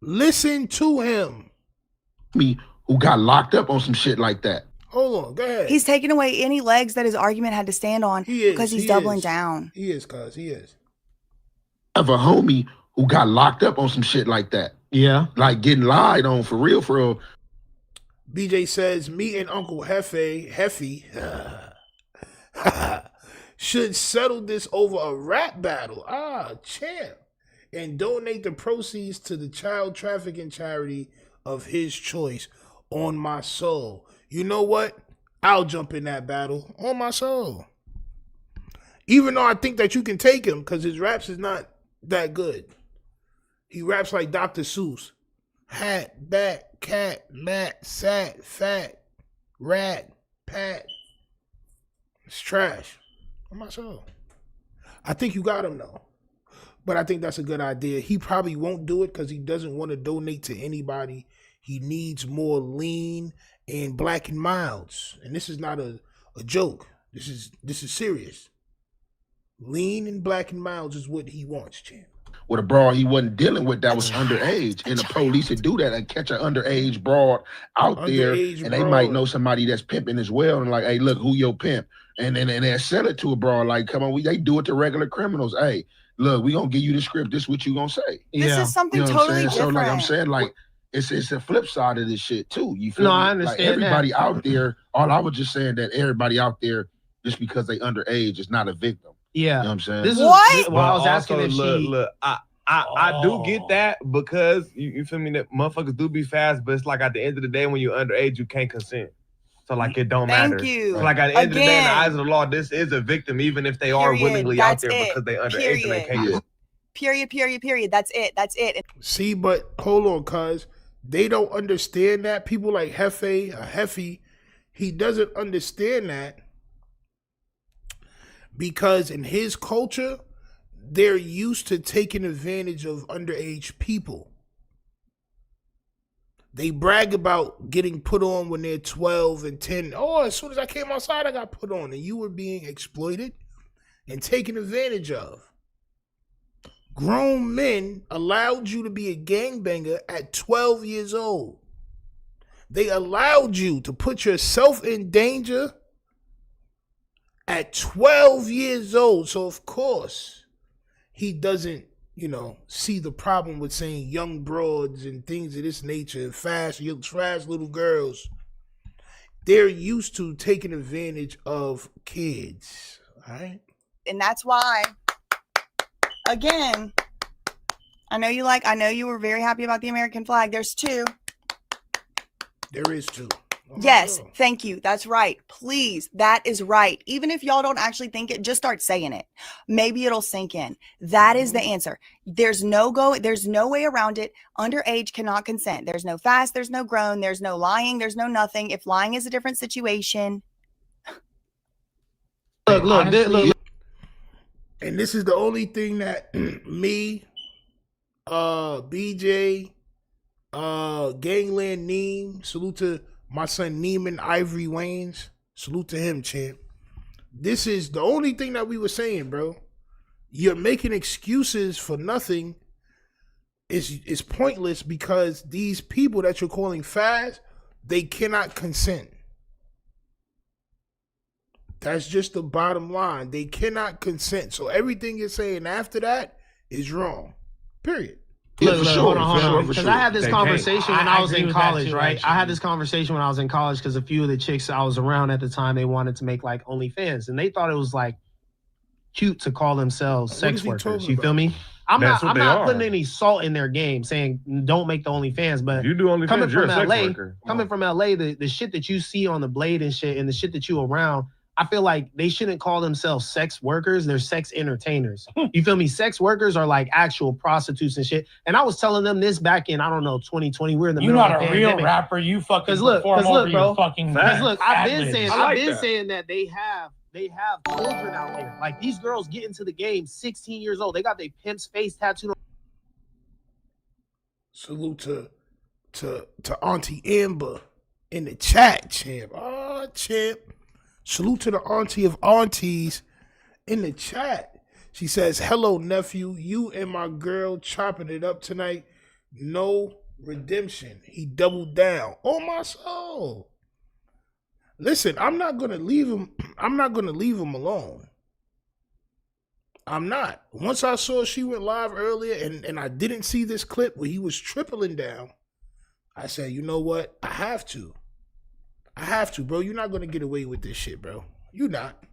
Listen to him. Me, who got locked up on some shit like that. Hold on, go ahead. He's taking away any legs that his argument had to stand on because he's doubling down. He is, cuz. He is. I have a homie who got locked up on some shit like that. Yeah. Like getting lied on for real. BJ says, me and Uncle Hefe should settle this over a rap battle. Champ. And donate the proceeds to the child trafficking charity of his choice. On my soul. You know what? I'll jump in that battle. On my soul. Even though I think that you can take him because his raps is not that good. He raps like Dr. Seuss. Hat, bat, cat, mat, sat, fat, rat, pat. It's trash. On my soul. I think you got him though. But I think that's a good idea. He probably won't do it because he doesn't want to donate to anybody. He needs more lean and black and milds. And this is not a joke. This is serious. Lean and black and milds is what he wants, champ. With a broad he wasn't dealing with that was underage. And the police would do that and catch an underage broad out there. And they might know somebody that's pimping as well. And like, hey, look, who your pimp? And they sell it to a broad. Like, come on, they do it to regular criminals. Hey, look, we gonna give you the script. This is what you gonna say. This is something totally different. So like I'm saying, like, it's a flip side of this shit too. You feel me? I understand. Like everybody out there, all I was just saying that everybody out there, just because they underage is not a victim. Yeah. You know what I'm saying? This what? Well, I was asking if look, I do get that because you feel me that motherfuckers do be fast, but it's like at the end of the day when you're underage, you can't consent. So like it don't matter. Thank you. So like at the end of the day, in the eyes of the law, this is a victim, even if they are willingly out there because they underage and they can't. Period. That's it. See, but hold on, cuz. They don't understand that. People like Hefe, he doesn't understand that because in his culture, they're used to taking advantage of underage people. They brag about getting put on when they're 12 and 10. Oh, as soon as I came outside, I got put on. And you were being exploited and taken advantage of. Grown men allowed you to be a gangbanger at 12 years old. They allowed you to put yourself in danger at 12 years old. So, of course, he doesn't, see the problem with saying young broads and things of this nature, fast little girls. They're used to taking advantage of kids, all right? And that's why, again, I know you were very happy about the American flag. There's two. There is two. Yes, thank you. That's right. Please, that is right. Even if y'all don't actually think it, just start saying it. Maybe it'll sink in. That is the answer. There's no way around it. Underage cannot consent. There's no fast, there's no grown, there's no lying, there's no nothing. If lying is a different situation. Look. And this is the only thing that me, BJ, Gangland Neem, salute to my son Neiman Ivory Waynes. Salute to him, champ. This is the only thing that we were saying, bro. You're making excuses for nothing. It's pointless because these people that you're calling fast, they cannot consent. That's just the bottom line. They cannot consent. So everything you're saying after that is wrong. Period. Look, hold on. Because I had this conversation when I was in college, right? I had this conversation when I was in college because a few of the chicks I was around at the time, they wanted to make like OnlyFans. And they thought it was like cute to call themselves sex workers. You feel me? I'm not putting any salt in their game saying don't make the OnlyFans, but you do OnlyFans, coming from LA, the shit that you see on the blade and shit and the shit that you around, I feel like they shouldn't call themselves sex workers. They're sex entertainers. You feel me? Sex workers are like actual prostitutes and shit. And I was telling them this back in, I don't know, 2020. We're in the middle of the pandemic. You're not a real rapper. You fucking Cause look, bro. Look, I've been ad-libs. saying that they have children out there. Like these girls get into the game 16 years old. They got their pimp's face tattooed on. Salute to Auntie Amber in the chat, champ. Oh, champ. Salute to the auntie of aunties in the chat. She says, hello, nephew. You and my girl chopping it up tonight. No redemption. He doubled down. Oh, my soul. Listen, I'm not going to leave him. I'm not going to leave him alone. I'm not. Once I saw she went live earlier and I didn't see this clip where he was tripling down, I said, you know what? I have to. I have to, bro. You're not going to get away with this shit, bro. You're not.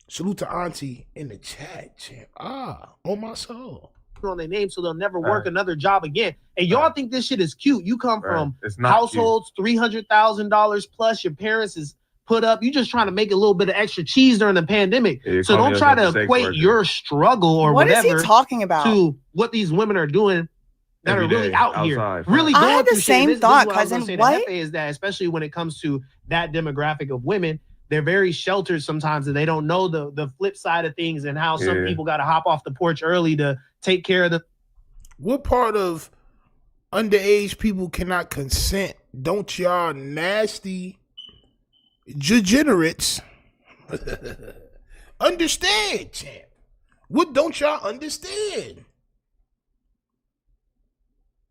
Salute to Auntie in the chat, champ. On my soul. On their name so they'll never work another job again. And y'all think this shit is cute. You come from households, $300,000 plus. Your parents is put up. You just trying to make a little bit of extra cheese during the pandemic. So don't try to equate your struggle or whatever. What is he talking about? To what these women are doing that are really out here. Really I going had the through same shit. thought, This is cousin. what I was gonna say to What? Hefe is that, especially when it comes to that demographic of women, they're very sheltered sometimes and they don't know the flip side of things and how some people got to hop off the porch early to take care of the. What part of underage people cannot consent? Don't y'all nasty degenerates understand, champ? What don't y'all understand?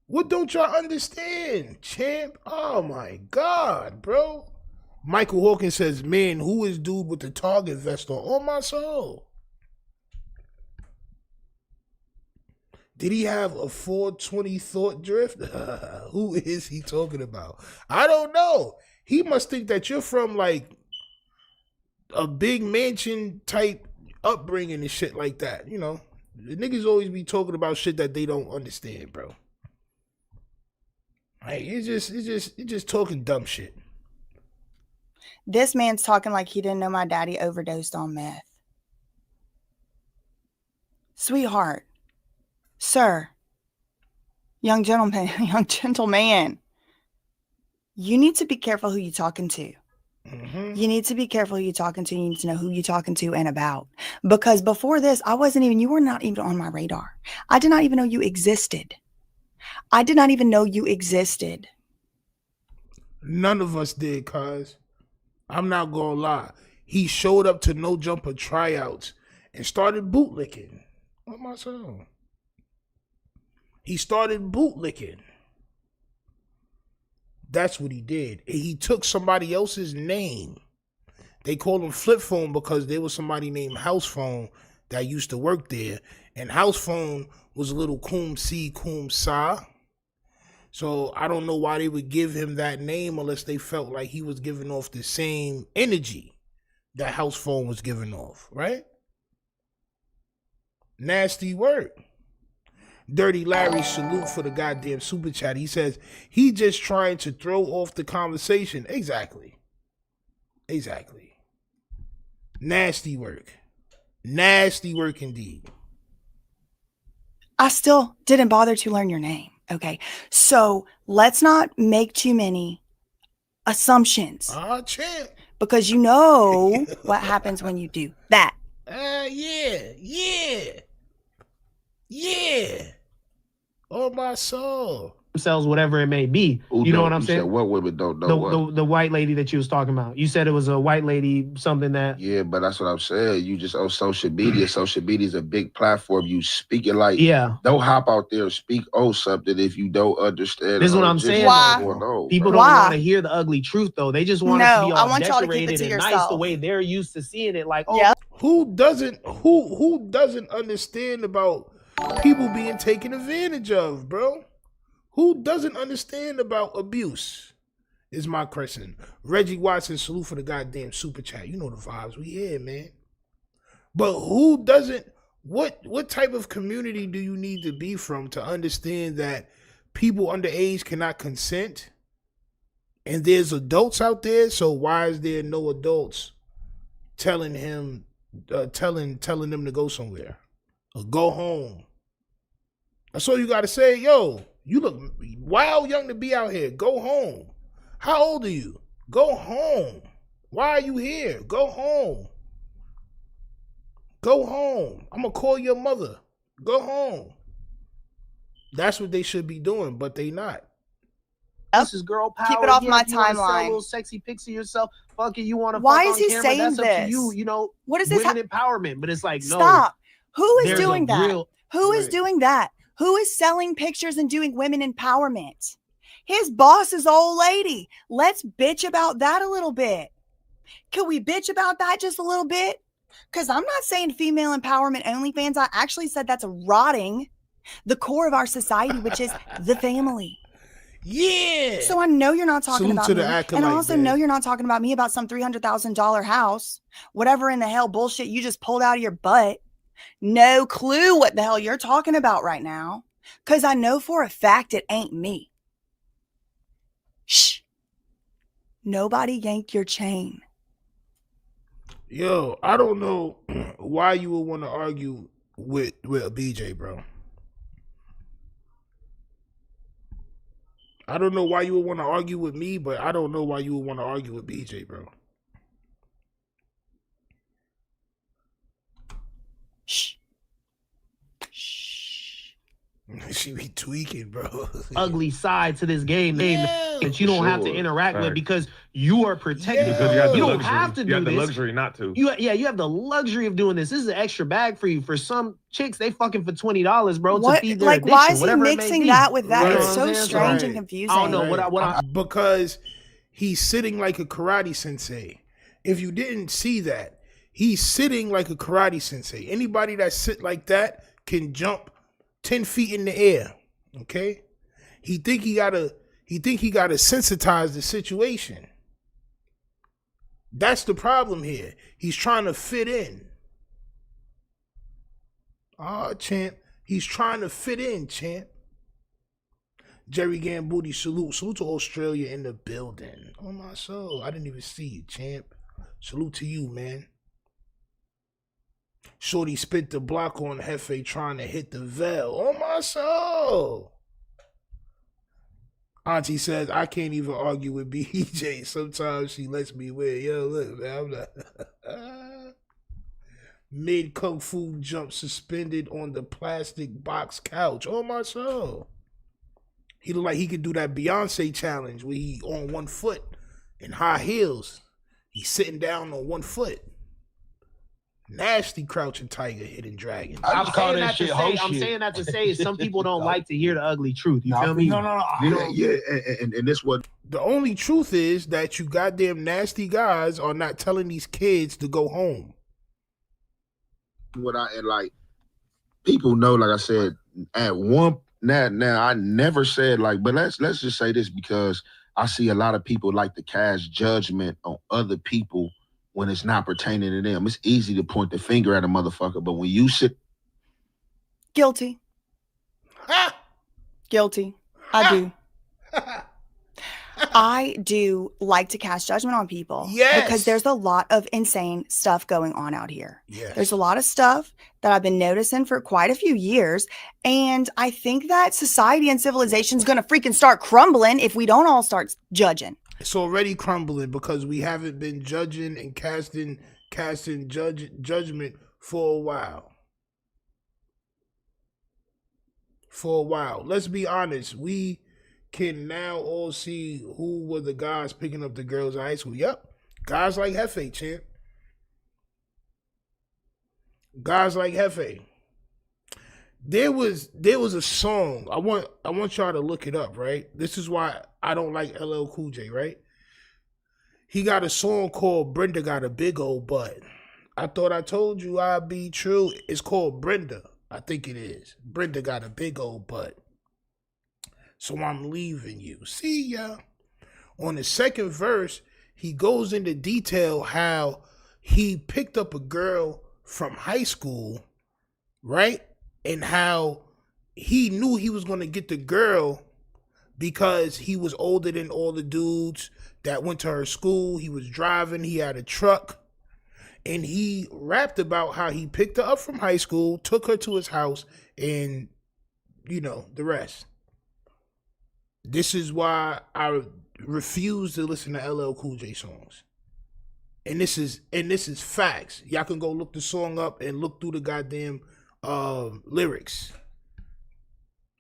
What don't y'all understand, champ? Oh my God, bro. Michael Hawkins says, man, who is dude with the Target vest on? On my soul. Did he have a 420 thought drift? Who is he talking about? I don't know. He must think that you're from like a big mansion type upbringing and shit like that. You know, the niggas always be talking about shit that they don't understand, bro. Like, it's just talking dumb shit. This man's talking like he didn't know my daddy overdosed on meth. Sweetheart, sir, young gentleman, you need to be careful who you're talking to. Mm-hmm. You need to be careful who you're talking to. You need to know who you're talking to and about. Because before this, you were not even on my radar. I did not even know you existed. None of us did, cuz. I'm not gonna lie. He showed up to No Jumper tryouts and started bootlicking. What am I saying? He started bootlicking. That's what he did. And he took somebody else's name. They called him Flip Phone because there was somebody named House Phone that used to work there. And House Phone was a little Kum Si Kum Sa. So I don't know why they would give him that name unless they felt like he was giving off the same energy that House Phone was giving off, right? Nasty work. Dirty Larry, salute for the goddamn super chat. He says he just trying to throw off the conversation. Exactly. Nasty work. Nasty work indeed. I still didn't bother to learn your name. Okay. So let's not make too many assumptions. Champ. Because you know what happens when you do that. Yeah. Oh, my soul. Themselves, whatever it may be. You know what I'm saying? What women don't know what? The white lady that you was talking about. You said it was a white lady, something that. Yeah, but that's what I'm saying. You just on social media. Social media is a big platform. You speak it like, don't hop out there and speak something if you don't understand. This is what I'm saying. People don't want to hear the ugly truth, though. They just want it to be all decorated and nice the way they're used to seeing it. Like, who doesn't understand about people being taken advantage of, bro? Who doesn't understand about abuse is my question. Reggie Watson, salute for the goddamn super chat. You know the vibes we here, man. But who doesn't, what type of community do you need to be from to understand that people underage cannot consent? And there's adults out there, so why is there no adults telling him, telling them to go somewhere or go home. That's all you got to say. Yo, you look wild young to be out here. Go home. How old are you? Go home. Why are you here? Go home. Go home. I'm going to call your mother. Go home. That's what they should be doing, but they not. This is girl power. Keep it off Yeah, my if you wanna sell a timeline. little sexy pics of yourself. Fuck it, you want to. Why fuck is on he camera, saying that's up to this? you. You know What is this? women empowerment, but it's like no. Stop. Who is there's a doing that? real- Who is doing that? Who is selling pictures and doing women empowerment? His boss is an old lady. Let's bitch about that a little bit. Can we bitch about that just a little bit? Because I'm not saying female empowerment OnlyFans. I actually said that's rotting the core of our society, which is the family. Yeah. So I know you're not talking Salute about to me. the And I acolyte, also man. know you're not talking about me about some $300,000 house, whatever in the hell bullshit you just pulled out of your butt. No clue what the hell you're talking about right now. Because I know for a fact it ain't me. Shh. Nobody yank your chain. Yo, I don't know why you would want to argue with a BJ, bro. I don't know why you would want to argue with me, but I don't know why you would want to argue with BJ, bro. Shh. She be tweaking, bro. ugly side to this game that you don't have to interact with Facts. because you are protected. Because you got the don't luxury. have to do You have the this. luxury not to. You have the luxury of doing this. This is an extra bag for you. For some chicks, they fucking for $20, bro, to What? feed their Like, addiction, why is he whatever it may mixing be. that with that? You know It's what so I'm saying? strange and Right. confusing. I don't know because he's sitting like a karate sensei. If you didn't see that, he's sitting like a karate sensei. Anybody that sit like that can jump 10 feet in the air. Okay? He think he gotta sensitize the situation. That's the problem here. He's trying to fit in. Champ. He's trying to fit in, champ. Jerry Gambuti, salute. Salute to Australia in the building. Oh, my soul. I didn't even see you, champ. Salute to you, man. Shorty spit the block on Hefe trying to hit the veil. Oh, my soul. Auntie says, I can't even argue with BJ. Sometimes she lets me win. Yo, look, man, I'm not. Mid kung fu jump suspended on the plastic box couch. Oh, my soul. He look like he could do that Beyonce challenge where he on one foot in high heels. He's sitting down on one foot. Nasty crouching tiger, hidden dragon. I'm saying that to say some people don't like to hear the ugly truth. You feel me? No. Yeah, and this what the only truth is that you goddamn nasty guys are not telling these kids to go home. what I and like people know, like I said, at one now I never said like, but let's just say this because I see a lot of people like to cast judgment on other people when it's not pertaining to them. It's easy to point the finger at a motherfucker, but when you sit Guilty. Guilty. I do. I do like to cast judgment on people. Yes. Because there's a lot of insane stuff going on out here. Yes. There's a lot of stuff that I've been noticing for quite a few years. And I think that society and civilization is going to freaking start crumbling if we don't all start judging. It's already crumbling because we haven't been judging and casting judgment for a while. Let's be honest. We can now all see who were the guys picking up the girls in high school. Yep. Guys like Hefe, champ. Guys like Hefe. There was a song. I want y'all to look it up, right? This is why I don't like LL Cool J, right? He got a song called Brenda Got a Big Old Butt. I thought I told you I'd be true. It's called Brenda. I think it is. Brenda got a big old butt. So I'm leaving you. See ya. On the second verse, he goes into detail how he picked up a girl from high school, right? And how he knew he was going to get the girl because he was older than all the dudes that went to her school. He was driving. He had a truck. And he rapped about how he picked her up from high school, took her to his house, and, you know, the rest. This is why I refuse to listen to LL Cool J songs. And this is facts. Y'all can go look the song up and look through the goddamn lyrics.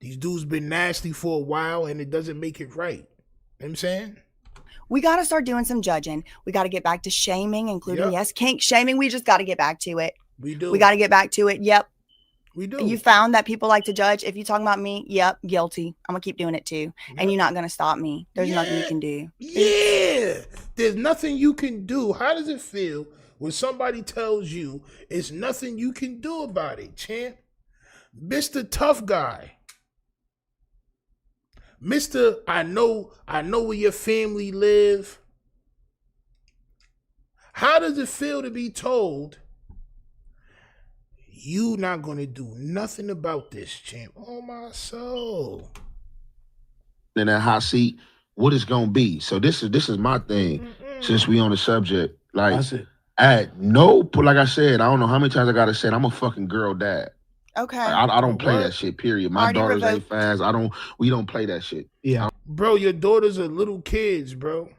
These dudes been nasty for a while, and it doesn't make it right. You know what I'm saying? We got to start doing some judging. We got to get back to shaming, including, yes, kink shaming. We just got to get back to it. We do. We got to get back to it. Yep. We do. You found that people like to judge. If you're talking about me, yep, guilty. I'm going to keep doing it too. Yep. And you're not going to stop me. There's nothing you can do. Yeah. There's nothing you can do. How does it feel when somebody tells you it's nothing you can do about it, champ? Mr. Tough Guy. Mr. I know where your family live. How does it feel to be told you not gonna do nothing about this, champ? Oh my soul. In that hot seat, what it's gonna be. So this is my thing. Since we on the subject, like like I said, I don't know how many times I gotta say it, I'm a fucking girl dad. Okay. I don't play that shit, period. My daughters ain't fans. We don't play that shit. Yeah. Bro, your daughters are little kids, bro.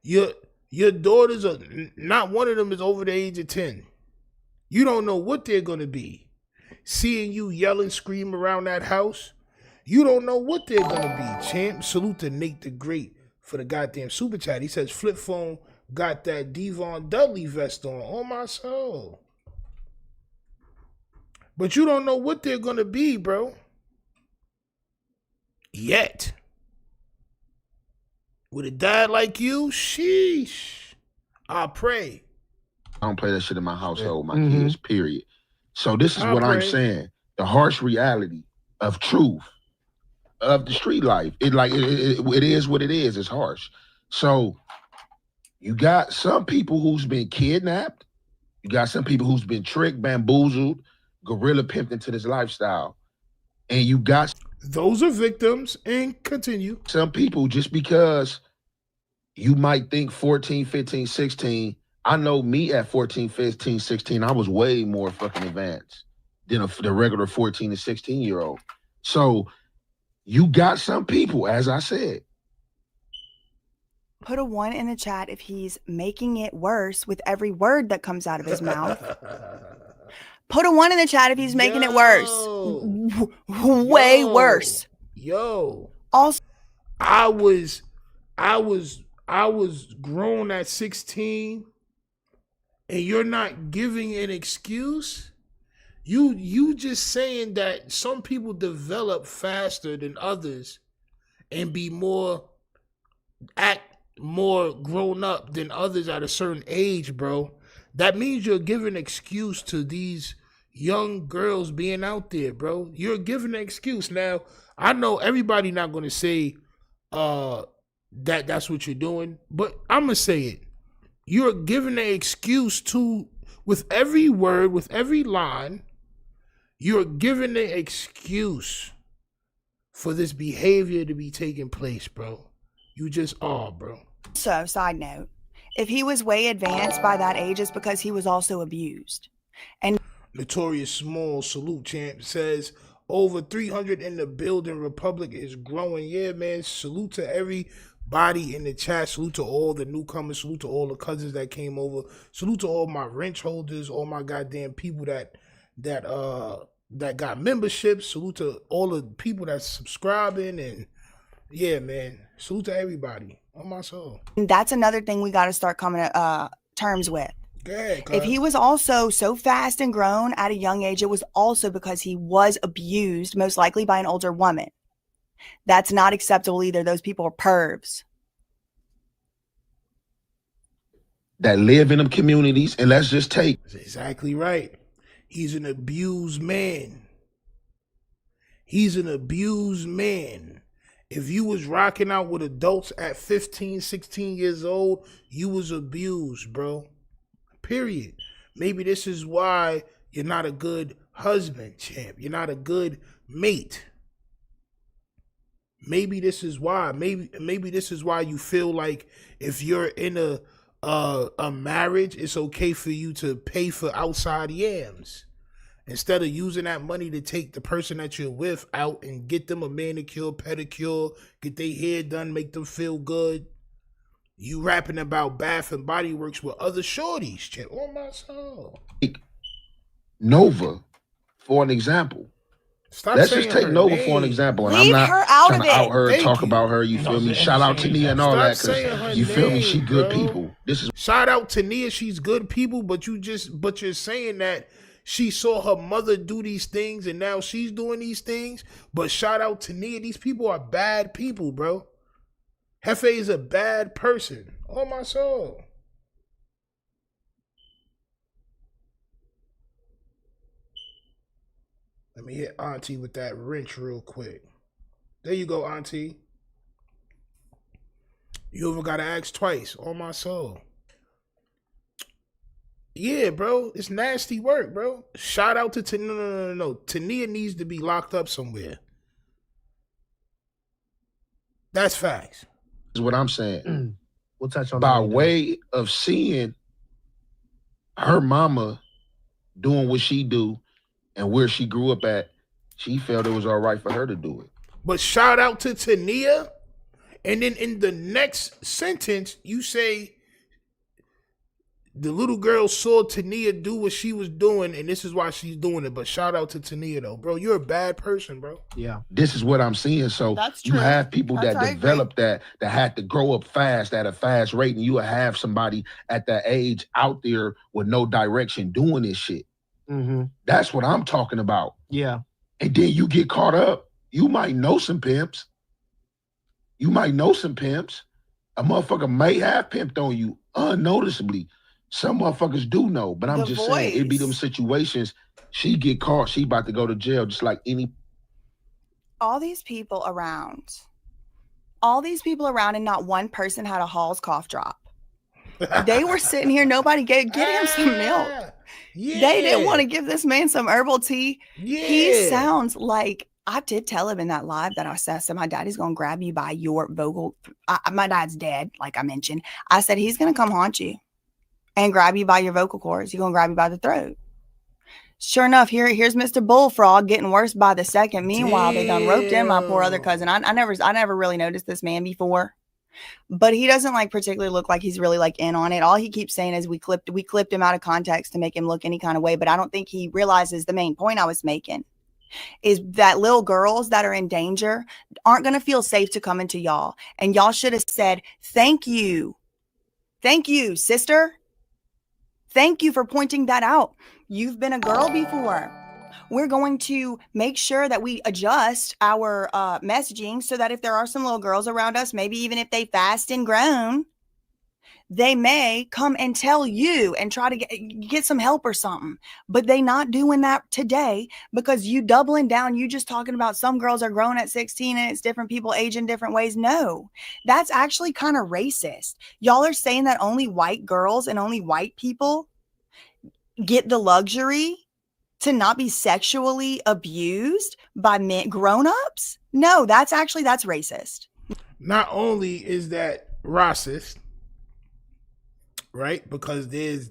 Your daughters are, not one of them is over the age of 10. You don't know what they're gonna be. Seeing you yell and scream around that house, you don't know what they're gonna be, champ. Salute to Nate the Great for the goddamn super chat. He says Flip Phone got that Devon Dudley vest on. Oh my soul. But you don't know what they're gonna be, bro. Yet. With a dad like you, sheesh. I pray. I don't play that shit in my household, my kids, period. So this is what I'm saying. The harsh reality of truth, of the street life. It is what it is. It's harsh. So you got some people who's been kidnapped. You got some people who's been tricked, bamboozled, gorilla pimped into this lifestyle. And you got those are victims, and continue. Some people, just because you might think 14, 15, 16, I know me at 14, 15, 16, I was way more fucking advanced than the regular 14 to 16-year-old. So you got some people, as I said. Put a 1 in the chat if he's making it worse with every word that comes out of his mouth. Put a 1 in the chat if he's making it worse. Way worse. Yo. Also, I was grown at 16, and you're not giving an excuse. You just saying that some people develop faster than others and act more grown up than others at a certain age, bro. That means you're giving an excuse to these young girls being out there, bro. You're giving an excuse. Now, I know everybody not going to say that's what you're doing, but I'm going to say it. You're giving an excuse to, with every word, with every line, you're giving an excuse for this behavior to be taking place, bro. You just are, bro. So, side note, if he was way advanced by that age, it's because he was also abused. And Notorious Small, salute, champ, says over 300 in the building. Republic is growing. Yeah, man. Salute to everybody in the chat. Salute to all the newcomers. Salute to all the cousins that came over. Salute to all my wrench holders, all my goddamn people that got memberships. Salute to all the people that's subscribing, and yeah, man. Salute to everybody. On my soul. That's another thing we got to start coming to terms with. Good, if he was also so fast and grown at a young age, it was also because he was abused, most likely by an older woman. That's not acceptable either. Those people are pervs. That live in them communities, and let's just take. That's exactly right. He's an abused man. He's an abused man. If you was rocking out with adults at 15, 16 years old, you was abused, bro. Period. Maybe this is why you're not a good husband, champ. You're not a good mate. Maybe this is why. Maybe this is why you feel like if you're in a a marriage, it's okay for you to pay for outside yams. Instead of using that money to take the person that you're with out and get them a manicure, pedicure, get their hair done, make them feel good. You rapping about Bath and Body Works with other shorties, shit. Oh my soul. Nova, for an example. Let's just take Nova for an example. And I'm not trying to out her, talk about her, you feel me? Shout out to Nia and all that, because you feel me? She good people. This is shout out to Nia, she's good people, but you're saying that she saw her mother do these things and now she's doing these things. But shout out to Nia, these people are bad people, bro. Hefe is a bad person. Oh my soul. Let me hit Auntie with that wrench real quick. There you go, Auntie. You even gotta ask twice. Oh my soul. Yeah, bro. It's nasty work, bro. Shout out to no. Tania needs to be locked up somewhere. That's facts. Is what I'm saying. We'll touch on by that way of seeing her mama doing what she do and where she grew up at, she felt it was all right for her to do it. But shout out to Tania, and then in the next sentence you say the little girl saw Tania do what she was doing, and this is why she's doing it. But shout out to Tania, though, bro. You're a bad person, bro. Yeah. This is what I'm seeing. So you have people that develop that had to grow up fast at a fast rate, and you will have somebody at that age out there with no direction doing this shit. Mm-hmm. That's what I'm talking about. Yeah. And then you get caught up. You might know some pimps. A motherfucker may have pimped on you unnoticeably. Some motherfuckers do know, but I'm just saying it be them situations. She get caught, she about to go to jail just like any. All these people around, and not one person had a Hall's cough drop. They were sitting here, nobody get him some milk. Yeah. They didn't want to give this man some herbal tea. Yeah. He sounds like, I did tell him in that live that I said, my daddy's going to grab you by your vocal. My dad's dead, like I mentioned. I said, he's going to come haunt you and grab you by your vocal cords. He's going to grab you by the throat. Sure enough, here's Mr. Bullfrog getting worse by the second. Meanwhile, they done roped in my poor other cousin. I never really noticed this man before, but he doesn't like particularly look like he's really like in on it. All he keeps saying is we clipped him out of context to make him look any kind of way. But I don't think he realizes the main point I was making is that little girls that are in danger aren't going to feel safe to come into y'all. And y'all should have said, thank you, sister. Thank you for pointing that out. You've been a girl before. We're going to make sure that we adjust our messaging so that if there are some little girls around us, maybe even if they fast and grown, they may come and tell you and try to get some help or something. But they not doing that today because you doubling down, you just talking about some girls are grown at 16 and it's different people age in different ways. No, that's actually kind of racist. Y'all are saying that only white girls and only white people get the luxury to not be sexually abused by men, grown-ups? No, that's racist. Not only is that racist, right? Because there's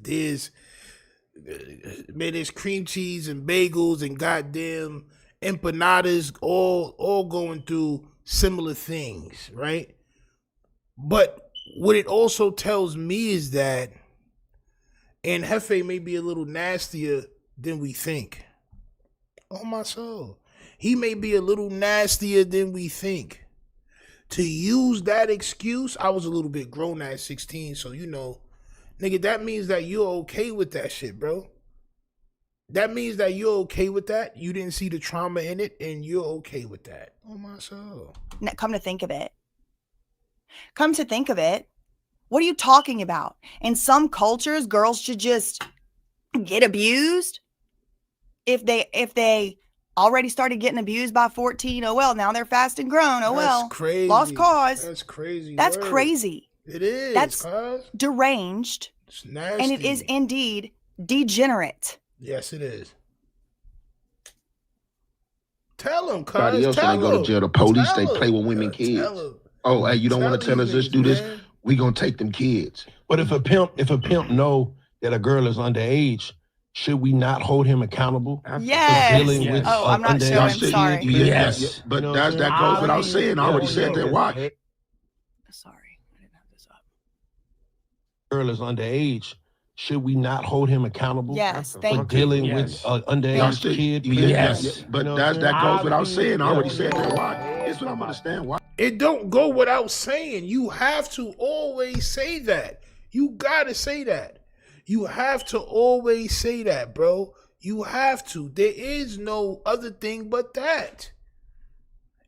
cream cheese and bagels and goddamn empanadas all going through similar things, right? But what it also tells me is that, and Hefe may be a little nastier than we think. Oh my soul. He may be a little nastier than we think. To use that excuse, I was a little bit grown at 16, so nigga, that means that you're okay with that shit, bro. That means that you're okay with that. You didn't see the trauma in it, and you're okay with that. Oh my soul. Come to think of it, what are you talking about? In some cultures, girls should just get abused. If they already started getting abused by 14, oh well, now they're fast and grown. Oh well, that's crazy. Lost cause. That's crazy. That's crazy. It is. That's deranged. It's nasty. And it is indeed degenerate. Yes, it is. Tell them, cuz. Everybody else ain't go to jail. The police, they play with women, kids. Oh, hey, you don't want to tell us this, do this? we gonna take them kids. But if a pimp know that a girl is underage, should we not hold him accountable? Yes. For dealing with I'm not showing. Sorry. Yes. But that goes without saying. I already said that. Why? Sorry, I didn't have this up. Girl is underage. Should we not hold him accountable? Yes, for thank you. dealing with an underage kid? Yes. But that goes without saying. I already said that. Why? That's what I'm understand. Why? It don't go without saying. You have to always say that. You gotta say that. You have to always say that, bro. You have to. There is no other thing but that.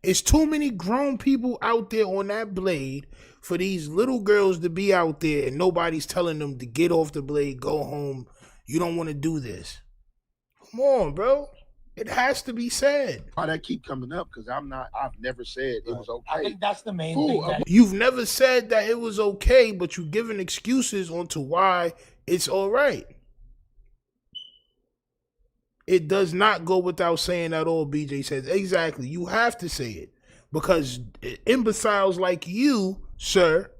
It's too many grown people out there on that blade for these little girls to be out there and nobody's telling them to get off the blade, go home. You don't want to do this. Come on, bro. It has to be said. Why that keep coming up? Because I've never said it was okay. I think that's the main thing. You've never said that it was okay, but you're giving excuses onto why it's all right. It does not go without saying at all, BJ says. Exactly. You have to say it. Because imbeciles like you, sir,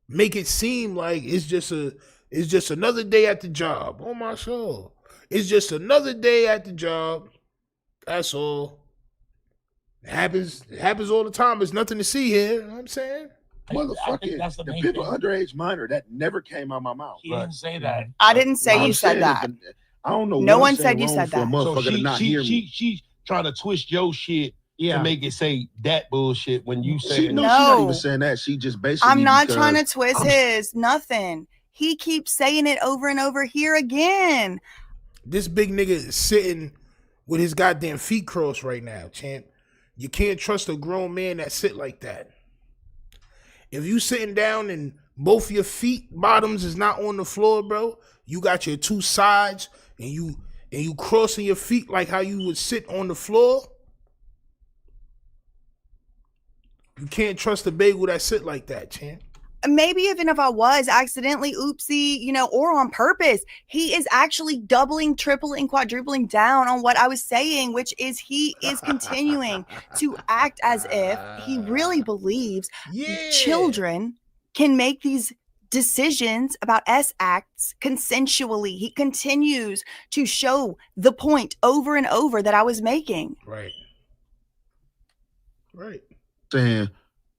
make it seem like it's just another day at the job. Oh my soul. It's just another day at the job. That's all. It happens all the time. There's nothing to see here. You know what I'm saying? Motherfucker, the people underage minor, that never came out of my mouth. He didn't say that. I didn't say you said that. I don't know. No one said you said that. So she's trying to twist your shit to make it say that bullshit when you say she's not even saying that. She just basically. I'm not trying to twist his. Nothing. He keeps saying it over and over here again. This big nigga is sitting with his goddamn feet crossed right now, champ. You can't trust a grown man that sit like that. If you sitting down and both your feet bottoms is not on the floor, bro, you got your two sides and you crossing your feet like how you would sit on the floor. You can't trust a bagel that sit like that, champ. Maybe even if I was accidentally, oopsie, or on purpose, he is actually doubling, tripling, quadrupling down on what I was saying, which is he is continuing to act as if he really believes children can make these decisions about acts consensually. He continues to show the point over and over that I was making. Right. Saying,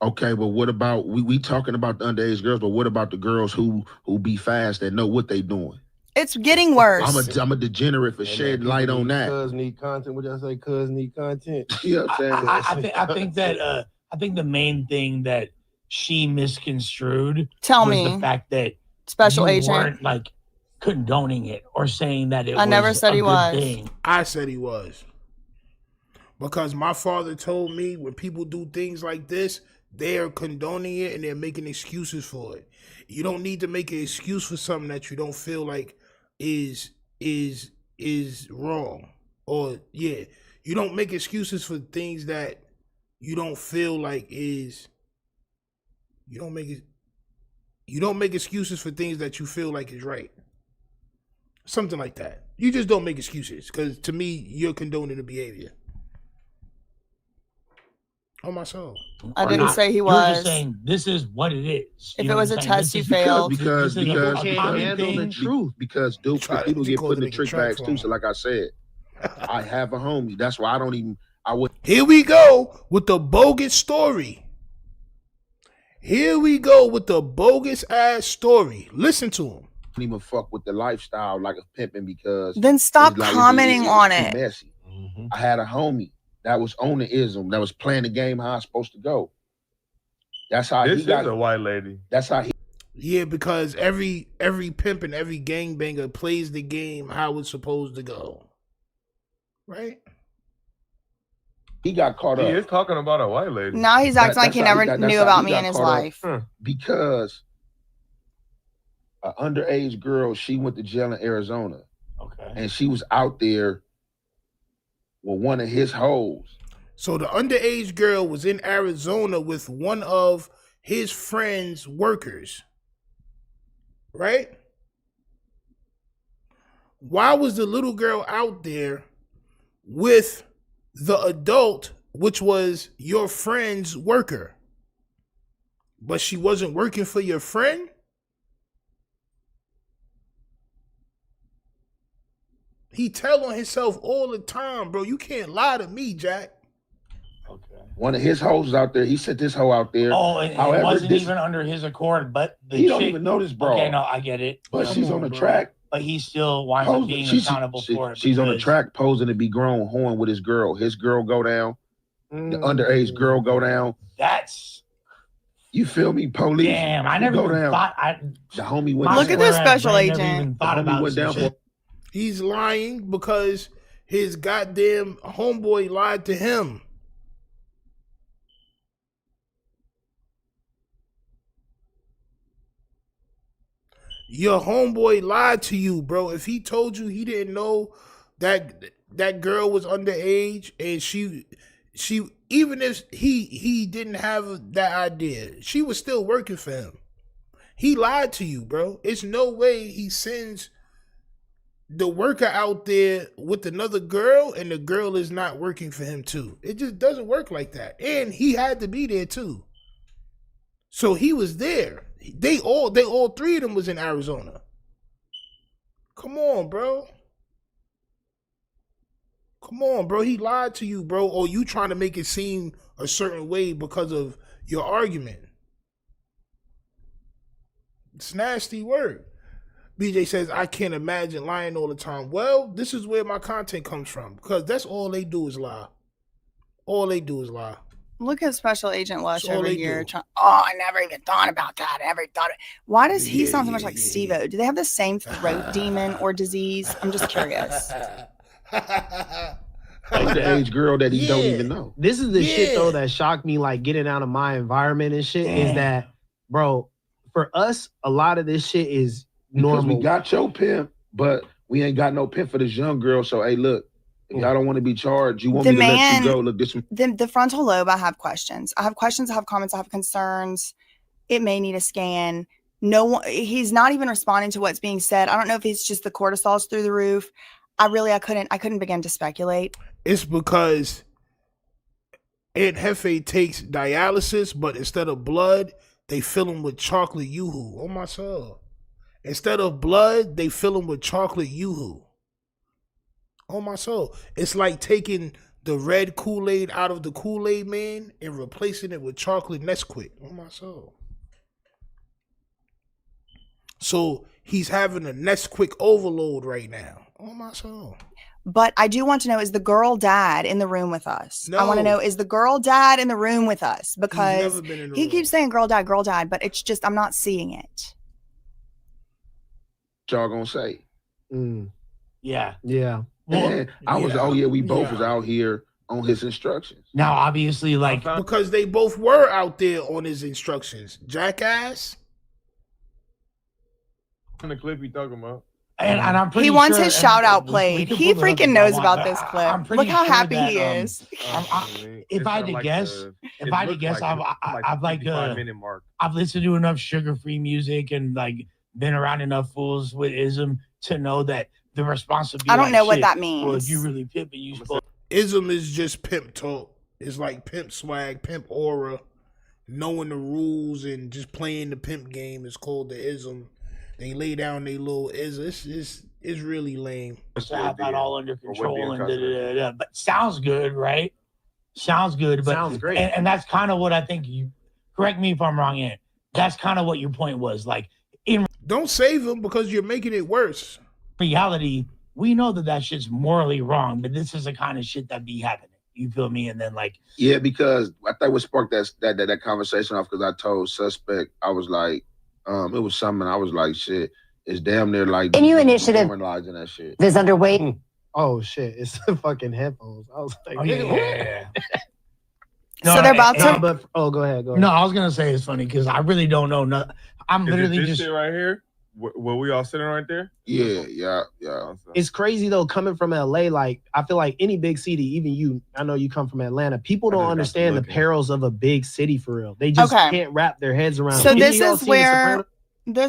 okay, but what about we talking about the underage girls, but what about the girls who be fast that know what they doing? It's getting worse. I'm a degenerate for shedding light on that. Cuz need content. What y'all say? Cuz need content. You know what I'm saying? I think the main thing that she misconstrued was the fact that special you agent weren't like condoning it or saying that it was. I never said he was. Thing. I said he was. Because my father told me when people do things like this, they're condoning it and they're making excuses for it. You don't need to make an excuse for something that you don't feel like is wrong. Or you don't make excuses for things that you don't feel like is. You don't make excuses for things that you feel like is right. Something like that. You just don't make excuses because to me, you're condoning the behavior. On my soul. I didn't say he You're was. just saying this is what it is. If it was a test, you failed. Because people can't handle the truth. Because people get put in the trick bags too. So like I said, I have a homie. That's why I would. Here we go with the bogus story. Here we go with the bogus ass story. Listen to him. Don't even fuck with the lifestyle like a pimping because. Then stop commenting on it. Messy. I had a homie that was on the ism, that was playing the game how it's supposed to go. That's how he got a white lady. That's how he. Yeah, because every pimp and every gangbanger plays the game how it's supposed to go. Right? He got caught up. He is talking about a white lady. Now he's acting like he never knew about me in his life. Because an underage girl, she went to jail in Arizona. Okay. And she was out there with one of his hoes. So the underage girl was in Arizona with one of his friend's workers. Right? Why was the little girl out there with the adult, which was your friend's worker? but she wasn't working for your friend? He tell on himself all the time, bro. You can't lie to me, Jack. One of his hoes out there, he sent this hoe out there. Oh, it wasn't even under his accord, but he don't even know this, bro. Okay, no, I get it. But she's on the track. But he still winds up being accountable for it. She's on the track posing to be grown, horn with his girl. His girl go down. The underage girl go down. That's... You feel me, police? Damn, I never even thought... The homie went Look at this special agent. Thought about went down for... He's lying because his goddamn homeboy lied to him. Your homeboy lied to you, bro. If he told you he didn't know that girl was underage and she even if he didn't have that idea, she was still working for him. He lied to you, bro. It's no way he sends the worker out there with another girl and the girl is not working for him too. It just doesn't work like that. And he had to be there too. So he was there. They all three of them was in Arizona. Come on, bro. Come on, bro. He lied to you, bro. Or you trying to make it seem a certain way because of your argument. It's nasty word. BJ says, I can't imagine lying all the time. Well, this is where my content comes from. Because that's all they do is lie. All they do is lie. Look at Special Agent Lush over here. I never even thought about that. I never thought it. Why does he sound so much like Steve-O? Do they have the same throat demon or disease? I'm just curious. Underage girl that he don't even know. This is the shit though that shocked me, like getting out of my environment and shit, is that, bro, for us, a lot of this shit is normal. Because we got your pimp, but we ain't got no pimp for this young girl. So, hey, look. If y'all don't want to be charged, you want me to let you go. Look, this one. The frontal lobe, I have questions. I have comments, I have concerns. It may need a scan. No one, he's not even responding to what's being said. I don't know if it's just the cortisol's through the roof. I couldn't begin to speculate. It's because Aunt Hefe takes dialysis, but instead of blood, they fill him with chocolate yoo-hoo. Oh my soul. Instead of blood, they fill him with chocolate yoo-hoo. Oh my soul. It's like taking the red Kool-Aid out of the Kool-Aid man and replacing it with chocolate Nesquik. Oh my soul. So he's having a Nesquik overload right now. Oh my soul. But I do want to know, is the girl dad in the room with us? No. I want to know, is the girl dad in the room with us? Because he keeps saying girl dad, but it's just, I'm not seeing it. What y'all gonna say? Yeah. Yeah. Well, we both was out here on his instructions. Now, obviously, like... Because they both were out there on his instructions. Jackass. On the clip you talking about. And I'm pretty he wants sure, his shout out played. He freaking knows about this clip. Look how happy he is. If I had to guess, I've listened to enough sugar-free music and like been around enough fools with ism to know that the response would be I don't know what that means. Well, if you really pimp it, you supposed. Ism is just pimp talk. It's like pimp swag, pimp aura, knowing the rules and just playing the pimp game is called the ism. They lay down their little ism. It's really lame. To have that all under control and but sounds good, right? Sounds good, but sounds great. And that's kind of what I think. You correct me if I'm wrong, Ant. That's kind of what your point was. Like, don't save him because you're making it worse. Reality, we know that shit's morally wrong, but this is the kind of shit that be happening. You feel me? And then like, yeah, because I think what sparked that conversation off because I told Suspect, I was like, it was something. I was like, shit, it's damn near like the new initiative that shit is underway. Oh shit, it's the fucking headphones. I was like, yeah. So they're about to. Go ahead. No, I was gonna say it's funny because I really don't know. I'm literally this just shit right here. Were we all sitting right there? Yeah. It's crazy though, coming from LA. Like, I feel like any big city, even you, I know you come from Atlanta. People don't understand the perils of a big city for real. They just can't wrap their heads around. So this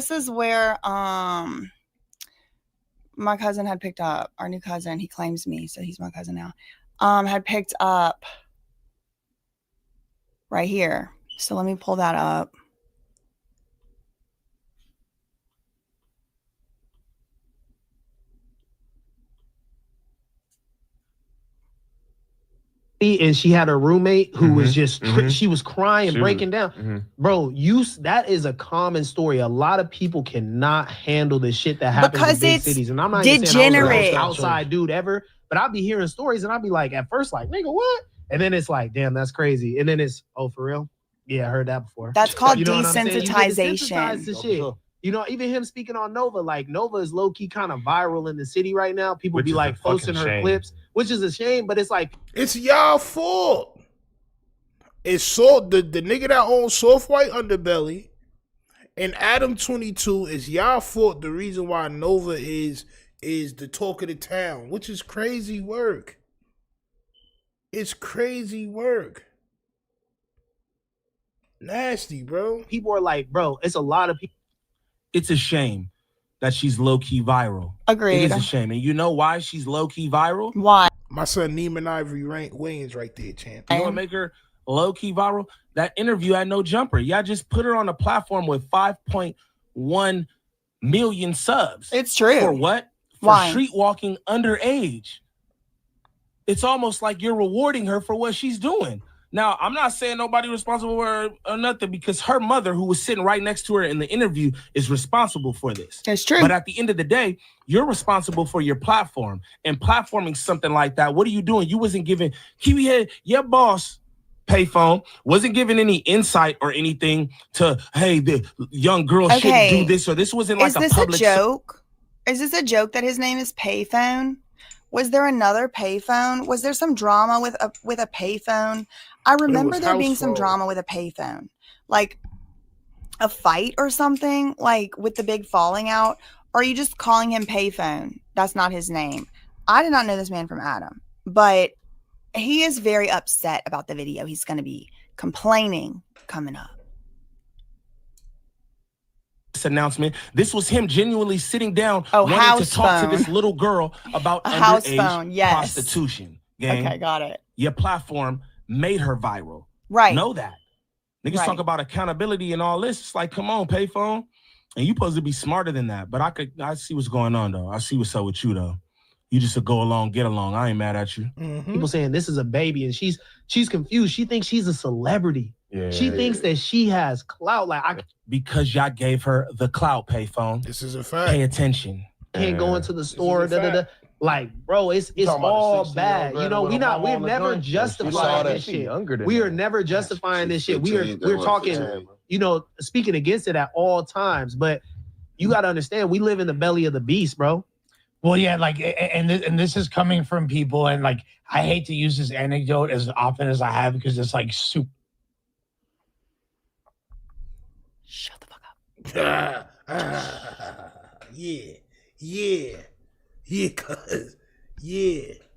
is where my cousin had picked up, our new cousin. He claims me, so he's my cousin now. Had picked up right here. So let me pull that up. and she had a roommate who was just she was crying, breaking down. Bro, that is a common story. A lot of people cannot handle the shit that happens in big cities, and I'm not even saying I was the most outside dude ever, but I'll be hearing stories and I'll be like, at first, like, nigga, what? And then it's like, damn, that's crazy. And then it's, oh, for real? Yeah, I heard that before. That's called you know desensitization. You know, even him speaking on Nova, like Nova is low key kind of viral in the city right now. People be like posting her clips, which is a shame, but it's like, it's y'all fault. It's the nigga that owns Soft White Underbelly and Adam 22 is y'all fault. The reason why Nova is the talk of the town, which is crazy work. It's crazy work. Nasty, bro. People are like, bro, it's a lot of people. It's a shame that she's low-key viral. Agreed. It is a shame. And you know why she's low-key viral? Why? My son Neiman Ivory Wayans right there, champ. You know what make her low-key viral? That interview at No Jumper. Y'all just put her on a platform with 5.1 million subs. It's true. For what? For Why? street walking underage. It's almost like you're rewarding her for what she's doing. Now, I'm not saying nobody responsible for her or nothing, because her mother, who was sitting right next to her in the interview, is responsible for this. It's true. But at the end of the day, you're responsible for your platform. And platforming something like that, what are you doing? You wasn't giving Kiwi Head, your boss, Payphone, wasn't giving any insight or anything to, hey, the young girl shouldn't do this, or this wasn't like a public... Is this a joke? Is this a joke that his name is Payphone? Was there another payphone? Was there some drama with a payphone? I remember there being some drama with a payphone, like a fight or something, like with the big falling out. Or are you just calling him Payphone? That's not his name. I did not know this man from Adam, but he is very upset about the video. He's going to be complaining coming up. Announcement. This was him genuinely sitting down wanting to talk to this little girl about underage prostitution. Gang. Okay, got it. Your platform made her viral. Right. Know that. Niggas talk about accountability and all this. It's like, come on, Payphone. And you supposed to be smarter than that. But I see what's going on though. I see what's up with you though. You just a go along, get along. I ain't mad at you. People saying this is a baby, and she's confused. She thinks she's a celebrity. Yeah, she thinks that she has clout. Like because y'all gave her the clout, Payphone. This is a fact. Pay attention. Can't go into the store. Like, bro, it's all bad. You know, we're never justifying this shit. We are never justifying this shit. We're talking, you know, speaking against it at all times. But you got to understand, we live in the belly of the beast, bro. Well, yeah, like, and this is coming from people, and like, I hate to use this anecdote as often as I have because it's like super. Shut the fuck up. Yeah.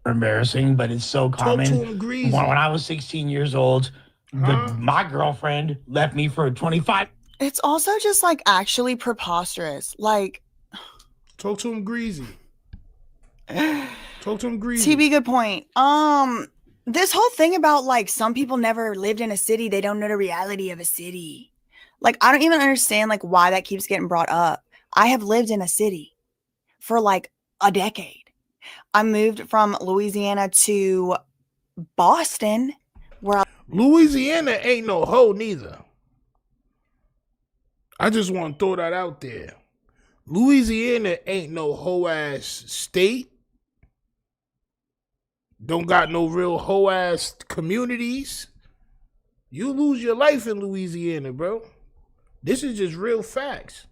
Embarrassing, but it's so common. When I was 16 years old, my girlfriend left me for 25. It's also just like actually preposterous. Like, talk to him greasy. Talk to him greasy. TB, good point. This whole thing about like some people never lived in a city, they don't know the reality of a city. Like, I don't even understand like why that keeps getting brought up. I have lived in a city for like a decade. I moved from Louisiana to Boston, where Louisiana ain't no hoe neither. I just want to throw that out there. Louisiana ain't no hoe ass state. Don't got no real hoe ass communities. You lose your life in Louisiana, bro. This is just real facts.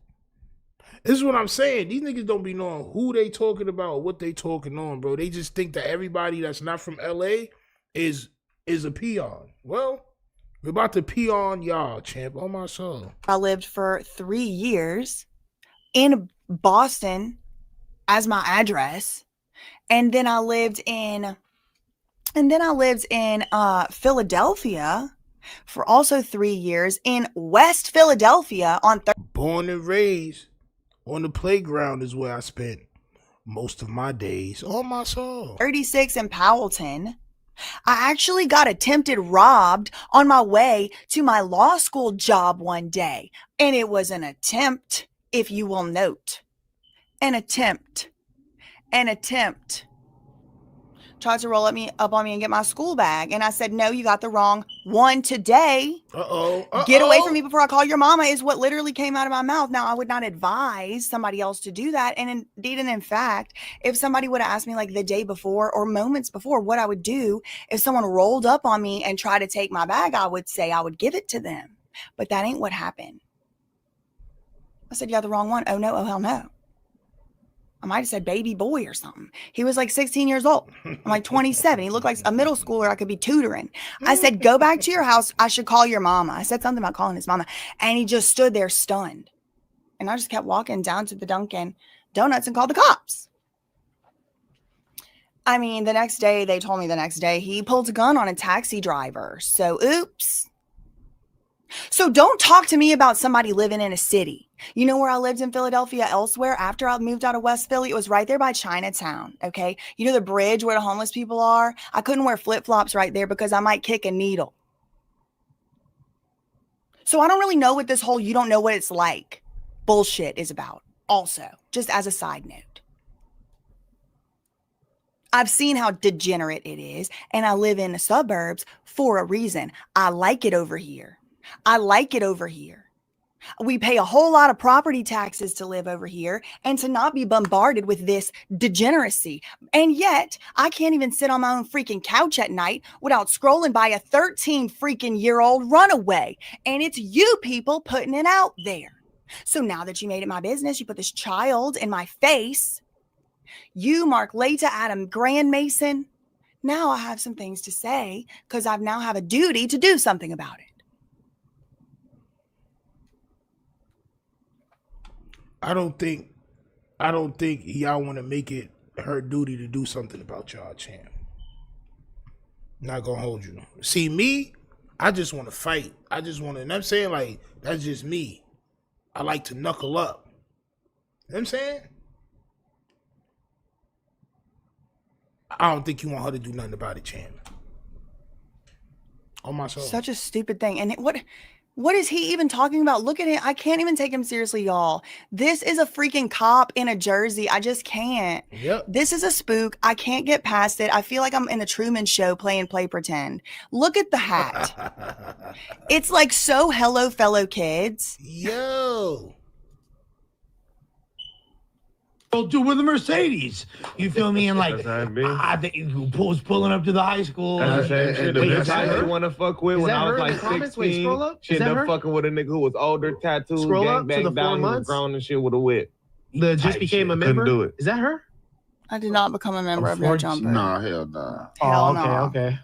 This is what I'm saying. These niggas don't be knowing who they talking about or what they talking on, bro. They just think that everybody that's not from LA is a peon. Well, we're about to pee on y'all, champ. On my soul. I lived for 3 years in Boston as my address. And then I lived in Philadelphia for also 3 years in West Philadelphia on born and raised on the playground is where I spent most of my days. On my soul. 36 in Powelton. I actually got attempted robbed on my way to my law school job one day. And it was an attempt, if you will note. An attempt. tried to roll up on me and get my school bag. And I said, no, you got the wrong one today. Get away from me before I call your mama is what literally came out of my mouth. Now, I would not advise somebody else to do that. And indeed, and in fact, if somebody would have asked me like the day before or moments before what I would do if someone rolled up on me and tried to take my bag, I would say I would give it to them. But that ain't what happened. I said, you got the wrong one. Oh, no. Oh, hell no. I might have said baby boy or something. He was like 16 years old. I'm like 27. He looked like a middle schooler I could be tutoring. I said, go back to your house. I should call your mama. I said something about calling his mama. And he just stood there stunned. And I just kept walking down to the Dunkin' Donuts and called the cops. I mean, the next day, they told me the next day, he pulled a gun on a taxi driver. So, oops. So don't talk to me about somebody living in a city. You know where I lived in Philadelphia elsewhere after I moved out of West Philly? It was right there by Chinatown, okay? You know the bridge where the homeless people are? I couldn't wear flip-flops right there because I might kick a needle. So I don't really know what this whole you don't know what it's like bullshit is about. Also, just as a side note. I've seen how degenerate it is, and I live in the suburbs for a reason. I like it over here. I like it over here. We pay a whole lot of property taxes to live over here and to not be bombarded with this degeneracy. And yet, I can't even sit on my own freaking couch at night without scrolling by a 13 freaking year old runaway. And it's you people putting it out there. So now that you made it my business, you put this child in my face. You, Mark Lata, Adam Grand Mason. Now I have some things to say because I now have a duty to do something about it. I don't think y'all want to make it her duty to do something about y'all, champ. Not gonna hold you. See, me, I just want to fight. I just want to, and I'm saying, like, that's just me. I like to knuckle up. You know what I'm saying? I don't think you want her to do nothing about it, champ. On my soul. Such a stupid thing. And what is he even talking about? Look at him. I can't even take him seriously, y'all. This is a freaking cop in a jersey. I just can't. Yep. This is a spook. I can't get past it. I feel like I'm in the Truman Show playing play pretend. Look at the hat. It's like so hello, fellow kids. Yo. Do with a Mercedes, you feel me? And like, I think who was pulling up to the high school. That's the same shit. The bitch I want to fuck with when I was like 16. She ended up fucking with a nigga who was older, tattoos, gang bang down, he was grown and shit with a whip. Just became a member. Couldn't do it. Is that her? I did not become a member of No Jumper. Nah, hell nah. Hell okay.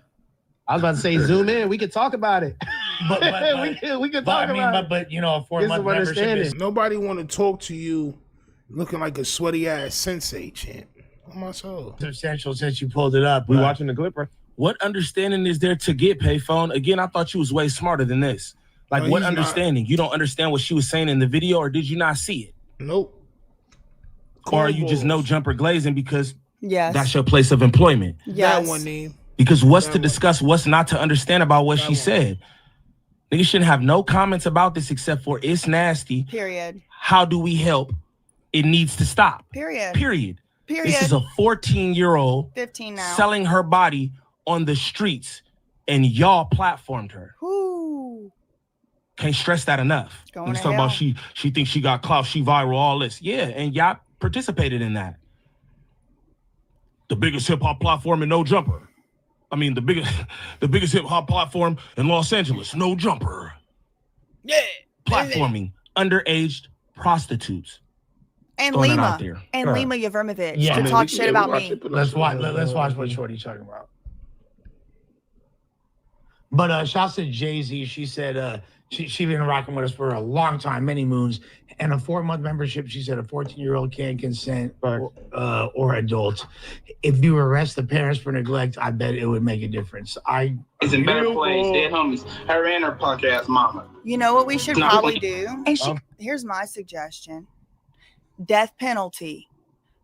I was about to say, zoom in. We could talk about it. But we could talk about it. But you know, a 4-month membership is. Nobody want to talk to you looking like a sweaty ass sensei, champ. On my soul. Substantial since you pulled it up. We watching the clip, right? What understanding is there to get, payphone? Again, I thought you was way smarter than this. Like, No, what he's understanding? You don't understand what she was saying in the video, or did you not see it? Nope. Or are you just no jumper glazing because Yes. that's your place of employment? Yes. That one name. Because what's to discuss, what's not to understand about what she said? Niggas shouldn't have no comments about this except for it's nasty. Period. How do we help? It needs to stop. Period. Period. Period. This is a 14-year-old 15 now. selling her body on the streets, and y'all platformed her. Ooh. Can't stress that enough. Going Niggas to talking about hell. she thinks she got clout, she viral, all this. Yeah, and y'all participated in that. The biggest hip hop platform in No Jumper. I mean, the biggest hip hop platform in Los Angeles, No Jumper. Yeah. Platforming underage prostitutes. And Throwing that Lima. out there. And Sure. Lima Yevrimovich Yeah, to talk shit about me. Let's watch what Shorty's talking about. But shouts to Jay-Z. She said she's been rocking with us for a long time, many moons. And a 4-month membership, she said a 14-year-old can't consent or adult. If you arrest the parents for neglect, I bet it would make a difference. It's in better place, dead homies. Her and her punk ass mama. You know what we should No. probably do? Here's my suggestion. Death penalty.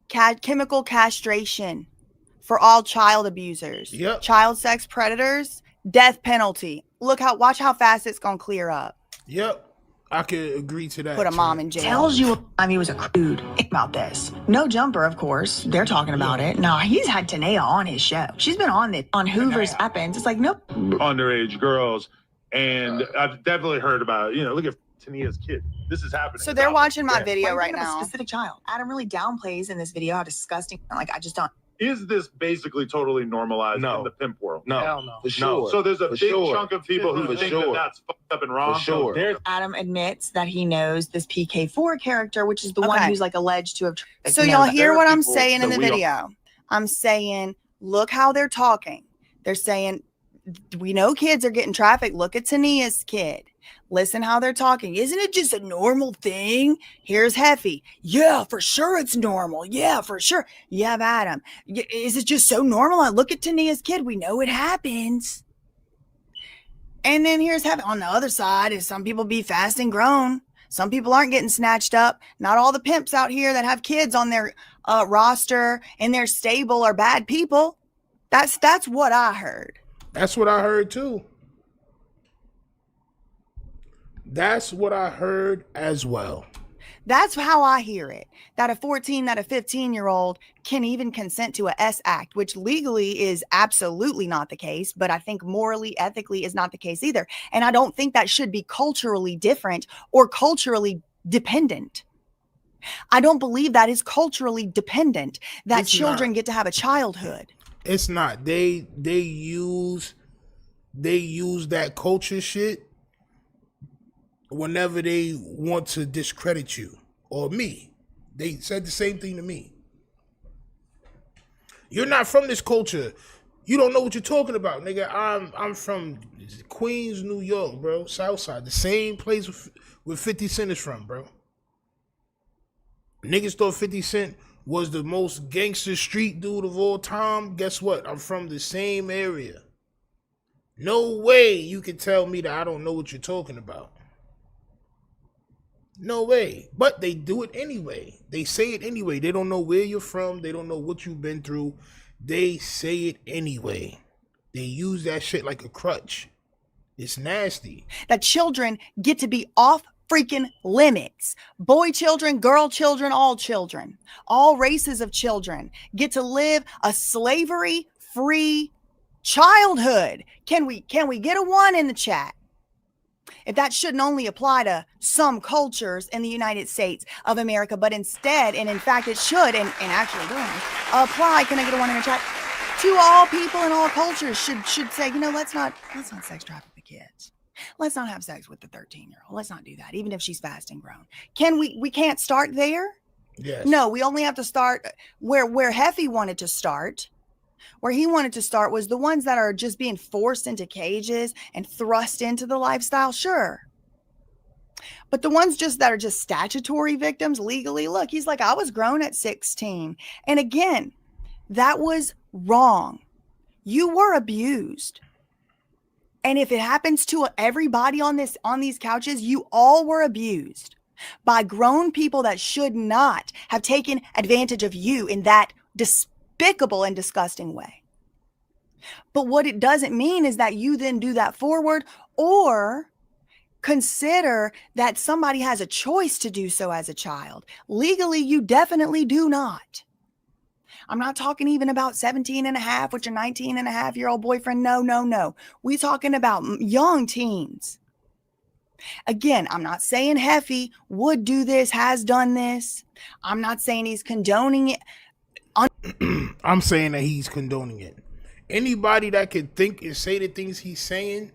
Chemical castration for all child abusers. Yep. Child sex predators. Death penalty. Watch how fast it's gonna clear up. Yep. I could agree to that. Put a mom in jail. Tells you he was a crude about this. No Jumper, of course. They're talking about it. Now, he's had Tino on his show. She's been on Hoover's Happens. It's like, nope. Underage girls. And I've definitely heard about, look at Tania's kid. This is happening. So they're watching my video right A now. specific child. Adam really downplays in this video how disgusting. Like, I just don't. Is this basically totally normalized in the pimp world? No. Hell no. For sure. So there's a For big sure. chunk of people who For think sure. that's fucked up and wrong. For sure. So Adam admits that he knows this PK4 character, which is the one Okay. who's like alleged to have. So y'all hear what I'm saying in the video. I'm saying, look how they're talking. They're saying, we know kids are getting trafficked. Look at Tania's kid. Listen how they're talking. Isn't it just a normal thing? Here's Hefe. Yeah, for sure it's normal. Yeah, for sure. You have Adam. Is it just so normal? I look at Tania's kid. We know it happens. And then here's Hefe. On the other side is some people be fast and grown. Some people aren't getting snatched up. Not all the pimps out here that have kids on their roster and their stable are bad people. That's what I heard. That's what I heard too. That's what I heard as well. That's how I hear it. That a 15-year-old can even consent to a S act, which legally is absolutely not the case, but I think morally, ethically is not the case either. And I don't think that should be culturally different or culturally dependent. I don't believe that is culturally dependent, that It's children not. get to have a childhood. It's not. They use that culture shit whenever they want to discredit you or me. They said the same thing to me. You're not from this culture. You don't know what you're talking about, nigga. I'm from Queens, New York, bro. Southside, the same place where 50 Cent is from, bro. Niggas thought 50 Cent was the most gangster street dude of all time. Guess what? I'm from the same area. No way you can tell me that I don't know what you're talking about. No way. But they do it anyway. They say it anyway. They don't know where you're from. They don't know what you've been through. They say it anyway. They use that shit like a crutch. It's nasty. That children get to be off freaking limits. Boy children, girl children, all races of children get to live a slavery-free childhood. Can we get a 1 in the chat? If that shouldn't only apply to some cultures in the United States of America, but instead, and in fact it should, and actually doing apply, can I get a 1 in the chat? To all people in all cultures should say, let's not sex traffic the kids. Let's not have sex with the 13-year-old. Let's not do that, even if she's fast and grown. We can't start there? Yes. No, we only have to start where Hefe wanted to start. Where he wanted to start was the ones that are just being forced into cages and thrust into the lifestyle, sure. But the ones that are just statutory victims legally, look, he's like, I was grown at 16. And again, that was wrong. You were abused. And if it happens to everybody on these couches, you all were abused by grown people that should not have taken advantage of you in that despicable and disgusting way. But what it doesn't mean is that you then do that forward or consider that somebody has a choice to do so as a child. Legally, you definitely do not. I'm not talking even about 17 and a half with your 19 and a half year old boyfriend. No. We talking about young teens. Again, I'm not saying Hefe would do this, has done this. I'm not saying he's condoning it. I'm saying that he's condoning it. Anybody that can think and say the things he's saying,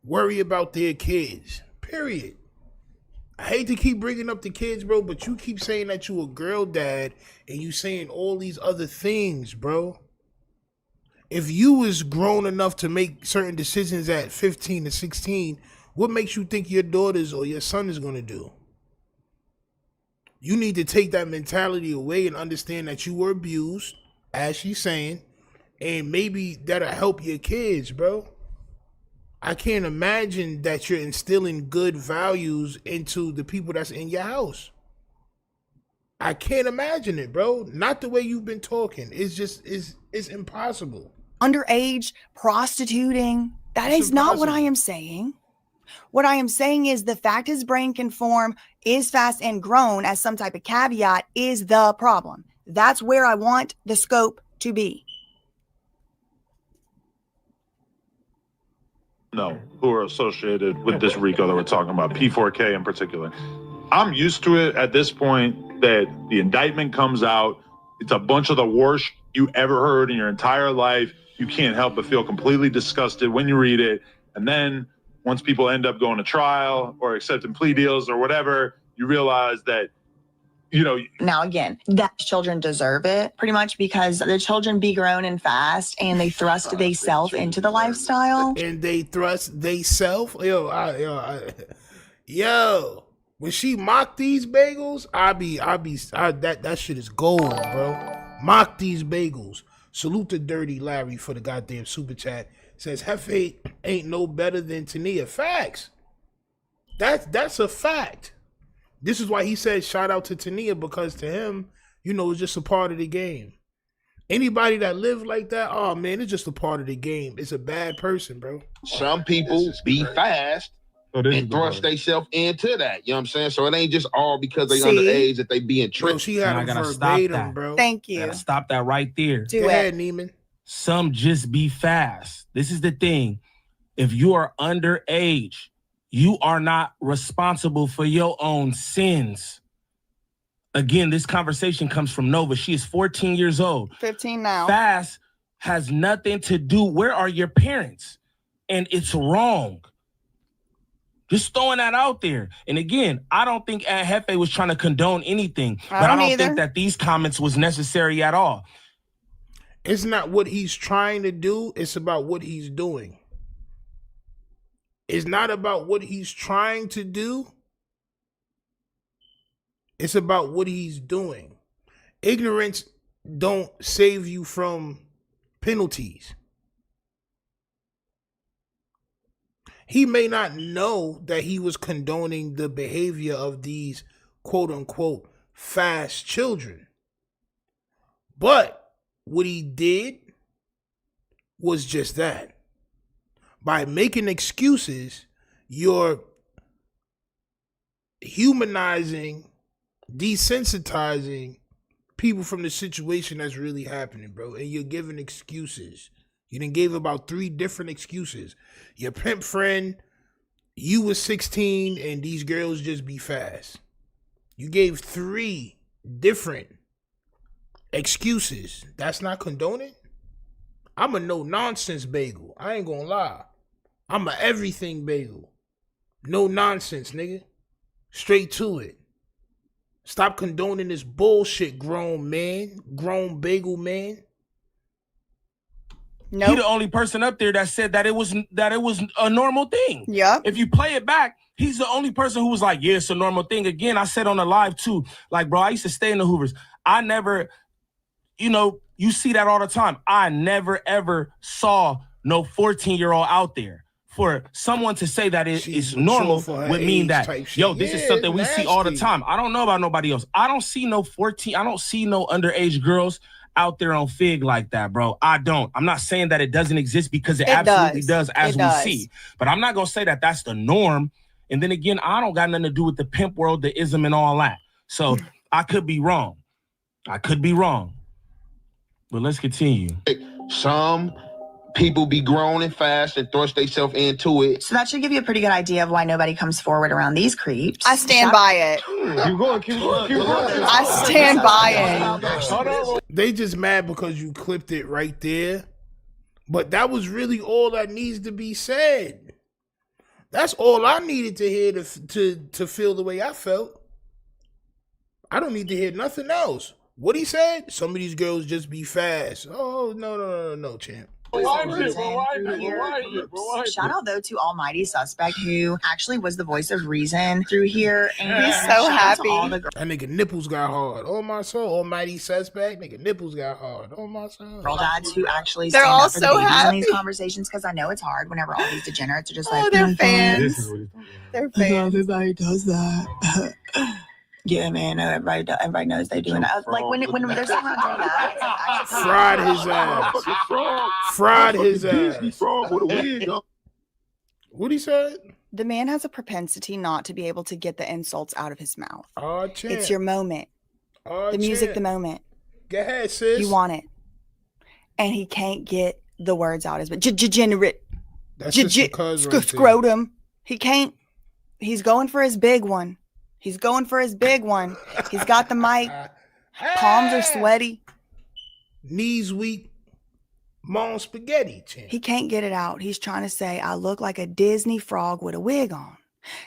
worry about their kids. Period. I hate to keep bringing up the kids, bro, but you keep saying that you a girl dad and you saying all these other things, bro. If you was grown enough to make certain decisions at 15 to 16, what makes you think your daughters or your son is going to do? You need to take that mentality away and understand that you were abused, as she's saying, and maybe that'll help your kids, bro. I can't imagine that you're instilling good values into the people that's in your house. I can't imagine it, bro. Not the way you've been talking. It's impossible. Underage, prostituting. That is not what I am saying. What I am saying is the fact his brain can form, is fast and grown as some type of caveat is the problem. That's where I want the scope to be. No, who are associated with this RICO that we're talking about, P4K in particular. I'm used to it at this point that the indictment comes out. It's a bunch of the worst you ever heard in your entire life. You can't help but feel completely disgusted when you read it. And then once people end up going to trial or accepting plea deals or whatever, you realize that, you know. Now, again, that children deserve it pretty much because the children be grown and fast and they thrust theyself into the lifestyle. And they thrust theyself. Yo, when she mocked these bagels, that shit is gold, bro. Mock these bagels. Salute to Dirty Larry for the goddamn super chat. Says Hefe ain't no better than Tania. Facts. That's a fact. This is why he said shout out to Tania, because to him, you know, it's just a part of the game. Anybody that live like that, oh man, it's just a part of the game. It's a bad person, bro. Some people be fast and thrust themselves into that. You know what I'm saying? So it ain't just all because they underage that they being tricked. She had I gotta verbatim, stop that, bro. Thank you. Gotta stop that right there. Do Go it. ahead, Neiman. Some just be fast. This is the thing. If you are underage, you are not responsible for your own sins. Again, this conversation comes from Nova. She is 14 years old. 15 now. Fast has nothing to do. Where are your parents? And it's wrong. Just throwing that out there. And again, I don't think Hefe was trying to condone anything, but I don't think that these comments was necessary at all. It's not what he's trying to do. It's about what he's doing. It's not about what he's trying to do. It's about what he's doing. Ignorance don't save you from penalties. He may not know that he was condoning the behavior of these quote unquote fast children. But what he did was just that. By making excuses, you're humanizing, desensitizing people from the situation that's really happening, bro. And you're giving excuses. You done gave about 3 different excuses. Your pimp friend, you was 16 and these girls just be fast. You gave 3 different excuses. That's not condoning? I'm a no-nonsense bagel. I ain't gonna lie. I'm a everything bagel. No nonsense, nigga. Straight to it. Stop condoning this bullshit, grown man. Grown bagel man. Nope. He the only person up there that said that it was a normal thing. Yeah. If you play it back, he's the only person who was like, yeah, it's a normal thing. Again, I said on the live too, like, bro, I used to stay in the Hoovers. I never, you know, you see that all the time. I never, ever saw no 14-year-old out there. For someone to say that it is normal would mean that, yo, this is something we see all the time. I don't know about nobody else. I don't see no 14, I don't see no underage girls out there on Fig like that, bro. I don't. I'm not saying that it doesn't exist because it absolutely does as we see. But I'm not going to say that that's the norm. And then again, I don't got nothing to do with the pimp world, the ism and all that. So I could be wrong. I could be wrong. But let's continue. Some people be grown and fast and thrust themselves into it. So that should give you a pretty good idea of why nobody comes forward around these creeps. I stand by it. Keep going. I stand by it. They just mad because you clipped it right there. But that was really all that needs to be said. That's all I needed to hear to feel the way I felt. I don't need to hear nothing else. What he said? Some of these girls just be fast. Oh, no, champ. Shout out though to Almighty Suspect, who actually was the voice of reason through here. And he's so happy. That nigga nipples got hard. Oh my soul. Almighty Suspect. Nigga nipples got hard. Oh my soul. Girl dads who actually they're stand all up for so the babies happy in these conversations, because I know it's hard whenever all these degenerates are just like, they're fans. They're fans. Everybody does that. Yeah, man. Everybody knows they do. And like when they're sitting around doing that, it's like, fried his ass. Fried his ass. What he said? The man has a propensity not to be able to get the insults out of his mouth. Oh, champ. It's your moment. Oh, the music, champ. the moment. Go ahead, sis. You want it. And he can't get the words out. But degenerate. That's just because scrotum. He can't. He's going for his big one. He's going for his big one. He's got the mic. Palms are sweaty. Knees weak. Mom spaghetti, champ. He can't get it out. He's trying to say, I look like a Disney frog with a wig on.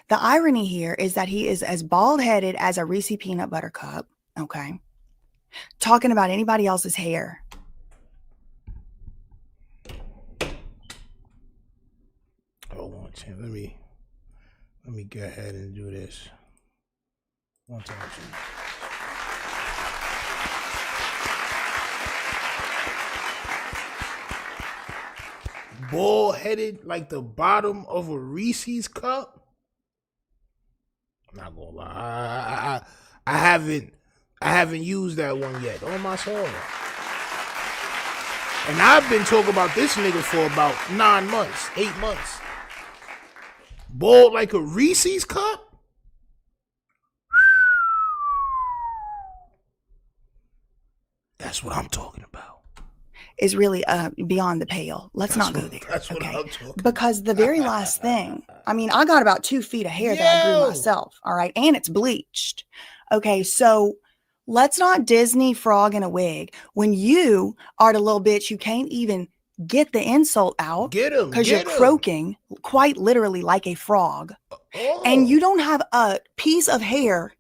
The irony here is that he is as bald-headed as a Reese peanut butter cup, okay? Talking about anybody else's hair. Hold on, champ. Let me go ahead and do this. One time, champ. Bald-headed like the bottom of a Reese's cup. I'm not gonna lie. I haven't used that one yet. On my soul. And I've been talking about this nigga for about 9 months, 8 months. Bald like a Reese's cup? That's what I'm talking about. Is really beyond the pale. Let's not go there. That's what I'm talking about. Because the very last thing, I mean, I got about 2 feet of hair that I grew myself, all right? And it's bleached. Okay, so let's not Disney frog in a wig. When you are the little bitch, you can't even get the insult out. Get him. Because you're croaking quite literally like a frog. Oh. And you don't have a piece of hair.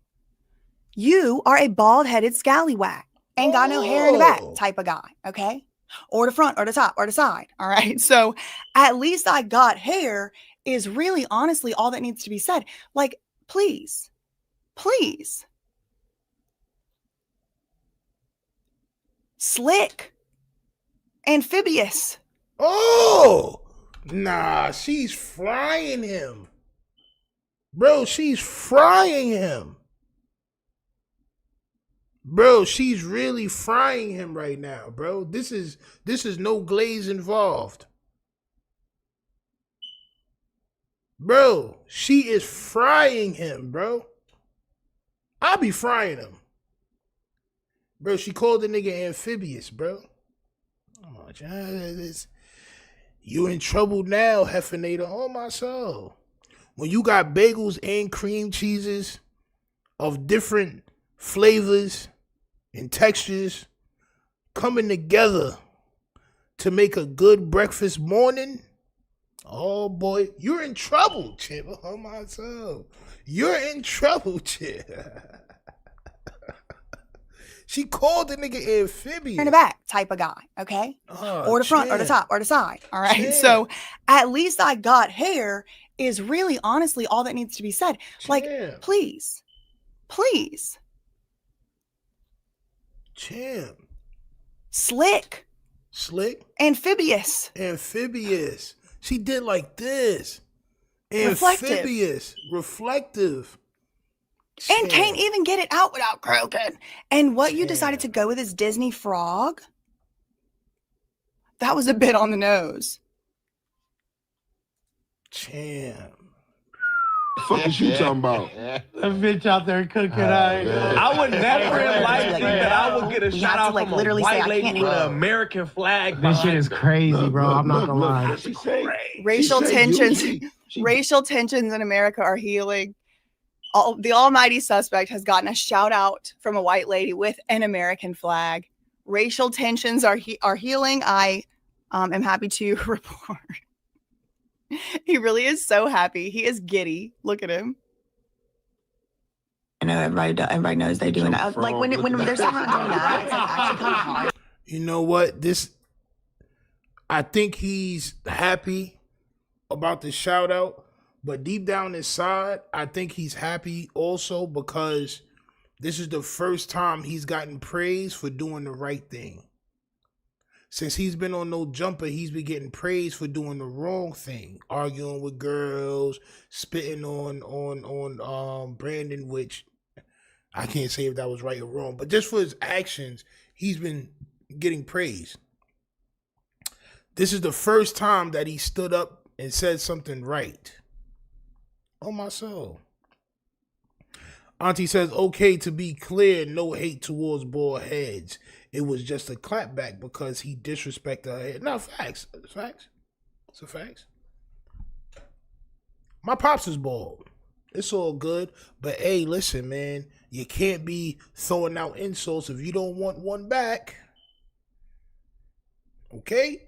You are a bald-headed scallywag. Ain't got no hair in the back type of guy, okay? Or the front or the top or the side. All right. So at least I got hair is really honestly all that needs to be said. Like, please, please. Slick. Amphibious. Oh, nah, she's frying him. Bro, she's frying him. Bro, she's really frying him right now, bro. This is no glaze involved. Bro, she is frying him, bro. I'll be frying him. Bro, she called the nigga amphibious, bro. Oh, you in trouble now, Hefenator. Oh, my soul. When you got bagels and cream cheeses of different flavors and textures coming together to make a good breakfast morning, oh boy, you're in trouble, Chip. Oh my soul. You're in trouble, Chip. She called the nigga amphibious. In the back type of guy, okay? Or the front or the top or the side, all right? So at least I got hair is really honestly all that needs to be said. Like, please, please. Champ. Slick. Slick. Amphibious. Amphibious. She did like this. Reflective. Amphibious. Reflective. And can't even get it out without croaking. And what you decided to go with is Disney frog? That was a bit on the nose. Champ. What the fuck is you talking about? That bitch out there cooking. I would never in life think that I would get a shout out from a white lady with an American flag. This shit is crazy, bro. I'm not gonna lie. Racial tensions. Racial tensions in America are healing. The almighty suspect has gotten a shout out from a white lady with an American flag. Racial tensions are healing. I am happy to report. He really is so happy. He is giddy. Look at him. I know everybody knows they're doing that. Like when there's someone doing that, it's like actually kind of hard. You know what? I think he's happy about the shout out, but deep down inside, I think he's happy also because this is the first time he's gotten praise for doing the right thing. Since he's been on No Jumper, he's been getting praise for doing the wrong thing, arguing with girls, spitting on Brandon, which I can't say if that was right or wrong, but just for his actions, he's been getting praise. This is the first time that he stood up and said something right. On my soul. Auntie says, okay, to be clear, no hate towards bald heads. It was just a clapback because he disrespected her head. No, facts. Facts. It's a facts. My pops is bald. It's all good. But hey, listen, man, you can't be throwing out insults if you don't want one back. Okay?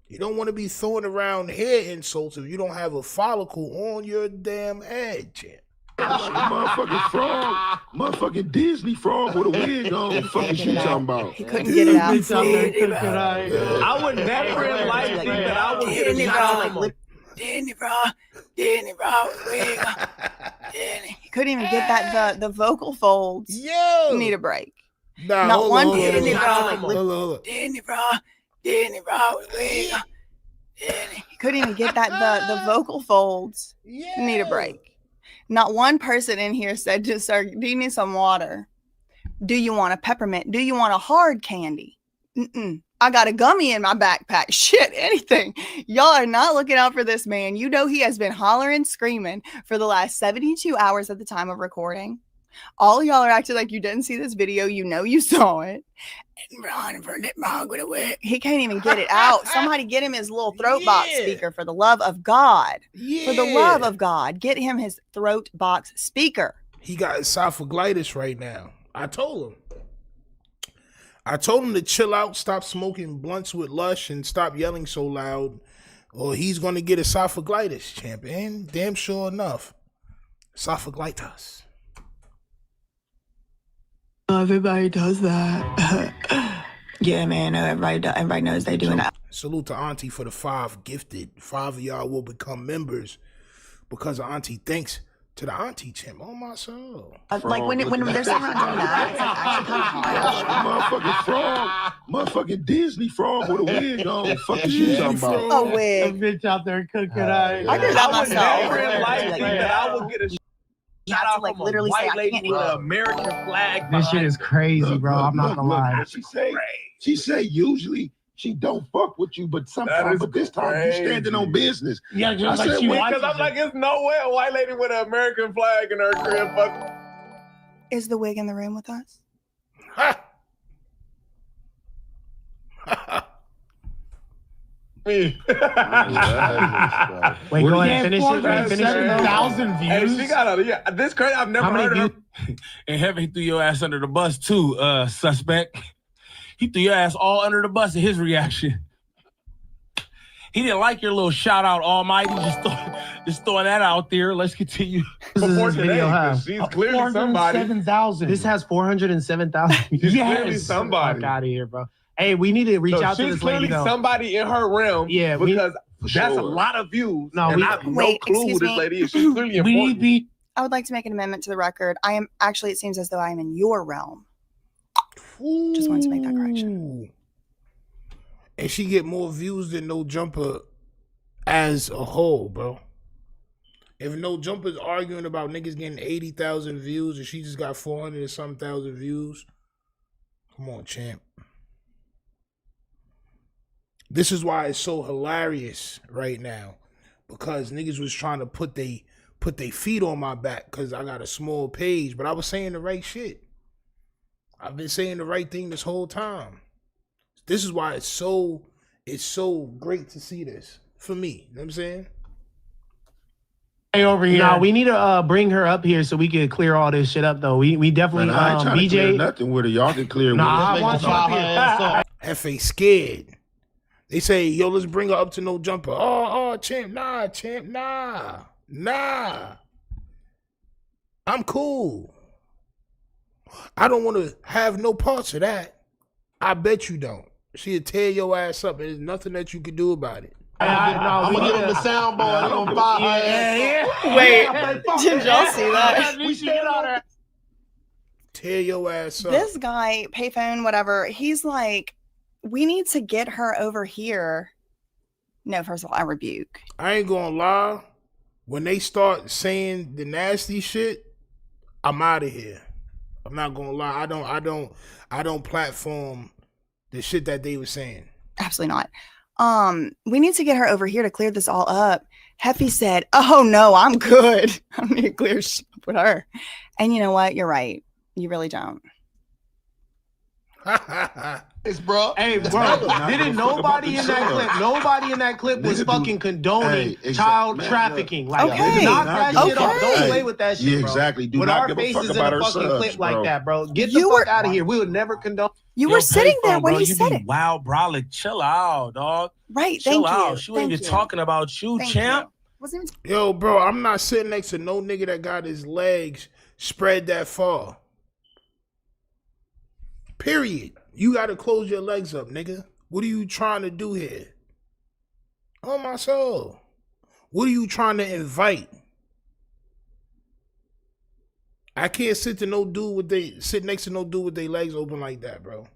You don't want to be throwing around hair insults if you don't have a follicle on your damn head, champ. Motherfucking frog, motherfucking Disney frog with a wig on. Fuck is you talking about? He couldn't get it out. I would never in life think that I would get a shout out. Disney, bro. Wig. He couldn't even get that the vocal folds. Yo, need a break. Nah, not one Disney, bro. Hold on. Disney, bro. Wig. He couldn't even get that the vocal folds. Yeah. Need a break. Not one person in here said to sir, do you need some water? Do you want a peppermint? Do you want a hard candy? I got a gummy in my backpack. Shit, anything. Y'all are not looking out for this man. You know he has been hollering, screaming for the last 72 hours at the time of recording. All y'all are acting like you didn't see this video. You know you saw it. He can't even get it out. Somebody get him his little throat box speaker for the love of God. For the love of God, get him his throat box speaker. He got esophagitis right now. I told him to chill out, stop smoking blunts with Lush, and stop yelling so loud, or he's going to get esophagitis, champion. Damn sure enough. Esophagitis. Everybody does that. Yeah, man. Everybody knows they doing that. Salute to Auntie for the 5 gifted. 5 of y'all will become members because of Auntie. Thanks to the Auntie champ. Oh my soul. Like when there's someone doing that, it's like actually kind of hard. Motherfucking frog, motherfucking Disney frog with a wig on. Fuck is you talking about? A wig. Bitch out there cooking. I did that myself. I would get a shout out like from literally a white say, I lady can't with eat. an American flag. This shit is crazy, bro. I'm not gonna lie. She say usually she don't fuck with you, but sometimes, but this time you standing on business. Yeah, just I like said, she why? Because I'm like, it's no way a white lady with an American flag in her crib. Fuck. Is the wig in the room with us? Me. Wait, go ahead, finish it. 7,000 views. Hey, she got a this crazy. I've never heard of her. And Hefe threw your ass under the bus too, suspect. He threw your ass all under the bus in his reaction. He didn't like your little shout out, Almighty. Just throwing that out there. Let's continue. Before today, she's clearly somebody. 407,000. This has 407,000. She's clearly somebody. Fuck out of here, bro. Hey, we need to reach out to this lady. She's clearly somebody in her realm. Yeah, because that's a lot of views. No, and I have no clue who this lady is. She's clearly important. I would like to make an amendment to the record. I am actually, it seems as though I am in your realm. Just wanted to make that correction. And she get more views than No Jumper as a whole, bro. If No Jumper's arguing about niggas getting 80,000 views and she just got 400 and some thousand views, come on, champ. This is why it's so hilarious right now, because niggas was trying to put they feet on my back because I got a small page, but I was saying the right shit. I've been saying the right thing this whole time. This is why it's so great to see this for me. You know what I'm saying? Hey, over here. No, we need to bring her up here so we can clear all this shit up, though. We definitely, I ain't trying to clear BJ. nothing with her. Y'all can clear with I her. want you up here. Hefe scared. They say, yo, let's bring her up to No Jumper. Oh, champ, nah. I'm cool. I don't want to have no parts of that. I bet you don't. She'll tear your ass up. There's nothing that you can do about it. I'm gonna give him the soundboard. I'm gonna fire her ass up. Wait, did y'all see that? We should get on her. Tear your ass up. This guy, payphone, whatever, he's like, we need to get her over here. No, first of all, I rebuke. I ain't gonna lie. When they start saying the nasty shit, I'm out of here. I'm not gonna lie. I don't platform the shit that they were saying. Absolutely not. We need to get her over here to clear this all up. Hefe said, "Oh no, I'm good. I don't need to clear shit up with her." And you know what? You're right. You really don't. It's bro. Hey, bro, didn't nobody in that clip was fucking condoning child trafficking. Like, knock that shit off. Don't play with that shit, Yeah, bro. exactly. Do With not our give a fuck faces in about a her fucking subs, clip bro. like that, bro. Get the fuck out of here. We would never condone. You were sitting there when he said it. Wow, brolic, chill out, dog. Right. Chill Thank out. you. She wasn't Thank even you. talking about you, Thank champ. Wasn't even Yo, bro, I'm not sitting next to no nigga that got his legs spread that far. Period. You got to close your legs up, nigga. What are you trying to do here? Oh, my soul. What are you trying to invite? I can't sit next to no dude with their legs open like that, bro.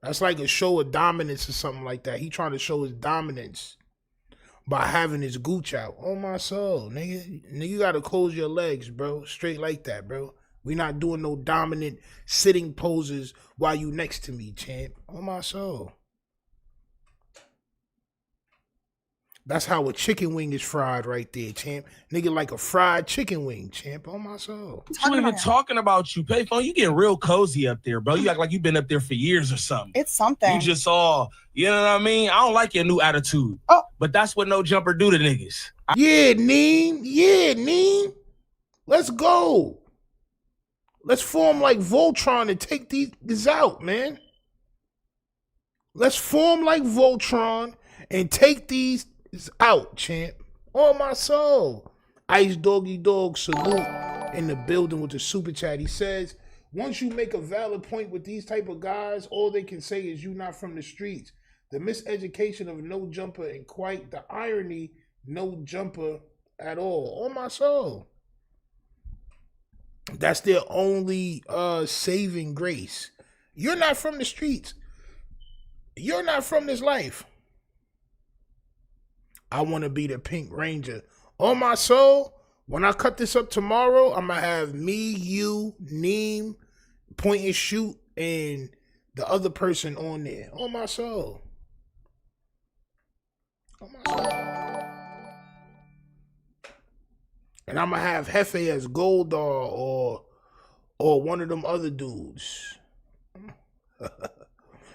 That's like a show of dominance or something like that. He trying to show his dominance by having his gooch out. Oh, my soul, nigga. Nigga, you got to close your legs, bro. Straight like that, bro. We not doing no dominant sitting poses while you next to me, champ. Oh, my soul. That's how a chicken wing is fried right there, champ. Nigga like a fried chicken wing, champ. Oh, my soul. She wasn't even talking about you, Payphone. You getting real cozy up there, bro. You act like you've been up there for years or something. It's something. You just all, you know what I mean? I don't like your new attitude. But that's what no jumper do to niggas. Yeah, Neen. Yeah, Neen. Let's go. Let's form like Voltron and take these out, man. Let's form like Voltron and take these out, champ. Oh, my soul. Ice Doggy Dog salute in the building with the super chat. He says, once you make a valid point with these type of guys, all they can say is you not from the streets. The miseducation of no jumper and quite the irony, no jumper at all. Oh, my soul. That's their only saving grace. You're not from the streets. You're not from this life. I want to be the Pink Ranger. On my soul, when I cut this up tomorrow, I'm going to have me, you, Neem, Point and Shoot, and the other person on there. On my soul. On my soul. And I'm going to have Hefe as Goldar or one of them other dudes.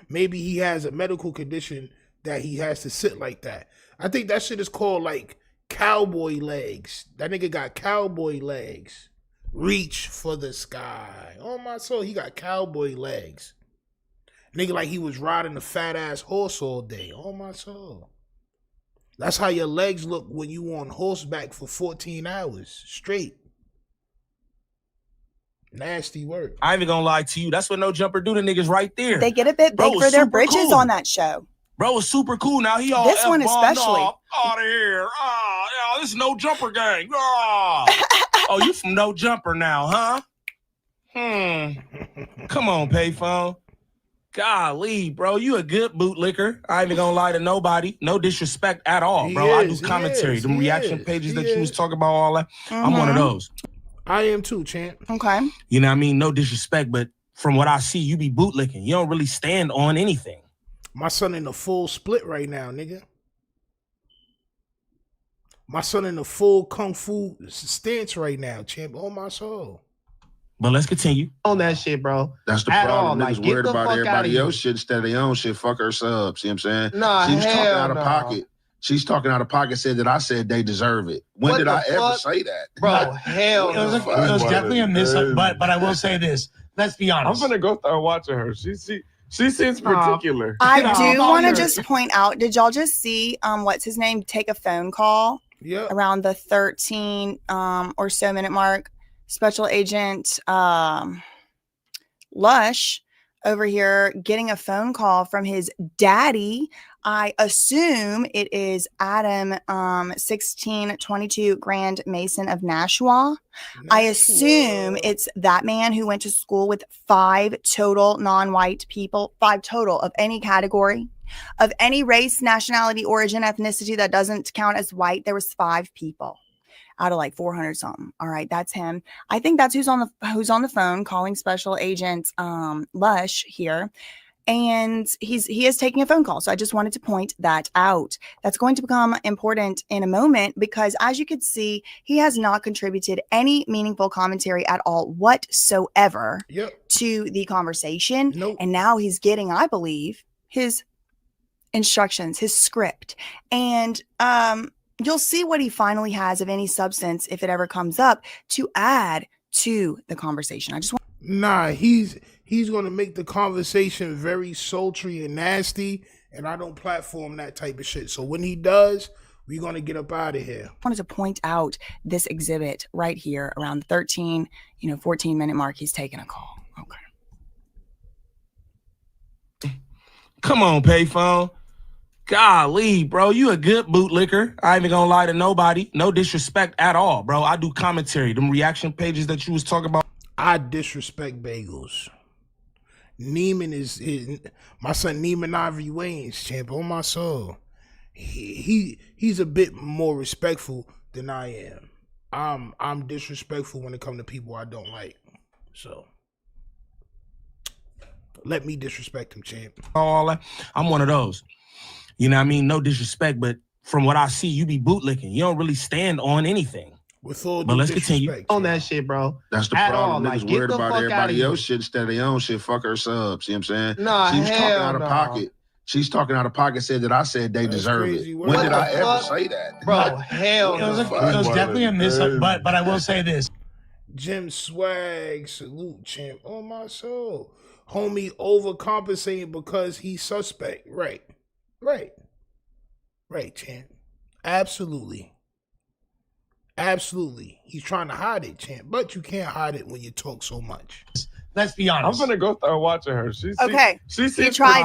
Maybe he has a medical condition that he has to sit like that. I think that shit is called like cowboy legs. That nigga got cowboy legs. Reach for the sky. Oh my soul, he got cowboy legs. Nigga like he was riding a fat ass horse all day. Oh my soul. That's how your legs look when you on horseback for 14 hours straight. Nasty work. I ain't even gonna lie to you. That's what no jumper do to niggas right there. They get a bit big for their britches on that show. Bro was super cool. Now he all this one especially. Out of here. Yeah, this is no jumper gang. Oh, you from no jumper now, huh? Come on, Payphone. Golly, bro, you a good bootlicker. I ain't even gonna lie to nobody. No disrespect at all, bro. I do commentary. Them reaction pages that you was talking about, all that. I'm one of those. I am too, champ. Okay. You know what I mean? No disrespect, but from what I see, you be bootlicking. You don't really stand on anything. My son in the full split right now, nigga. My son in the full kung fu stance right now, champ. Oh, my soul. But let's continue. On that shit, bro. That's the problem. Niggas worried about everybody else shit instead of their own shit. Fuck her subs. See what I'm saying? Nah, she's talking out no. of pocket. She's talking out of pocket, said that I said they deserve it. When did I ever say that? Bro, hell no. It was definitely a miss, but I will say this. Let's be honest. I'm gonna go start watching her. She seems particular. I do want to just point out, did y'all just see what's his name take a phone call around the 13 or so minute mark? Special Agent Lush over here getting a phone call from his daddy. I assume it is Adam 1622 Grand Mason of Nashua. I assume it's that man who went to school with 5 total non-white people, 5 total of any category, of any race, nationality, origin, ethnicity that doesn't count as white. There was 5 people out of like 400 something. All right, that's him. I think that's who's on the phone calling Special Agent Lush here. and he is taking a phone call. So I just wanted to point that out. That's going to become important in a moment because, as you could see, he has not contributed any meaningful commentary at all whatsoever to the conversation. And now he's getting, I believe, his instructions, his script, and you'll see what he finally has of any substance, if it ever comes up, to add to the conversation. I just want. Nah, he's gonna make the conversation very sultry and nasty, and I don't platform that type of shit. So when he does, we're gonna get up out of here. I wanted to point out this exhibit right here around the 13, 14-minute mark. He's taking a call. Okay. Come on, payphone. Golly, bro, you a good bootlicker. I ain't even gonna lie to nobody. No disrespect at all, bro. I do commentary. Them reaction pages that you was talking about. I disrespect bagels. Neiman is my son Neiman Ivory Wayans, champ. On my soul. He's a bit more respectful than I am. I'm disrespectful when it comes to people I don't like. So let me disrespect him, champ. I'm one of those. You know what I mean? No disrespect, but from what I see, you be bootlicking. You don't really stand on anything. With all but let's continue on that shit, bro. That's the problem. Niggas worried about everybody else shit instead of their own shit. Fuck her subs. You know what I'm saying? Nah, she was talking out of pocket. She's talking out of pocket, said that I said they deserve it. When did I ever say that? Bro, hell no. It was definitely a miss, but I will say this. Jim Swag, salute, champ. On my soul. Homie overcompensating because he's suspect. Right, champ. Absolutely. He's trying to hide it, champ. But you can't hide it when you talk so much. Let's be honest. I'm gonna go start watching her. She tried,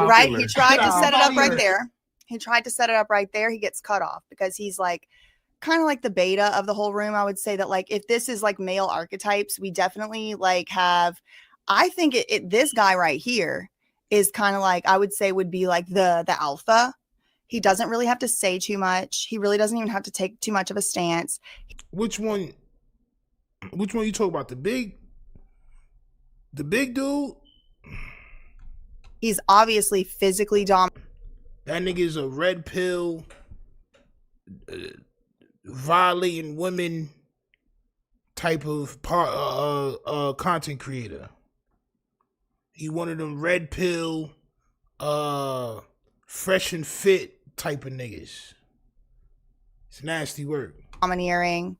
right? He tried to set it up right there. He tried to set it up right there. He gets cut off because he's like kind of like the beta of the whole room. I would say that, like, if this is like male archetypes, we definitely like have, I think this guy right here is kind of like, I would say would be like the alpha. He doesn't really have to say too much. He really doesn't even have to take too much of a stance. Which one you talk about? The big dude? He's obviously physically dominant. That nigga is a red pill, violating women type of content creator. He one of them red pill, fresh and fit type of niggas. It's nasty work. Domineering.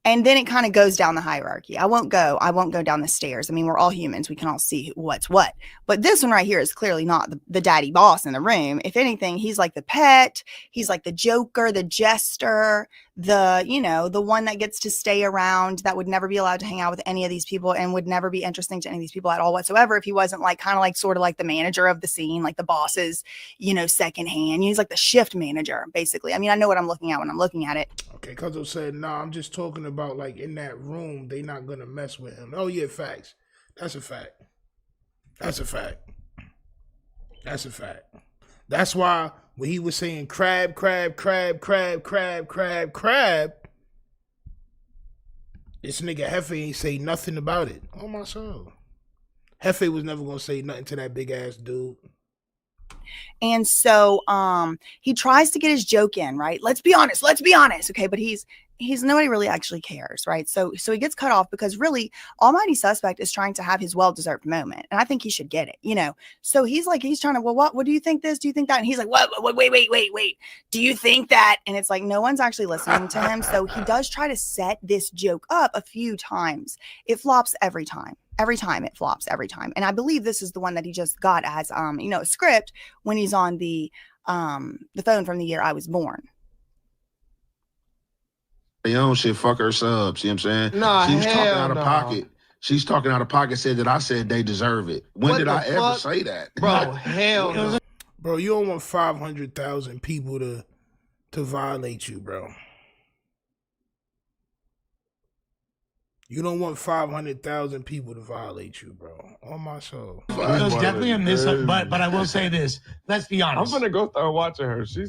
And then it kind of goes down the hierarchy. I won't go down the stairs. I mean, we're all humans. We can all see what's what. But this one right here is clearly not the daddy boss in the room. If anything, he's like the pet. He's like the joker, the jester, the one that gets to stay around, that would never be allowed to hang out with any of these people and would never be interesting to any of these people at all whatsoever if he wasn't like kind of like sort of like the manager of the scene, like the boss's, second hand. He's like the shift manager, basically. I mean, I know what I'm looking at when I'm looking at it. Okay, Cuzzo said, nah, I'm just talking about like in that room, they not gonna mess with him. Oh yeah, facts. That's a fact. That's why when he was saying crab, this nigga Hefe ain't say nothing about it. Oh my soul. Hefe was never gonna say nothing to that big ass dude. And so he tries to get his joke in, right? Let's be honest. Okay, but he's nobody really actually cares, right? So he gets cut off because really Almighty Suspect is trying to have his well-deserved moment. And I think he should get it, So he's trying to, well, what do you think this? Do you think that? And he's like, what? Wait. Do you think that? And it's like, no one's actually listening to him. So he does try to set this joke up a few times. It flops every time. Every time it flops every time. And I believe this is the one that he just got as, a script when he's on the phone from the year I was born. Their own shit, fuck her subs. You know what I'm saying? Nah, she's talking out of pocket. She's talking out of pocket, said that I said they deserve it. When did I ever say that? Bro, hell no. Bro, you don't want 500,000 people to violate you, bro. You don't want 500,000 people to violate you, bro. On my soul. It was definitely a miss, but I will say this. Let's be honest. I'm gonna go start watching her. She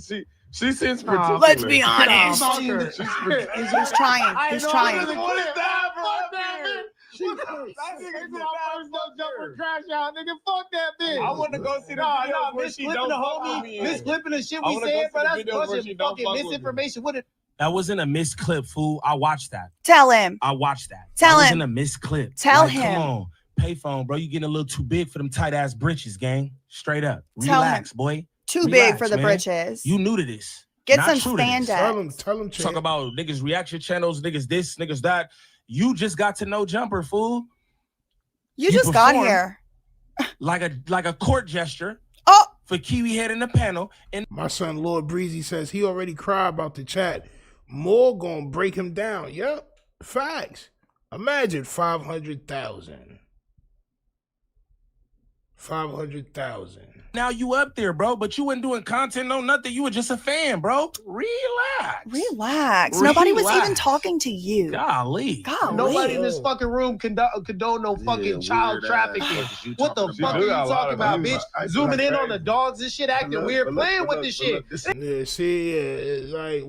seems particular. Let's be honest. She's He's trying. Trash out, nigga. Fuck that bitch. I want to go see the video where she don't fuck me. Misclipping the shit we said, but that's a bunch of fucking misinformation. What? That wasn't a misclip, fool. I watched that. Tell him. I watched that. Tell that him. Wasn't a misclip. Tell like, him. Come on, payphone, bro. You getting a little too big for them tight ass britches, gang. Straight up. Tell Relax, him. boy. Too Relax, big for the man. britches. You new to this. Get Not some true to this. spandex. Tell him. Talk about niggas reaction channels, niggas this, niggas that. You just got to know Jumper, fool. You just got performed here. like a court gesture. Oh, for Kiwi head in the panel. And my son Lord Breezy says he already cried about the chat. More gonna break him down. Yep, facts. Imagine 500,000. 500,000. Now you up there, bro, but you wasn't doing content, no nothing. You were just a fan, bro. Relax. Nobody was even talking to you. Golly. Nobody in this fucking room condone no fucking child trafficking. What the fuck are you talking about, bitch? Zooming in on the dogs and shit, acting weird, playing with this shit. Yeah, see, it's like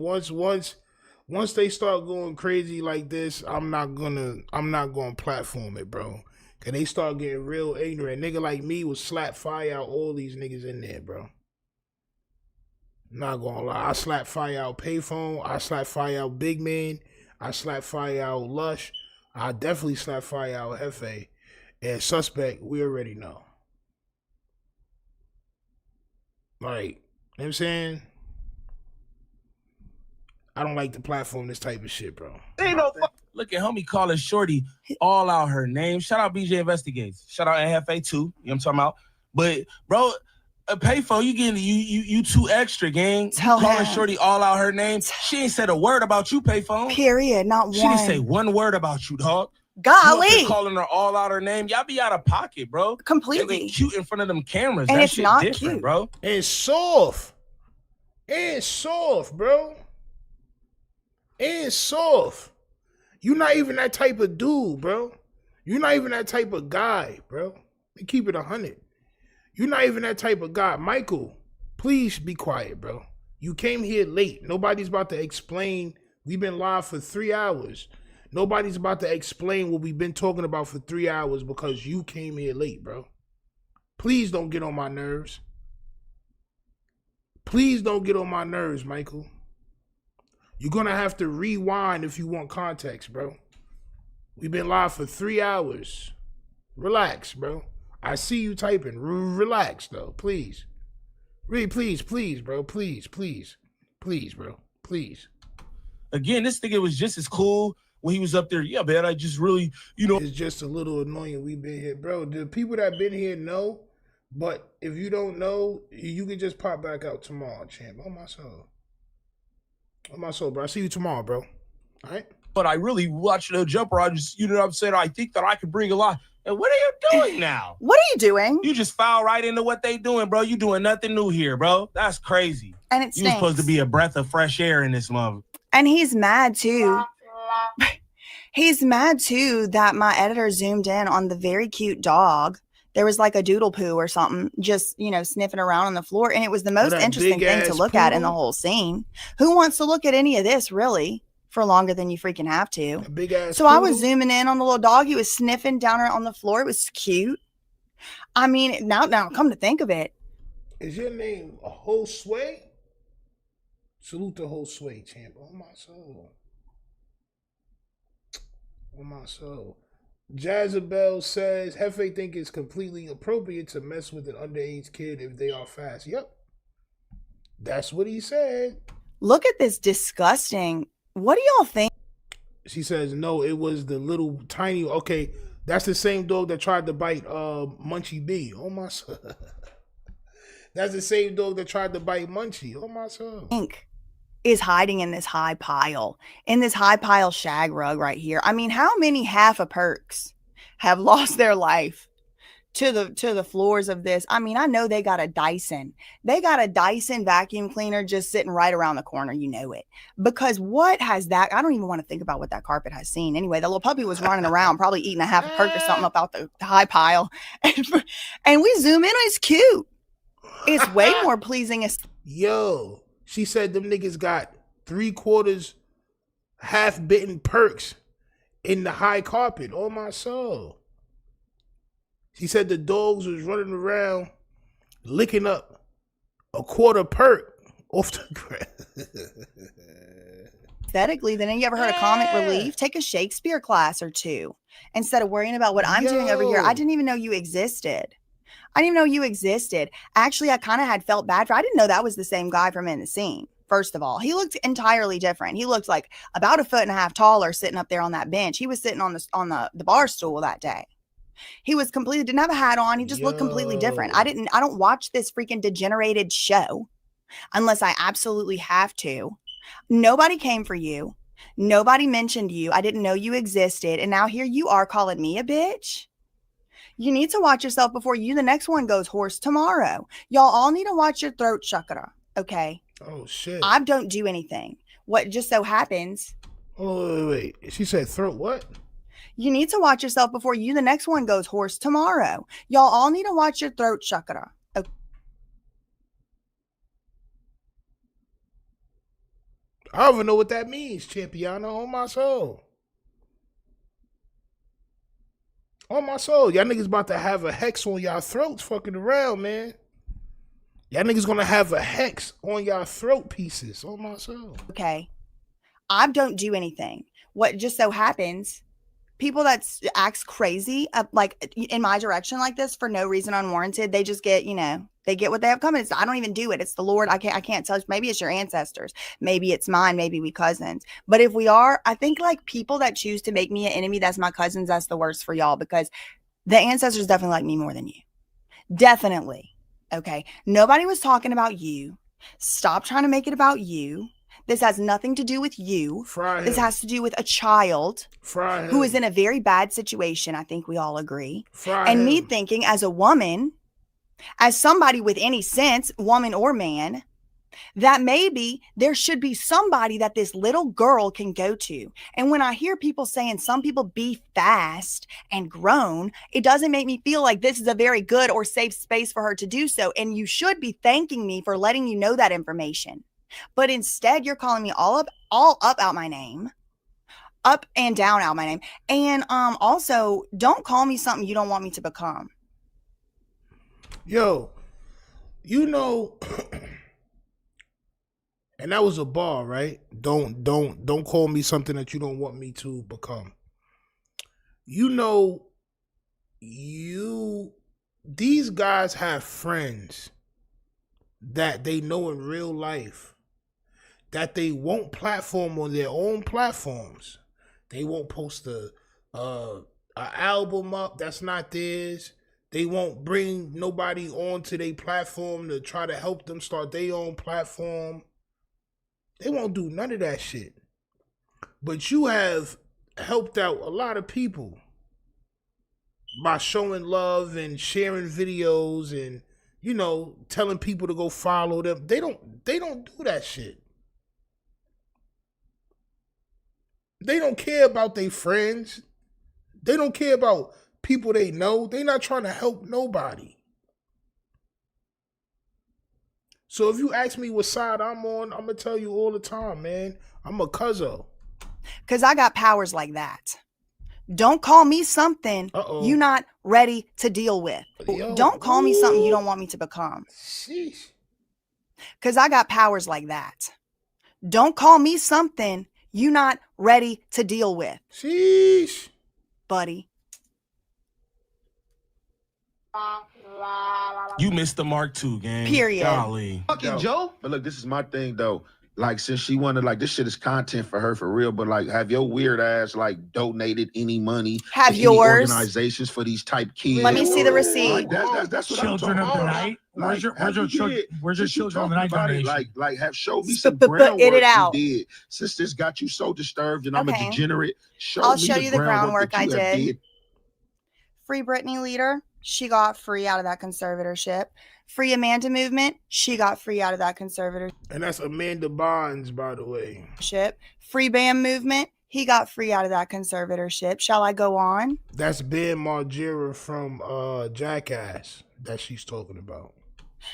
once they start going crazy like this, I'm not gonna platform it, bro. Cause they start getting real ignorant. Nigga like me will slap fire out all these niggas in there, bro. Not gonna lie. I slap fire out Payphone. I slap fire out Big Man. I slap fire out Lush. I definitely slap fire out Hefe. And Suspect, we already know. Like, you know what I'm saying? I don't like to platform this type of shit, bro. Ain't no Look at homie calling Shorty all out her name. Shout out BJ Investigates. Shout out Hefe too. You know what I'm talking about? But bro, a payphone, you getting you too extra, gang. Calling Shorty all out her name. She ain't said a word about you, payphone. Period. Not one. She didn't say one word about you, dog. Golly. You calling her all out her name. Y'all be out of pocket, bro. Completely. They get cute in front of them cameras. And that it's shit not different, cute. Bro. It's soft. It's soft, bro. It's soft. You're not even that type of dude, bro. You're not even that type of guy, bro. And keep it 100. You're not even that type of guy. Michael, please be quiet, bro. You came here late. Nobody's about to explain. We've been live for 3 hours. Nobody's about to explain what we've been talking about for 3 hours because you came here late, bro. Please don't get on my nerves. Please don't get on my nerves, Michael. You're going to have to rewind if you want context, bro. We've been live for 3 hours. Relax, bro. I see you typing. Relax, though. Please. Really, please, bro. Please, bro. Please. Again, this nigga was just as cool when he was up there. Yeah, man, I just really, you know. It's just a little annoying we've been here. Bro, the people that been here know, but if you don't know, you can just pop back out tomorrow, champ. On my soul. On my soul, bro. I see you tomorrow, bro. All right? But I really watched the Jumper. I just, you know what I'm saying? I think that I could bring a lot. And what are you doing now? What are you doing? You just foul right into what they doing, bro. You doing nothing new here, bro. That's crazy. And it You was supposed to be a breath of fresh air in this month. And he's mad too. He's mad too that my editor zoomed in on the very cute dog. There was like a doodle poo or something just, you know, sniffing around on the floor. And it was the most interesting thing to look at in the whole scene. Who wants to look at any of this, really, for longer than you freaking have to? Big ass so I was zooming in on the little dog. He was sniffing down on the floor. It was cute. I mean, now come to think of it. Is your name Josue? Salute to Josue, champ. Oh, my soul. Oh, my soul. Jazabelle says, Hefe think it's completely appropriate to mess with an underage kid if they are fast. Yep. That's what he said. Look at this disgusting. What do y'all think? She says, no, it was the little tiny. Okay, that's the same dog that tried to bite Munchie B. Oh, my soul. That's the same dog that tried to bite Munchie. Oh, my soul. Is hiding in this high pile shag rug right here. I mean, how many half a perks have lost their life to the floors of this? I mean, I know they got a Dyson. They got a Dyson vacuum cleaner just sitting right around the corner. You know it. Because what has that? I don't even want to think about what that carpet has seen. Anyway, the little puppy was running around, probably eating a half a perk or something up out the high pile. And we zoom in. It's cute. It's way more pleasing. Yo. She said them niggas got 3/4 half-bitten perks in the high carpet. On my soul. She said the dogs was running around licking up a quarter perk off the grass. Aesthetically, then you ever heard of comic relief? Take a Shakespeare class or two instead of worrying about what I'm doing over here. I didn't even know you existed. I didn't even know you existed. Actually, I kind of had felt bad for. I didn't know that was the same guy from In the Scene. First of all, he looked entirely different. He looked like about 1.5 feet taller, sitting up there on that bench. He was sitting on the bar stool that day. He was completely didn't have a hat on. He just looked completely different. I don't watch this freaking degenerated show unless I absolutely have to. Nobody came for you. Nobody mentioned you. I didn't know you existed. And now here you are calling me a bitch. You need to watch yourself before the next one goes horse tomorrow. Y'all all need to watch your throat chakra. Okay. Oh shit. I don't do anything. What just so happens. Oh, wait. She said throat what? You need to watch yourself before the next one goes horse tomorrow. Y'all all need to watch your throat chakra. Okay. I don't even know what that means, Champiano. On my soul. On my soul. Y'all niggas about to have a hex on y'all throats fucking around, man. Y'all niggas gonna have a hex on y'all throat pieces. On my soul. Okay. I don't do anything. What just so happens, people that acts crazy, like in my direction like this for no reason unwarranted, they just get, they get what they have coming. I don't even do it. It's the Lord. I can't tell you. Maybe it's your ancestors. Maybe it's mine. Maybe we cousins. But if we are, I think like people that choose to make me an enemy, that's my cousins. That's the worst for y'all because the ancestors definitely like me more than you. Definitely. Okay. Nobody was talking about you. Stop trying to make it about you. This has nothing to do with you. This has to do with a child who is in a very bad situation. I think we all agree. And me thinking as a woman, as somebody with any sense, woman or man, that maybe there should be somebody that this little girl can go to. And when I hear people saying some people be fast and grown, it doesn't make me feel like this is a very good or safe space for her to do so. And you should be thanking me for letting you know that information. But instead, you're calling me all up out my name, up and down out my name. And also, don't call me something you don't want me to become. Yo, and that was a bar, right? Don't call me something that you don't want me to become. These guys have friends that they know in real life that they won't platform on their own platforms. They won't post a album up that's not theirs. They won't bring nobody onto their platform to try to help them start their own platform. They won't do none of that shit. But you have helped out a lot of people by showing love and sharing videos and, telling people to go follow them. They don't do that shit. They don't care about their friends. They don't care about people they know. They not trying to help nobody. So if you ask me what side I'm on, I'm going to tell you all the time, man. I'm a cuzzo. Because I got powers like that. Don't call me something you're not ready to deal with. Don't call me something you don't want me to become. Because I got powers like that. Don't call me something you're not ready to deal with. Sheesh. Buddy. You missed the mark too, gang. Period. Golly. Fucking Joe. But look, this is my thing though. Like, since she wanted, like, this shit is content for her for real, but like, have your weird ass like donated any money have to yours any organizations for these type kids? Let me see the receipt. Like, that's what Children I'm of talking the about. Night. Where's your Children of the Night donation? Like, have showed me some But groundwork it out. you did. Since this got you so disturbed and I'm a degenerate, I'll show you the groundwork that I you have did. Free Britney Leader. She got free out of that conservatorship. Free Amanda Movement. She got free out of that conservatorship. And that's Amanda Bonds, by the way. Free Bam Movement. He got free out of that conservatorship. Shall I go on? That's Ben Margera from Jackass that she's talking about.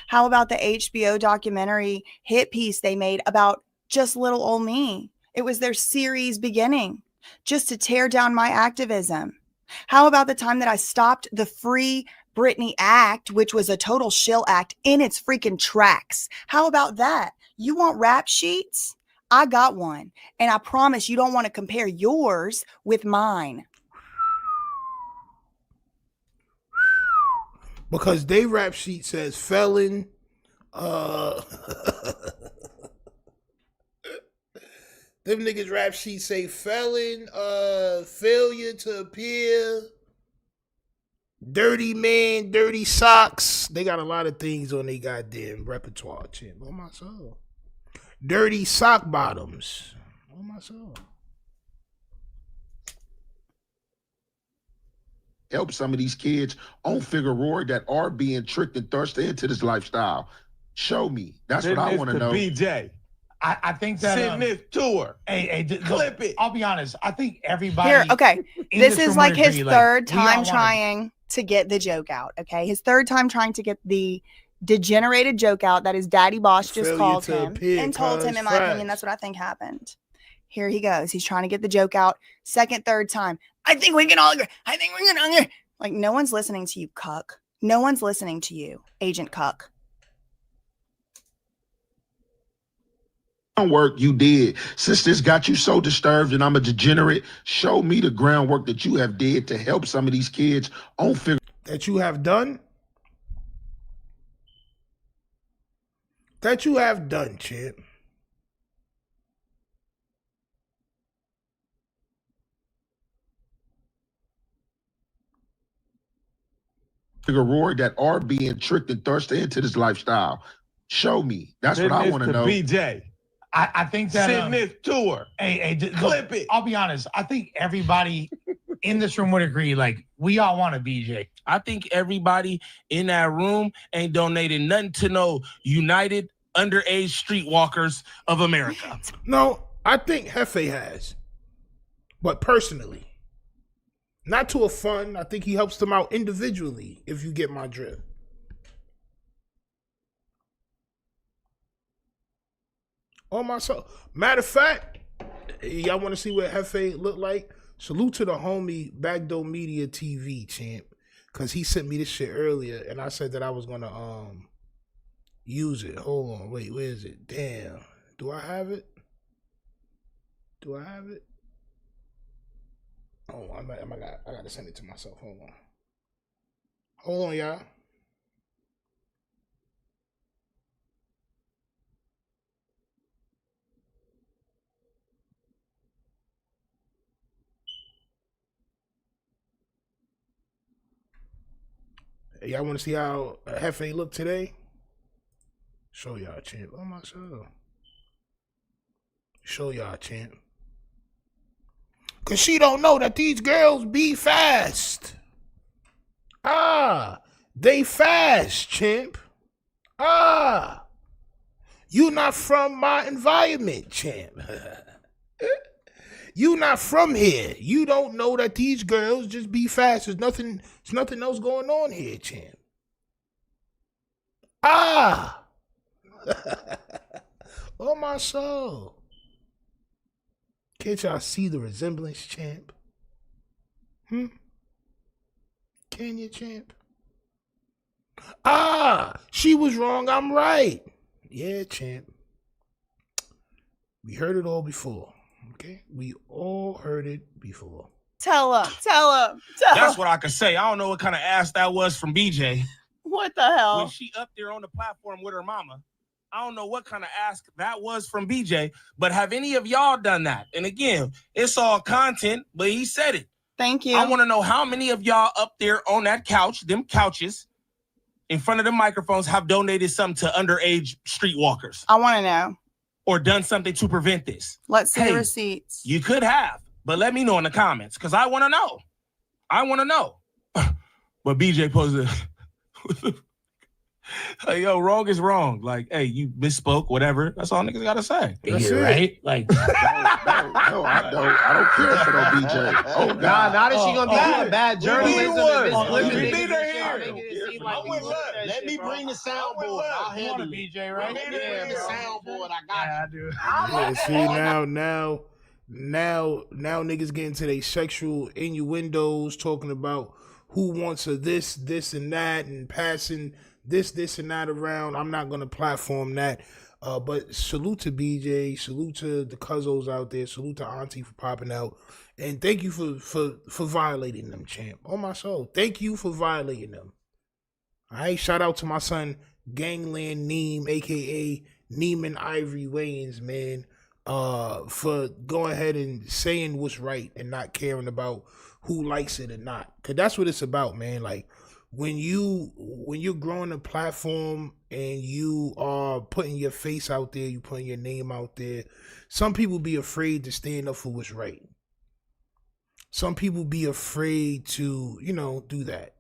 How about the HBO documentary hit piece they made about just little old me? It was their series beginning. just to tear down my activism? How about the time that I stopped the Free Britney Act, which was a total shill act, in its freaking tracks? How about that? You want rap sheets? I got one. And I promise you don't want to compare yours with mine. Because they rap sheet says felon, them niggas rap sheet say felon, failure to appear, dirty man, dirty socks. They got a lot of things on their goddamn repertoire, champ. On my soul. Dirty sock bottoms. On my soul. Help some of these kids on Figueroa that are being tricked and thrust into this lifestyle. Show me. That's what I want to know. BJ. I think that send this tour. Hey, clip it. I'll be honest. I think everybody. Here, okay. This is like his third time want trying to get the joke out. Okay, his third time trying to get the degenerated joke out that his daddy boss just Failure called to him appear and told him, in my cause opinion, that's what I think happened. Here he goes. He's trying to get the joke out. Second, third time. I think we can all agree. I think we can agree. Like, no one's listening to you, cuck. No one's listening to you, Agent Cuck. Work you did. Since this got you so disturbed and I'm a degenerate, show me the groundwork that you have did to help some of these kids on Figueroa. That you have done? That you have done, champ. Figueroa that are being tricked and thrust into this lifestyle. Show me. That's what I want to know. BJ. I think that send this tour. Hey, clip it. I'll be honest. I think everybody in this room would agree. Like, we all want a BJ. I think everybody in that room ain't donating nothing to no United Underage Streetwalkers of America. No, I think Hefe has. But personally. Not to a fund. I think he helps them out individually, if you get my drift. On my soul. Matter of fact, y'all want to see what Hefe look like? Salute to the homie Backdoor Media TV, champ. Because he sent me this shit earlier, and I said that I was going to use it. Hold on. Wait, where is it? Damn. Do I have it? Do I have it? Oh, I got to send it to myself. Hold on. Hold on, y'all. Y'all want to see how Hefe look today? Show y'all, champ. Oh, my soul. Show y'all, champ. Because she don't know that these girls be fast. They fast, champ. You not from my environment, champ. You not from here. You don't know that these girls just be fast. There's nothing else going on here, champ. Oh, my soul. Can't y'all see the resemblance, champ? Can you, champ? She was wrong. I'm right. Yeah, champ. We heard it all before. Okay? We all heard it before. Tell him. That's what I could say. I don't know what kind of ass that was from BJ. What the hell? When she up there on the platform with her mama, I don't know what kind of ask that was from BJ, but have any of y'all done that? And again, it's all content, but he said it. Thank you. I want to know how many of y'all up there on that couch, them couches, in front of the microphones have donated something to underage streetwalkers. I want to know. Or done something to prevent this. Let's see the receipts. You could have, but let me know in the comments, because I want to know. I want to know. But BJ posted, hey, yo, wrong is wrong. Like, hey, you misspoke, whatever. That's all niggas got to say. That's it. Right? Like, no, I don't care for no BJ. Oh, God. Nah, that she gonna be doing bad journalism. Let me bring the soundboard. I'll handle it. BJ, right? Yeah, the soundboard. I got you. Yeah, see, now Now niggas get into their sexual innuendos, talking about who wants a this and that, and passing this and that around. I'm not gonna platform that. But salute to BJ, salute to the cuzzos out there, salute to Auntie for popping out, and thank you for violating them, champ. On my soul, thank you for violating them. All right, shout out to my son Gangland Neem, aka Neiman Ivory Wayans, man, for going ahead and saying what's right and not caring about who likes it or not, cause that's what it's about, man. Like when you're growing a platform and you are putting your face out there, you putting your name out there, some people be afraid to stand up for what's right. Some people be afraid to, do that.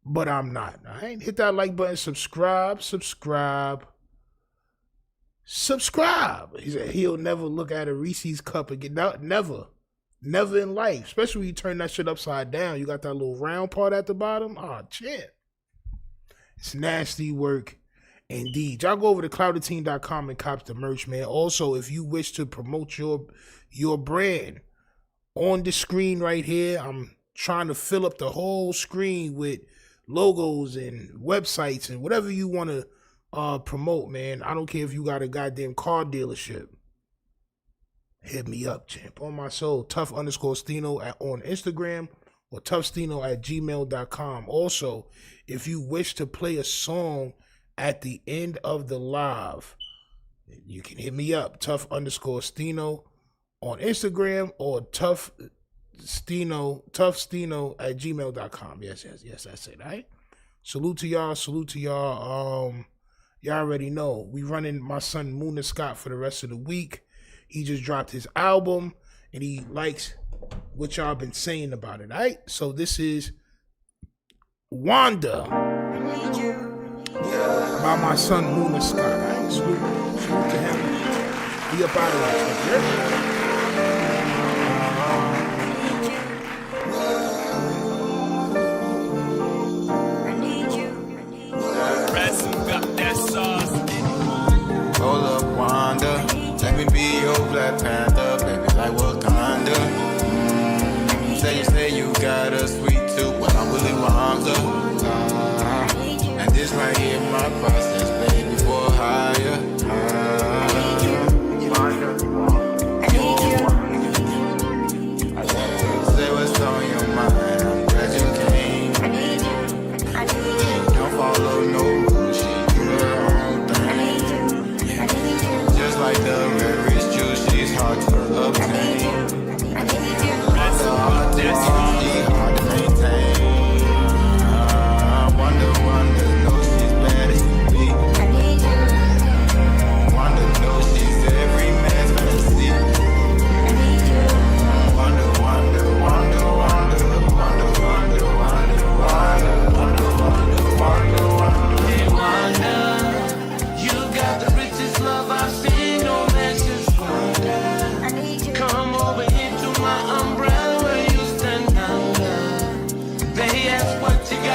But I'm not. I ain't hit that like button, subscribe. He said he'll never look at a Reese's cup again. No, never in life. Especially when you turn that shit upside down. You got that little round part at the bottom. Oh, shit. It's nasty work indeed. Y'all go over to cloudedteen.com and cop the merch, man. Also, if you wish to promote your brand on the screen right here, I'm trying to fill up the whole screen with logos and websites and whatever you want to promote, man. I don't care if you got a goddamn car dealership. Hit me up, champ. On my soul, tough_Tino on Instagram or toughstino@gmail.com. Also, if you wish to play a song at the end of the live, you can hit me up, tough_Stino on Instagram or toughstino@gmail.com. Yes, that's it, all right? Salute to y'all. Y'all already know. We running my son Moona Scott for the rest of the week. He just dropped his album, and he likes what y'all been saying about it, all right? So this is Wanda by my son Moona Scott, all right? Salute to him. Be up out of that, Hold up, Wanda. Let me be your Black Panther, baby, like Wakanda. Say you got a sweet tooth, well, I'm Willy Wonka. And this right here, my process, baby, for higher. Say what's on your mind, I'm glad you came. Don't follow no rules, she do her own thing. Just like the rarest juice, she's hard to obtain. Hard to maintain. Wonder, knows she's bad as can be. Wonder, knows she's every man's fantasy. Wonder, Hey, Wanda, you got the richest love I've seen, no matches. Come over into my umbrella where you stand under. They ask what you got.